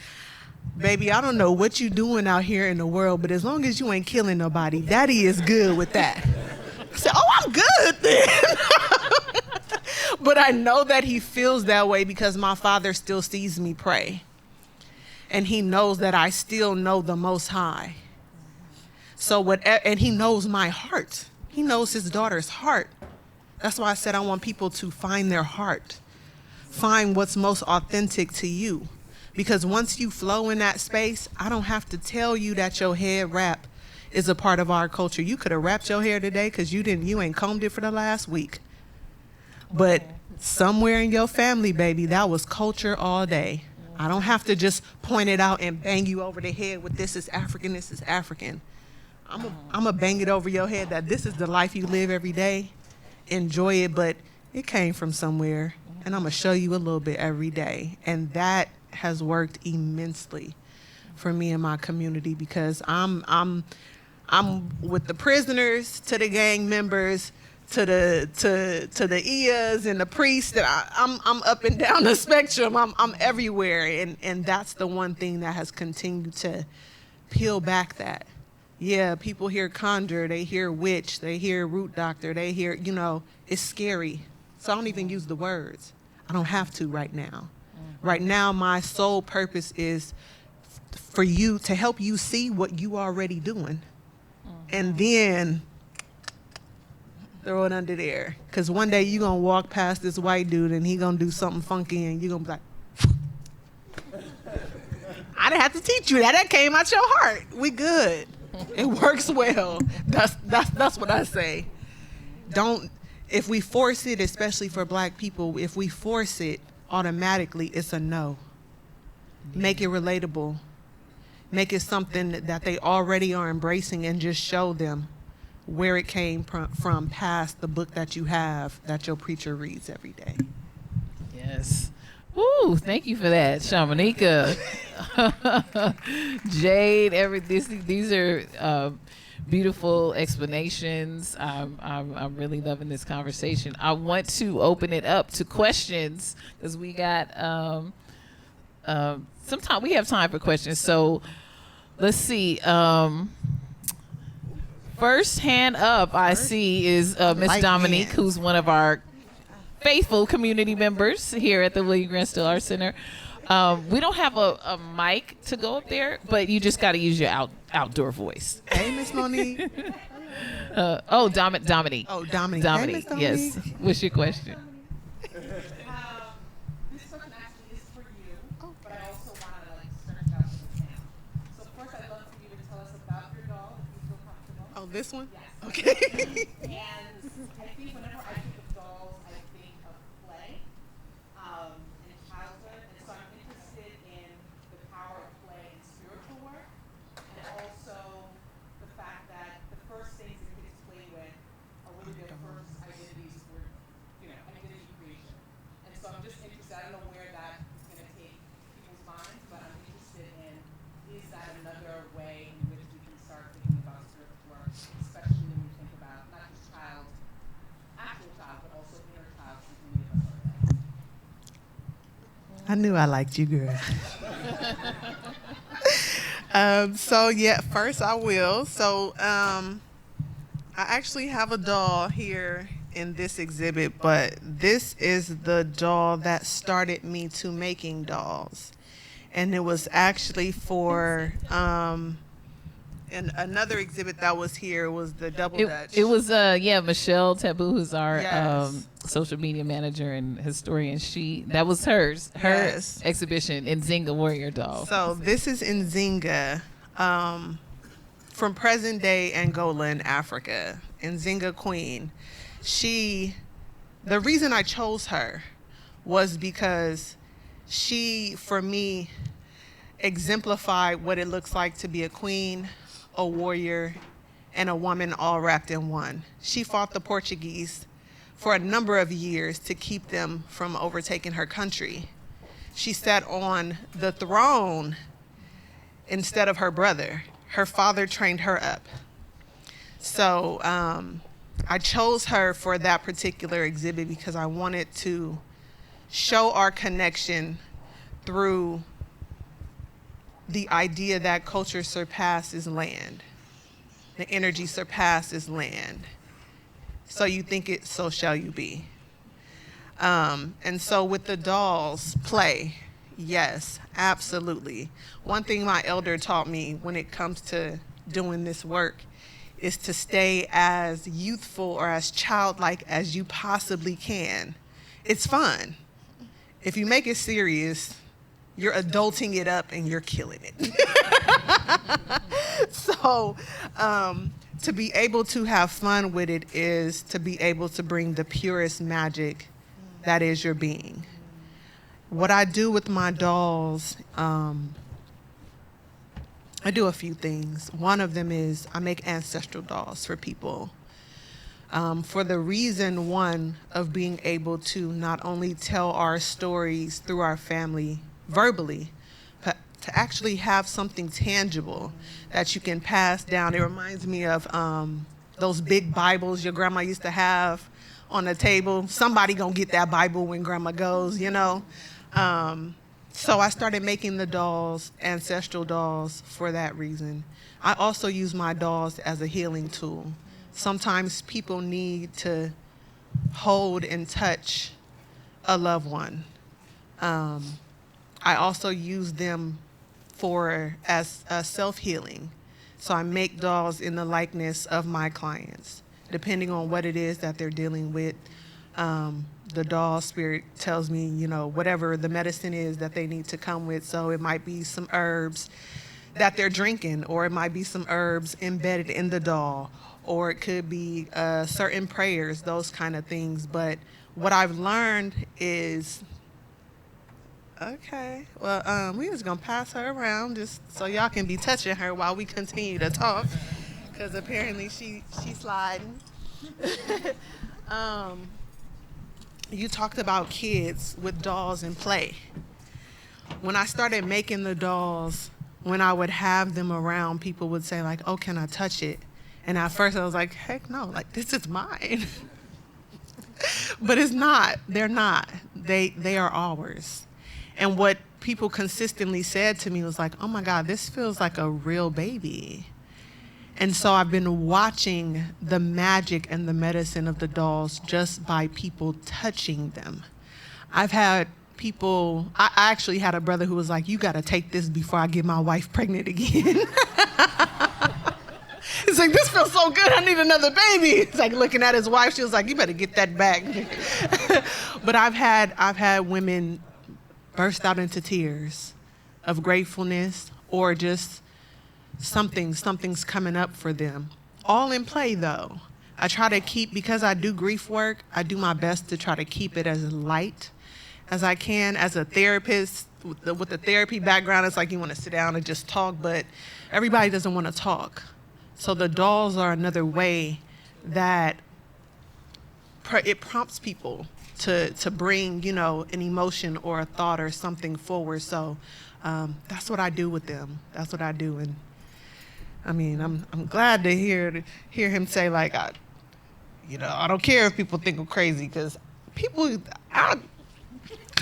baby, I don't know what you doing out here in the world, but as long as you ain't killing nobody, daddy is good with that. I said, oh, I'm good then. But I know that he feels that way because my father still sees me pray. And he knows that I still know the Most High. So and he knows my heart. He knows his daughter's heart. That's why I said I want people to find their heart. Find what's most authentic to you. Because once you flow in that space, I don't have to tell you that your head wrap is a part of our culture. You could have wrapped your hair today because you ain't combed it for the last week. But somewhere in your family, baby, that was culture all day. I don't have to just point it out and bang you over the head with this is African, this is African. I'm gonna bang it over your head that this is the life you live every day. Enjoy it, but it came from somewhere, and I'm gonna show you a little bit every day. And that has worked immensely for me and my community, because I'm with the prisoners to the gang members to the Ias and the priests. That I'm up and down the spectrum. I'm everywhere, and that's the one thing that has continued to peel back that. Yeah, people hear conjure, they hear witch, they hear root doctor, they hear, it's scary. So I don't even use the words. I don't have to right now. Right now, my sole purpose is for you to help you see what you already doing. And then Throw it under there. Because one day you're going to walk past this white dude and he going to do something funky and you're going to be like, I didn't have to teach you that. That came out your heart. We good. It works well. That's what I say. If we force it, especially for black people, if we force it, automatically it's a no. Make it relatable. Make it something that they already are embracing and just show them where it came from past the book that you have that your preacher reads every day. Yes. Woo, thank you for that, Shamanika. Jade, these are beautiful explanations. I'm really loving this conversation. I want to open it up to questions because we got sometime we have time for questions. So let's see. First hand up I see is Miss Dominique, who's one of our faithful community members here at the William Grant Still Arts Center. We don't have a mic to go up there, but you just got to use your outdoor voice. Hey, Miss Monique. Dominique. Oh, Dominique. Dominique, Hey, Miss Dominique. yes. What's your question? This question actually is for you, but I also want to start it out with the sound. So first, I'd love for you to tell us about your doll, if you feel comfortable. Oh, this one? Yes. Okay. And I think whenever I think of dolls, I think of play and childhood. And so I'm interested in the power of play in spiritual work, and also the fact that the first things that kids play with are really their first identities for, identity creation. And so I'm just interested, I don't know where that is going to take people's minds, but I'm interested in, is that another way in which we can start thinking about spiritual work, especially when we think about not just actual child, but also inner child, since many of us are there. I knew I liked you, girl. First I will. So I actually have a doll here in this exhibit, but this is the doll that started me to making dolls. And it was actually for and another exhibit that was here was the Double Dutch. It was Michelle Taboo, who's our Yes. social media manager and historian. That was her Yes. exhibition, Nzinga Warrior Doll. So this is Nzinga from present day Angola in Africa. Nzinga Queen. The reason I chose her was because she, for me, exemplified what it looks like to be a queen, a warrior, and a woman all wrapped in one. She fought the Portuguese for a number of years to keep them from overtaking her country. She sat on the throne instead of her brother. Her father trained her up. So I chose her for that particular exhibit because I wanted to show our connection through the idea that culture surpasses land. The energy surpasses land. So you think it, so shall you be. And so with the dolls, play. Yes, absolutely. One thing my elder taught me when it comes to doing this work is to stay as youthful or as childlike as you possibly can. It's fun. If you make it serious, you're adulting it up and you're killing it. So to be able to have fun with it is to be able to bring the purest magic that is your being. What I do with my dolls, I do a few things. One of them is I make ancestral dolls for people. For the reason, one, of being able to not only tell our stories through our family verbally, but to actually have something tangible that you can pass down. It reminds me of those big Bibles your grandma used to have on the table. Somebody gonna get that Bible when grandma goes, you know? So I started making the dolls, ancestral dolls, for that reason. I also use my dolls as a healing tool. Sometimes people need to hold and touch a loved one. I also use them as self-healing. So I make dolls in the likeness of my clients. depending on what it is that they're dealing with. The doll spirit tells me, you know, whatever the medicine is that they need to come with. So it might be some herbs that they're drinking, or it might be some herbs embedded in the doll, or it could be certain prayers, those kind of things. But what I've learned is, okay, well, we just gonna pass her around just so y'all can be touching her while we continue to talk, because apparently she's sliding. You talked about kids with dolls and play. When I started making the dolls, when I would have them around, people would say like, oh, can I touch it? And at first I was like, heck no, like this is mine. But it's not, they're not. They are ours. And what people consistently said to me was like, oh my God, this feels like a real baby. And so I've been watching the magic and the medicine of the dolls just by people touching them. I've had people, I actually had a brother who was like, you gotta take this before I get my wife pregnant again. It's like, this feels so good, I need another baby. It's like looking at his wife, she was like, you better get that back. But I've had women burst out into tears of gratefulness, or just something's coming up for them. All in play though. I try to keep, because I do grief work, I do my best to try to keep it as light as I can. As a therapist with the therapy background, it's like you want to sit down and just talk, but everybody doesn't want to talk. So the dolls are another way that it prompts people to bring, you know, an emotion or a thought or something forward. So that's what I do with them. That's what I do. And I mean, I'm glad to hear him say like, I don't care if people think I'm crazy, because I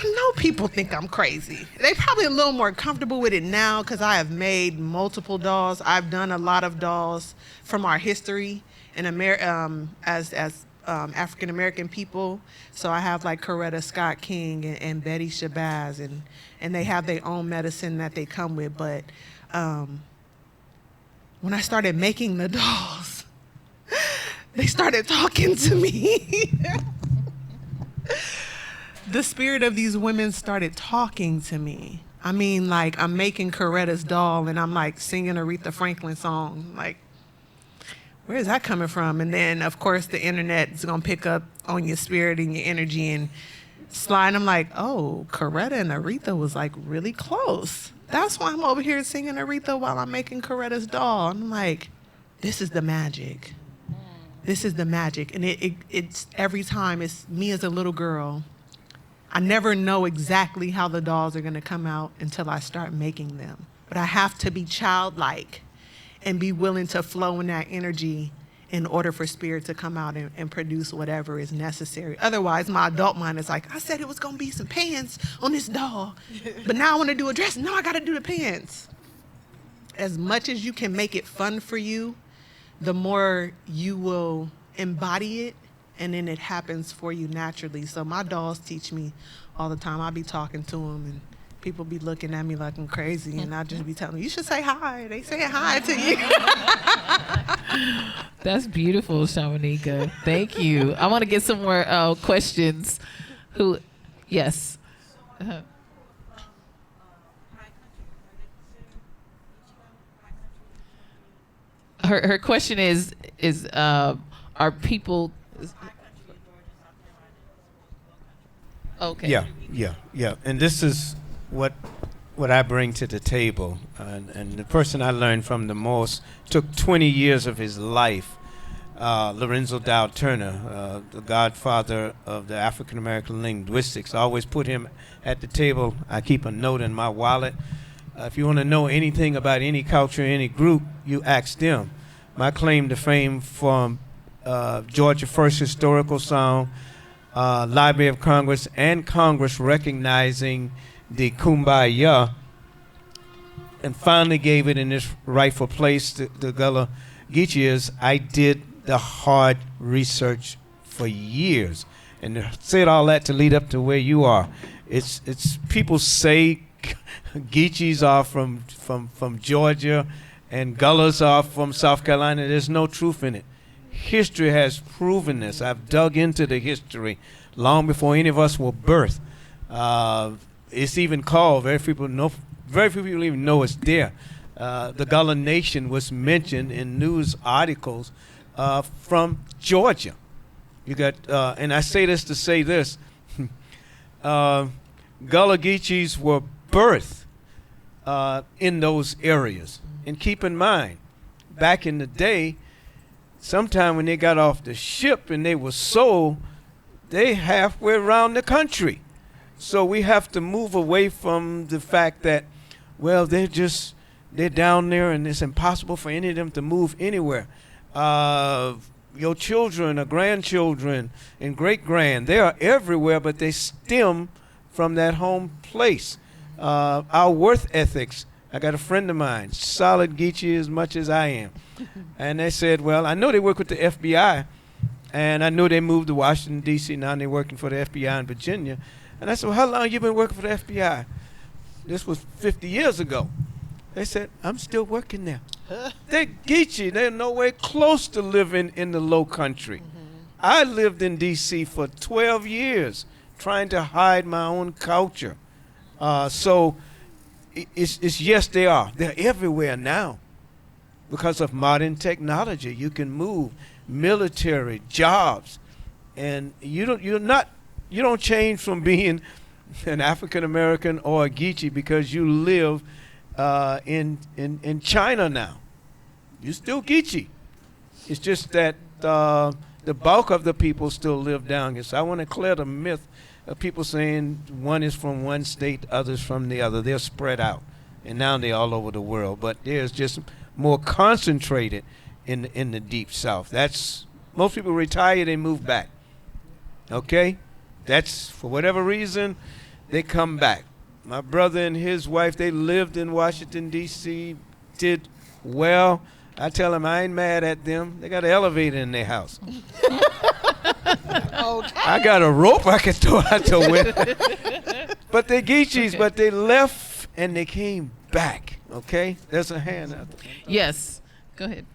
know people think I'm crazy. They probably a little more comfortable with it now because I have made multiple dolls. I've done a lot of dolls from our history in as African American people. So I have like Coretta Scott King and Betty Shabazz, and they have their own medicine that they come with. But when I started making the dolls, they started talking to me. The spirit of these women started talking to me. I mean, like, I'm making Coretta's doll and I'm like singing Aretha Franklin song. Like, where is that coming from? And then, of course, the internet is going to pick up on your spirit and your energy and slide. I'm like, oh, Coretta and Aretha was like really close. That's why I'm over here singing Aretha while I'm making Coretta's doll. I'm like, this is the magic. This is the magic. And it's every time, it's me as a little girl. I never know exactly how the dolls are going to come out until I start making them. But I have to be childlike and be willing to flow in that energy in order for spirit to come out and produce whatever is necessary. Otherwise, my adult mind is like, I said it was going to be some pants on this doll, but now I want to do a dress. No, I got to do the pants. As much as you can make it fun for you, the more you will embody it, and then it happens for you naturally. So my dolls teach me all the time. I'll be talking to them, and people be looking at me like I'm crazy, and I'll just be telling them, you should say hi. They saying hi to you. That's beautiful, Shamanika. Thank you. I want to get some more questions. Yes. Her question is are people... Okay. Yeah. And this is what I bring to the table. And the person I learned from the most took 20 years of his life, Lorenzo Dow Turner, the godfather of the African American linguistics. I always put him at the table. I keep a note in my wallet. If you want to know anything about any culture, any group, you ask them. My claim to fame from Georgia First Historical Song, Library of Congress, and Congress recognizing the Kumbaya, and finally gave it in its rightful place to the Gullah Geechee. Is I did the hard research for years, and said all that to lead up to where you are. It's people say Geechees are from Georgia and Gullahs are from South Carolina. There's no truth in it. history has proven this. I've dug into the history long before any of us were birthed. It's even called, very few people even know it's there. The Gullah Nation was mentioned in news articles from Georgia. You got, and I say this to say this, Gullah Geechees were birthed in those areas. And keep in mind, back in the day, sometime when they got off the ship and they were sold, they halfway around the country. So we have to move away from the fact that, well, they're down there and it's impossible for any of them to move anywhere. Your children or grandchildren and great-grand, they are everywhere, but they stem from that home place. Our worth ethics, I got a friend of mine, solid Geechee as much as I am. And they said, well, I know they work with the FBI, and I know they moved to Washington, D.C., now they're working for the FBI in Virginia. And I said, well, how long you been working for the FBI? This was 50 years ago. They said, I'm still working there. They're Geechee. They're nowhere close to living in the low country. I lived in D.C. for 12 years trying to hide my own culture. So it's yes, they are. They're everywhere now because of modern technology. You can move, military, jobs, and you don't change from being an African American or a Geechee because you live in China now. You're still Geechee. It's just that the bulk of the people still live down here. So I want to clear the myth of people saying one is from one state, others from the other. They're spread out, and now they're all over the world. But there's just more concentrated in the deep south. That's most people retire, they move back. Okay, that's for whatever reason they come back. My brother and his wife, they lived in Washington, D.C., did well. I tell them I ain't mad at them. They got an elevator in their house. I got a rope I can throw out the window. But they're Geechees, but they left and they came back. Okay? There's a hand out there. Yes. Go ahead.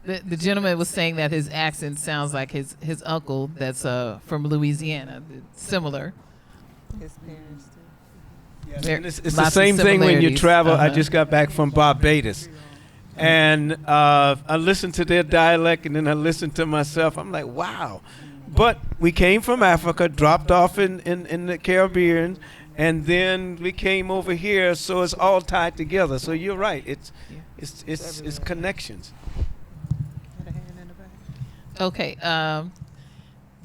The gentleman was saying that his accent sounds like his uncle that's from Louisiana. Similar. His parents too. Yes, and it's the same thing when you travel. I just got back from Barbados. And I listened to their dialect and then I listened to myself. I'm like, wow. But we came from Africa, dropped off in the Caribbean, and then we came over here, so it's all tied together. So you're right. It's connections. Okay,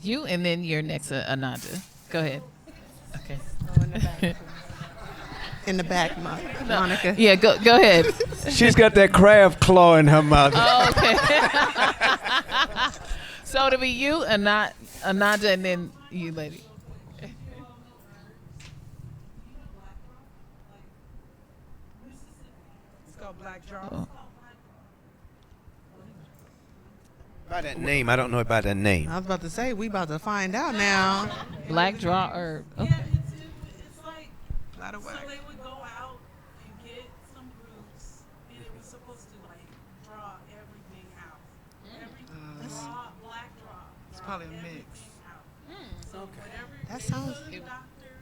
you and then your next, Ananda. Go ahead. Okay. Oh, in the back. In the back, Monica. Yeah, go ahead. She's got that crab claw in her mouth. Oh, okay. So it'll be you, Ananda, and then you, lady. It's called Black Draw. Oh. By that name, I don't know about that name. I was about to say, we about to find out now. Black draw or okay. Yeah, it's like, Lot of so wax. they would go out and get some roots, and it was supposed to like draw everything out. Draw, black draw. It's probably a mix. Everything out. So whatever, That if sounds- you go to the doctor,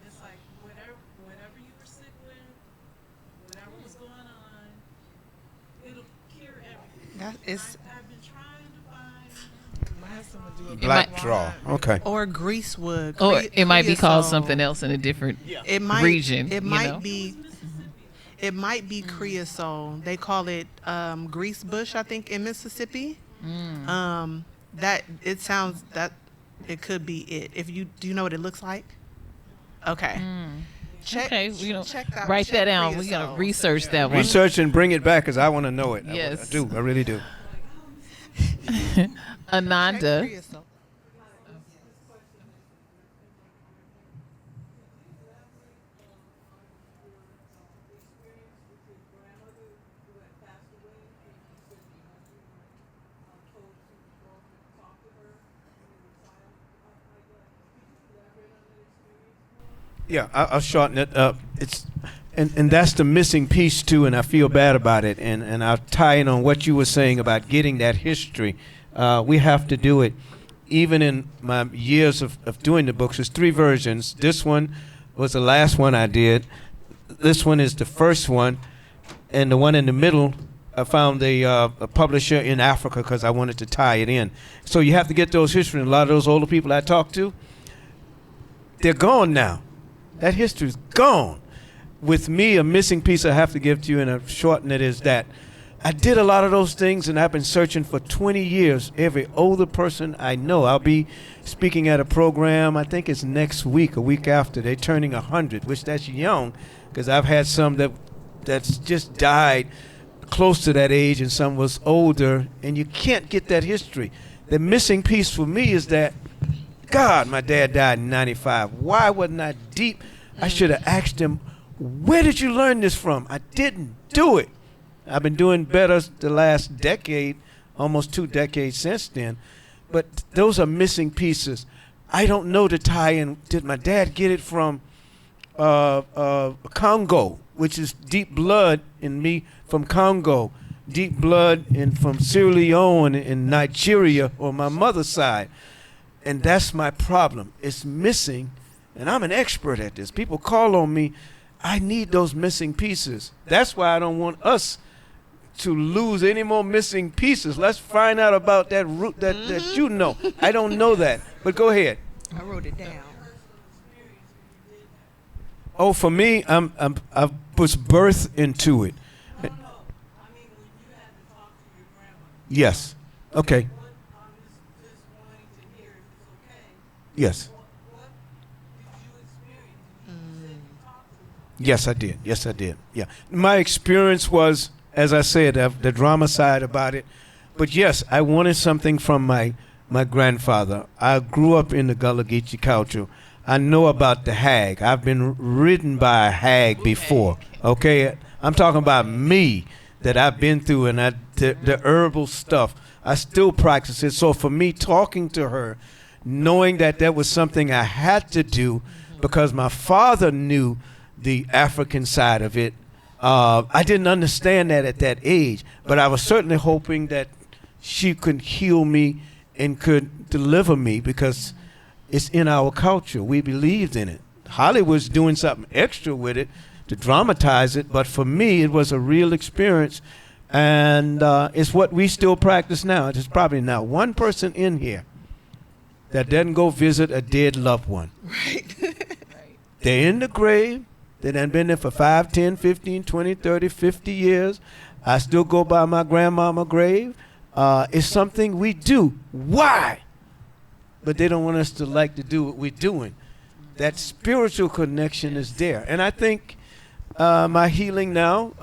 it's like whatever you were sick with, whatever was going on, it'll cure everything. That is, I've been trying to find. Black draw. Okay. or greasewood. Or it might be called creosote. something else in a different It might, region. It you might know? be. It might be creosote. They call it grease bush, I think, in Mississippi. That it sounds that it could be it. If you do, you know what it looks like? Okay. Check, Okay, you know, check that, write check that down. We're gonna creosote. research that one. Research and bring it back because I want to know it. Yes. I do. I really do. Check Ananda. creosote. Yeah, I'll shorten it up. And that's the missing piece too, and I feel bad about it. And I'll tie in on what you were saying about getting that history. We have to do it. Even in my years of doing the books, there's 3 versions. This one was the last one I did. This one is the first one, and the one in the middle, I found a publisher in Africa because I wanted to tie it in. So you have to get those history. And a lot of those older people I talked to, they're gone now. That history's gone. With me, a missing piece I have to give to you, and I've shortened it, is that I did a lot of those things, and I've been searching for 20 years. Every older person I know, I'll be speaking at a program, I think it's next week, a week after. They're turning 100, which that's young, because I've had some that's just died close to that age, and some was older, and you can't get that history. The missing piece for me is that, God, my dad died in 95. Why wasn't I deep? I should have asked him, where did you learn this from? I didn't do it. I've been doing better the last decade, almost 2 decades since then. But those are missing pieces. I don't know the tie-in. Did my dad get it from Congo, which is deep blood in me from Congo, deep blood from Sierra Leone in Nigeria on my mother's side? And that's my problem. It's missing, and I'm an expert at this. People call on me. I need those missing pieces. That's why I don't want us to lose any more missing pieces. Let's find out about that root that you know. I don't know that, but go ahead. I wrote it down. Oh, for me, I was birthed into it. I mean, when you had to talk to your grandma. Yes. Okay. What, I'm just wanting to hear if it's okay. Yes. What did you experience? Did you sit and talk to them? Yes, I did. Yes, I did. Yeah. My experience was, as I said, the drama side about it. But yes, I wanted something from my grandfather. I grew up in the Gullah Geechee culture. I know about the hag. I've been ridden by a hag before. Okay? I'm talking about me that I've been through, and the herbal stuff. I still practice it. So for me, talking to her, knowing that was something I had to do because my father knew the African side of it, I didn't understand that at that age, but I was certainly hoping that she could heal me and could deliver me because it's in our culture. We believed in it. Hollywood's doing something extra with it to dramatize it, but for me, it was a real experience, and it's what we still practice now. There's probably not one person in here that doesn't go visit a dead loved one. Right. They're in the grave. They done been there for 5, 10, 15, 20, 30, 50 years. I still go by my grandmama grave. It's something we do. Why? But they don't want us to like to do what we're doing. That spiritual connection is there. And I think my healing now,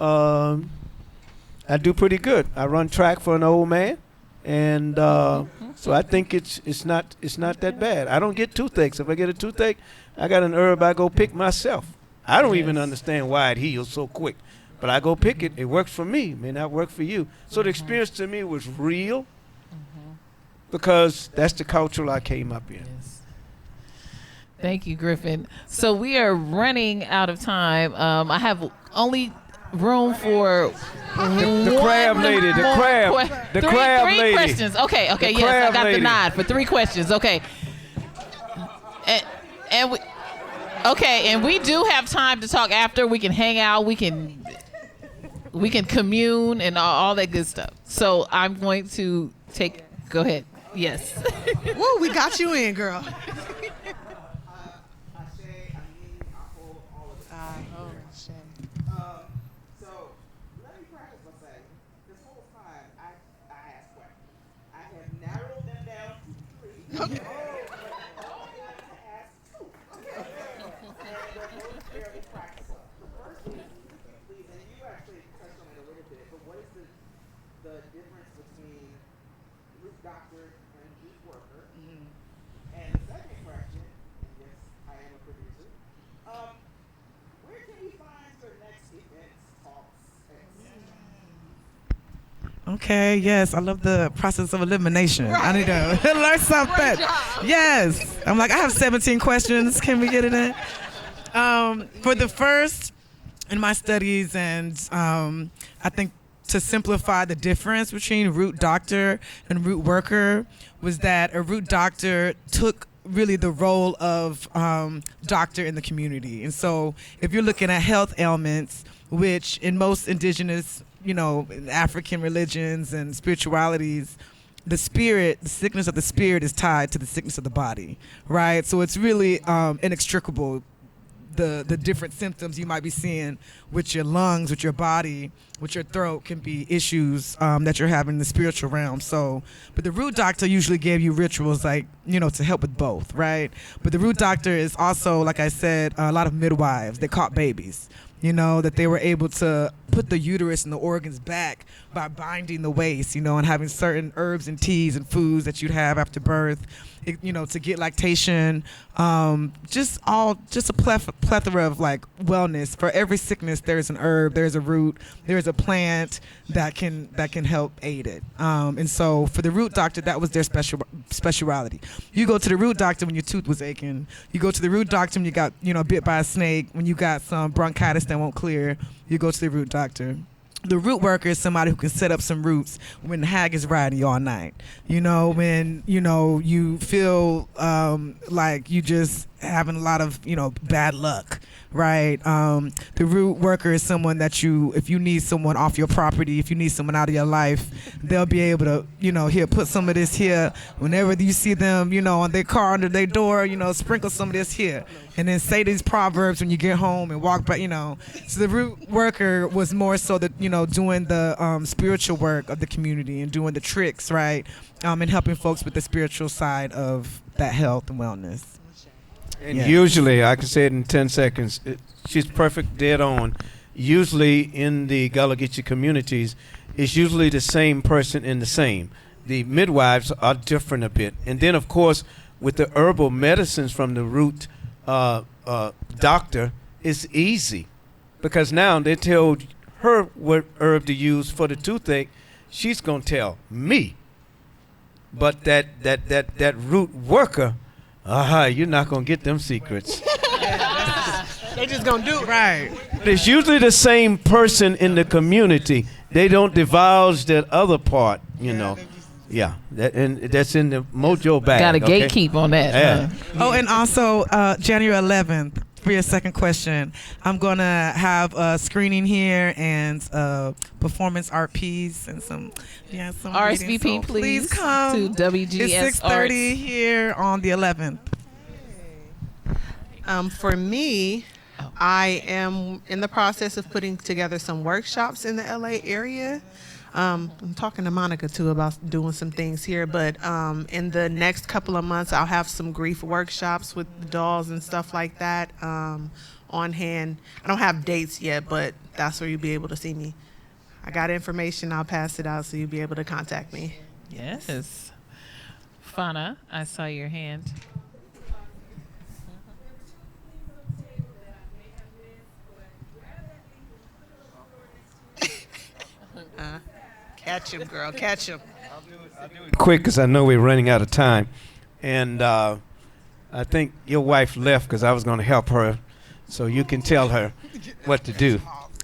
I do pretty good. I run track for an old man. And so I think it's not that bad. I don't get toothaches. If I get a toothache, I got an herb I go pick myself. I don't even understand why it heals so quick, but I go pick it. It works for me. It may not work for you. So the experience to me was real because that's the culture I came up in. Yes. Thank you, Griffin. So we are running out of time. I have only room for the crab lady, the crab, the crab lady. 3 questions. Okay, yes, I got the nod for 3 questions. Okay, and we. Okay, and we do have time to talk after. We can hang out. We can commune and all that good stuff. So I'm going to go ahead. Yes. Woo, we got you in, girl. So let me practice by saying, this whole time I asked questions. I have narrowed them down to 3. Okay. Fairly practical. The first is, please, and you actually touched on it a little bit, but what is the difference between root doctor and root worker? And the second question, and yes, I am a producer, where can we find your next events, talks, etc.? Okay, yes, I love the process of elimination. Right. I need to learn something. Yes. I'm like, I have 17 questions. Can we get it in? For the first in my studies, and I think to simplify the difference between root doctor and root worker was that a root doctor took really the role of doctor in the community. And so if you're looking at health ailments, which in most indigenous, African religions and spiritualities, the sickness of the spirit is tied to the sickness of the body, right? So it's really inextricable, the different symptoms you might be seeing with your lungs, with your body, with your throat can be issues that you're having in the spiritual realm. So, but the root doctor usually gave you rituals like, to help with both, right? But the root doctor is also, like I said, a lot of midwives. They caught babies, that they were able to put the uterus and the organs back by binding the waist, and having certain herbs and teas and foods that you'd have after birth, to get lactation, just a plethora of like wellness. For every sickness, there's an herb, there's a root, there's a plant that can help aid it. And so for the root doctor, that was their specialty. You go to the root doctor when your tooth was aching. You go to the root doctor when you got bit by a snake. When you got some bronchitis that won't clear, you go to the root doctor. The root worker is somebody who can set up some roots when the hag is riding you all night. When you feel like you just having a lot of bad luck, right? The root worker is someone that if you need someone off your property, if you need someone out of your life, they'll be able to here, put some of this here. Whenever you see them on their car, under their door, sprinkle some of this here, and then say these proverbs when you get home and walk back. So the root worker was more so that doing the spiritual work of the community and doing the tricks, right, and helping folks with the spiritual side of that health and wellness. And usually, I can say it in 10 seconds, she's perfect, dead on. Usually in the Gullah Geechee communities, it's usually the same person in the same. The midwives are different a bit. And then, of course, with the herbal medicines from the root doctor, it's easy. Because now they tell her what herb to use for the toothache. She's going to tell me. But that root worker, you're not going to get them secrets. They just going to do it. Right. But it's usually the same person in the community. They don't divulge that other part, Yeah, that's in the mojo bag. Got a gatekeep on that. Yeah. Huh? Oh, and also January 11th, for your second question, I'm going to have a screening here and performance art piece and some RSVP, reading. So please come to WGS It's 6:30 Arts. here on the 11th. For me, I am in the process of putting together some workshops in the LA area. I'm talking to Monica too about doing some things here, but in the next couple of months, I'll have some grief workshops with the dolls and stuff like that on hand. I don't have dates yet, but that's where you'll be able to see me. I got information, I'll pass it out so you'll be able to contact me. Yes. Fana, I saw your hand. Catch him, girl, catch him. Quick, because I know we're running out of time. And I think your wife left because I was going to help her, so you can tell her what to do.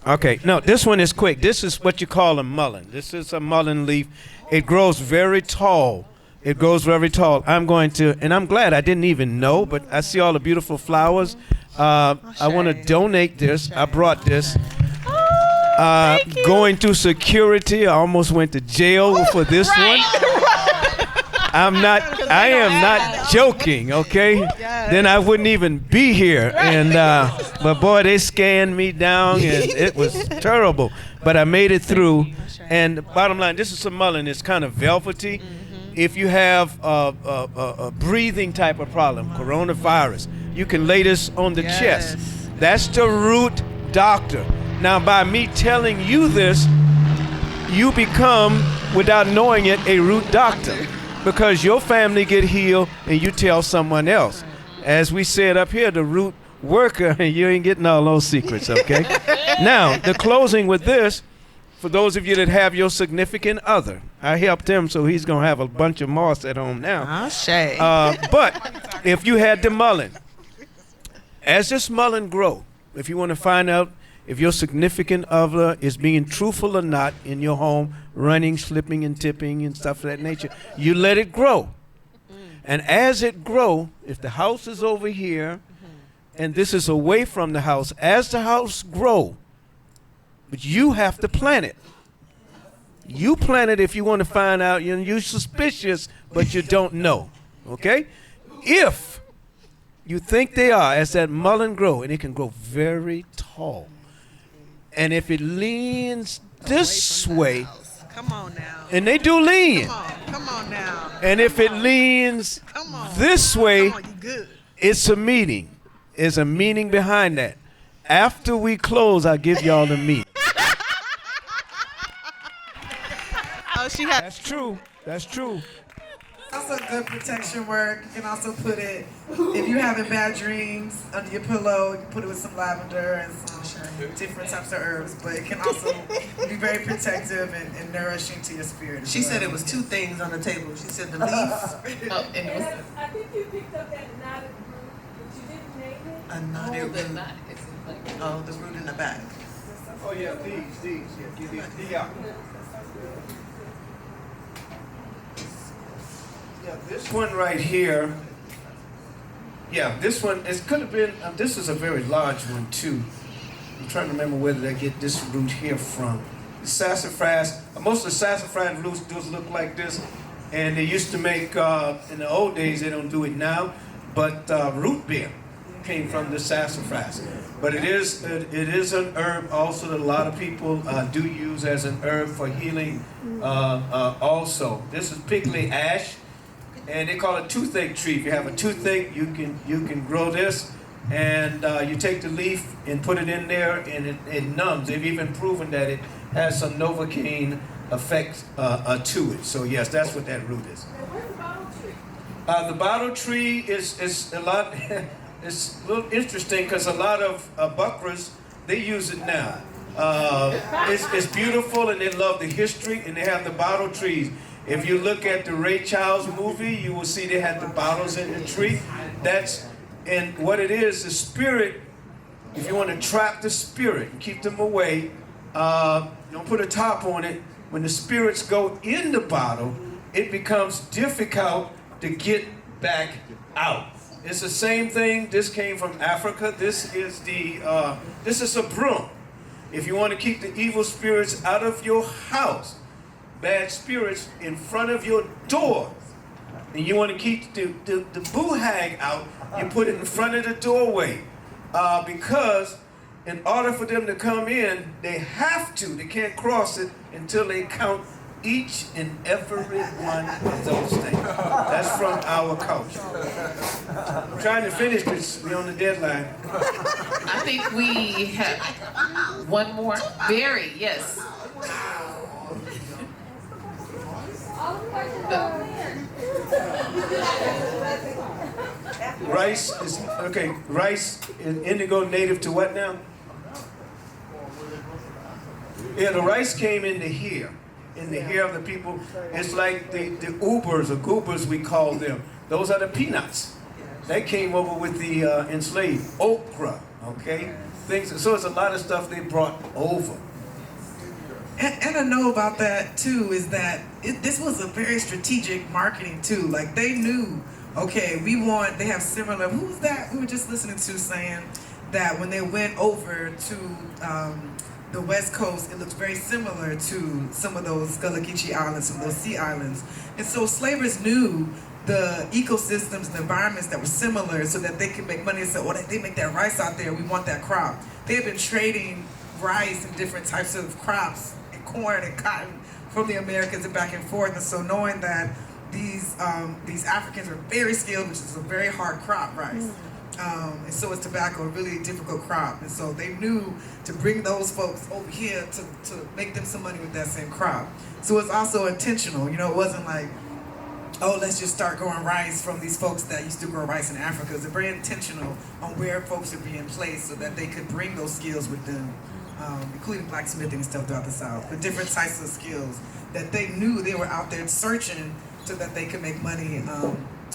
Okay, no, this one is quick. This is what you call a mullein. This is a mullein leaf. It grows very tall. It grows very tall. I'm going to, and I'm glad I didn't even know, but I see all the beautiful flowers. I want to donate this. I brought this. Going through security, I almost went to jail for this one. I am not joking, okay? Then I wouldn't even be here. And but boy, they scanned me down, and it was terrible. But I made it through. And the bottom line, this is some mullein. It's kind of velvety. If you have a breathing type of problem, coronavirus, you can lay this on the chest. That's the root doctor. Now, by me telling you this, you become, without knowing it, a root doctor, because your family get healed and you tell someone else. As we said up here, the root worker, you ain't getting all those secrets, okay? Now, the closing with this, for those of you that have your significant other, I helped him, so he's going to have a bunch of moss at home now. Shay. But if you had the mullein, As this mullein grow, if you want to find out if your significant other is being truthful or not in your home, running, slipping, and tipping and stuff of that nature, you let it grow. And as it grow, if the house is over here and this is away from the house, as the house grow, but you have to plant it. You plant it if you want to find out. You're suspicious, but you don't know. Okay? If you think they are, as that mullein grow, and it can grow very tall, and if it leans this way, Come on now. and they do lean, Come on now. and if it leans Come on. this way, Come on, you good. it's a meaning. There's a meaning behind that. After we close, I'll give y'all the meaning. Oh, she had. That's true. That's true. Also good protection work. You can also put it, if you're having bad dreams, under your pillow, you can put it with some lavender and some different types of herbs. But it can also be very protective and nourishing to your spirit. She said it was two things on the table. She said the leaf. Oh, and it was I think you picked up that knotted root, but you didn't name it. A knotted the root. knot. It's like, Oh, the root in the back. Oh yeah, these. Yeah. Yeah, this one right here. Yeah, this one. It could have been. This is a very large one too. I'm trying to remember where did I get this root here from. The sassafras. Most of the sassafras roots do look like this, and they used to make in the old days. They don't do it now, but root beer came from the sassafras. But it is an herb also that a lot of people do use as an herb for healing. Also, this is prickly ash, and they call it toothache tree. If you have a toothache, you can grow this, and you take the leaf and put it in there, and it numbs. They've even proven that it has some Novocaine effect to it. So yes, that's what that root is. Where's the bottle tree? The bottle tree is a lot. It's a little interesting because a lot of Buckras, they use it now. It's beautiful, and they love the history, and they have the bottle trees. If you look at the Ray Charles movie, you will see they had the bottles in the tree. And what it is, the spirit, if you want to trap the spirit and keep them away, don't put a top on it. When the spirits go in the bottle, it becomes difficult to get back out. It's the same thing. This came from Africa. This is a broom. If you want to keep the evil spirits out of your house, bad spirits in front of your door, and you want to keep the boo hag out, you put it in front of the doorway. Because in order for them to come in, they have to. They can't cross it until they count each and every one of those things. That's from our culture. I'm trying to finish this. We're on the deadline. I think we have one more. Barry, yes. Rice is okay. Rice is indigo native to what now? Yeah, the rice came into here. In the hair of the people. It's like the ubers or goobers, we call them. Those are the peanuts. They came over with the enslaved okra, okay? Things. So it's a lot of stuff they brought over. And I know about that too is that this was a very strategic marketing too. Like they knew, okay, they have similar, who was that we were just listening to saying that when they went over to the West Coast, it looks very similar to some of those Gullah Geechee islands, some of those sea islands. And so slavers knew the ecosystems and the environments that were similar so that they could make money and say, oh, they make that rice out there, we want that crop. They had been trading rice and different types of crops, and corn and cotton from the Americans and back and forth. And so knowing that these Africans are very skilled, which is a very hard crop, rice. And so is tobacco, a really difficult crop. And so they knew to bring those folks over here to make them some money with that same crop. So it's also intentional. It wasn't like, oh, let's just start growing rice from these folks that used to grow rice in Africa. It's very intentional on where folks are being placed so that they could bring those skills with them, including blacksmithing and stuff throughout the South, but different types of skills that they knew they were out there searching so that they could make money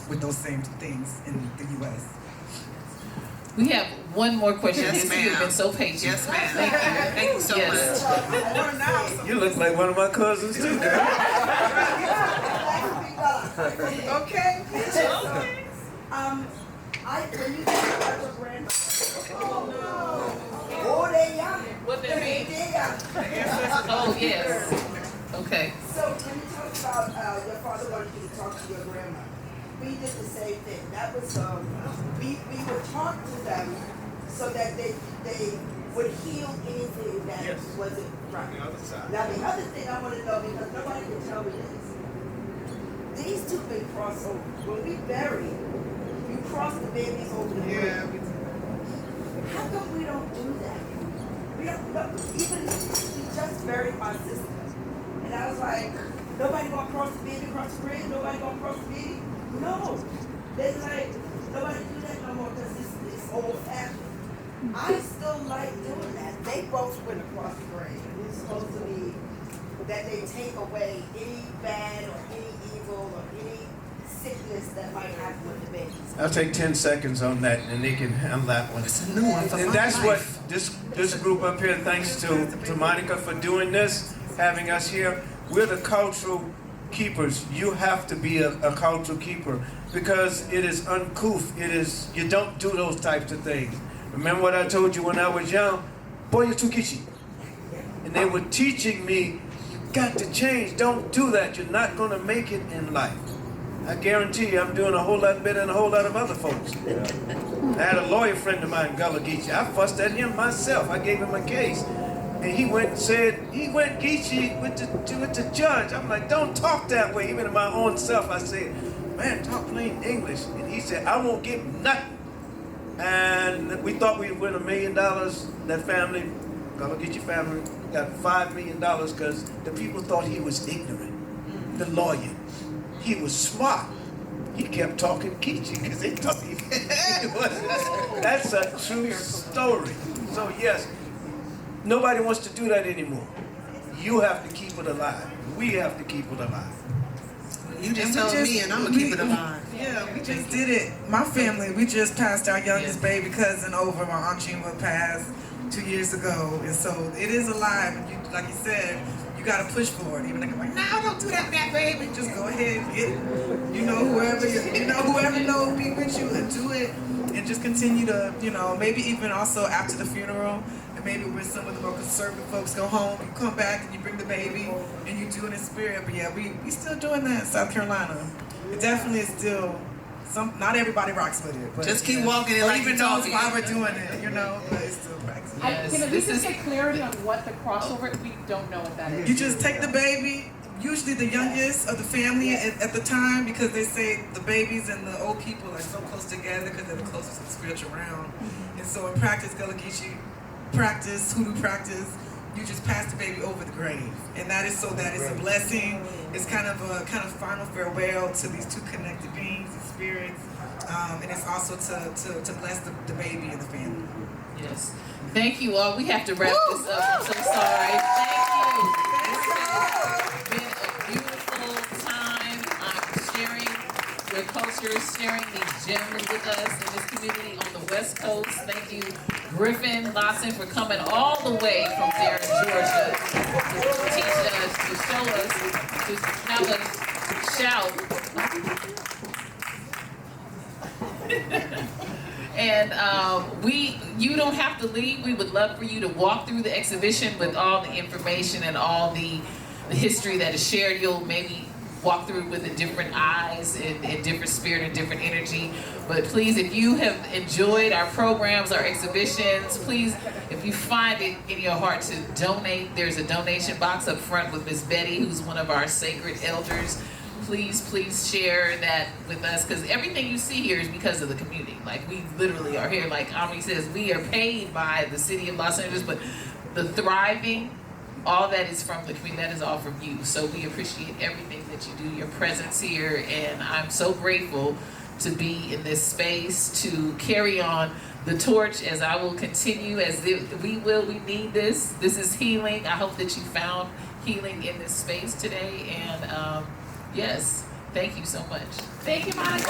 with those same things in the U.S. We have one more question. Yes, Nancy, you've ma'am. been so patient. Yes, ma'am. Thank you so Yes. much. You look like one of my cousins too, girl. Okay. When you think about your grandma, oh, they young. What that mean? They young. Oh, yes. Okay. So when you talk about your father wanted you to talk to your grandma, we did the same thing. That was we would talk to them so that they would heal anything that wasn't right. Now the other thing I want to know, because nobody can tell me this, these two been crossed over. When we bury, you cross the babies over the grave. How come we don't do that? We don't know. Even we just buried my sister. And I was like, nobody gonna cross the baby across the bridge? Nobody gonna cross the baby? No. They like, nobody do that no more because it's old fashioned. I still like doing that. They both went across the grave. And it's supposed to be that they take away any bad or any evil or any sickness that might happen with the babies. I'll take 10 seconds on that, and they can handle that one. It's a new one for And my that's life. what this group up here, thanks to Monica for doing this, having us here. We're the cultural keepers. You have to be a cultural keeper because it is uncouth. You don't do those types of things. Remember what I told you when I was young? Boy, you're too Geechee. And they were teaching me, you got to change. Don't do that. You're not going to make it in life. I guarantee you I'm doing a whole lot better than a whole lot of other folks. I had a lawyer friend of mine, Gullah Geechee. I fussed at him myself. I gave him a case. And he went and said, he went Geechee with the judge. I'm like, don't talk that way. Even in my own self, I said, man, talk plain English. And he said, I won't give nothing. And we thought we'd win $1 million. That family, Gullah Geechee family, got $5 million because the people thought he was ignorant. The lawyer. He was smart. He kept talking Geechee because they thought he wasn't. That's a true story. So yes, nobody wants to do that anymore. You have to keep it alive. We have to keep it alive. You just told me, and I'm gonna keep it alive. Yeah, we just did it. My family, we just passed our youngest baby cousin over. My Aunt Chima passed 2 years ago, and so it is alive. And you, like you said, you gotta push for it. Even if they're like, no, don't do that, baby. Just go ahead and get, whoever knows be with you and do it, and just continue to, maybe even also after the funeral. Maybe when some of the more conservative folks go home, you come back and you bring the baby and you do it in spirit. But yeah, we still doing that in South Carolina. It definitely is still not everybody rocks with it. But Just keep walking it or like even you're knows talking. why we're doing it, but it's still practice. Yes, Can we this just is get clarity on what the crossover? We don't know what that is. You just take the baby, usually the youngest of the family at the time, because they say the babies and the old people are so close together because they're the closest to the spiritual realm. And so in practice, Gullah Geechee practice, hoodoo practice, you just pass the baby over the grave. And that is so that it's a blessing. It's kind of a final farewell to these two connected beings and spirits. And it's also to bless the baby and the family. Yes. Thank you all. We have to wrap this up. I'm so sorry. Thank you. It's been a beautiful time. Sharing your cultures, sharing these gems with us in this community on the West Coast. Thank you, Griffin Lawson, for coming all the way from Darien, Georgia, to teach us, to show us, to have us shout. And you don't have to leave. We would love for you to walk through the exhibition with all the information and all the history that is shared. You'll maybe walk through with a different eyes and different spirit and different energy. But please, if you have enjoyed our programs, our exhibitions, please, if you find it in your heart to donate, there's a donation box up front with Miss Betty, who's one of our sacred elders. Please share that with us, because everything you see here is because of the community. Like, we literally are here, like Ami says, we are paid by the city of Los Angeles, but the thriving, all that is from the community. That is all from you. So we appreciate everything that you do, your presence here, and I'm so grateful to be in this space to carry on the torch, as I will continue, we need this. This is healing. I hope that you found healing in this space today, and yes, thank you so much. Thank you, Monica.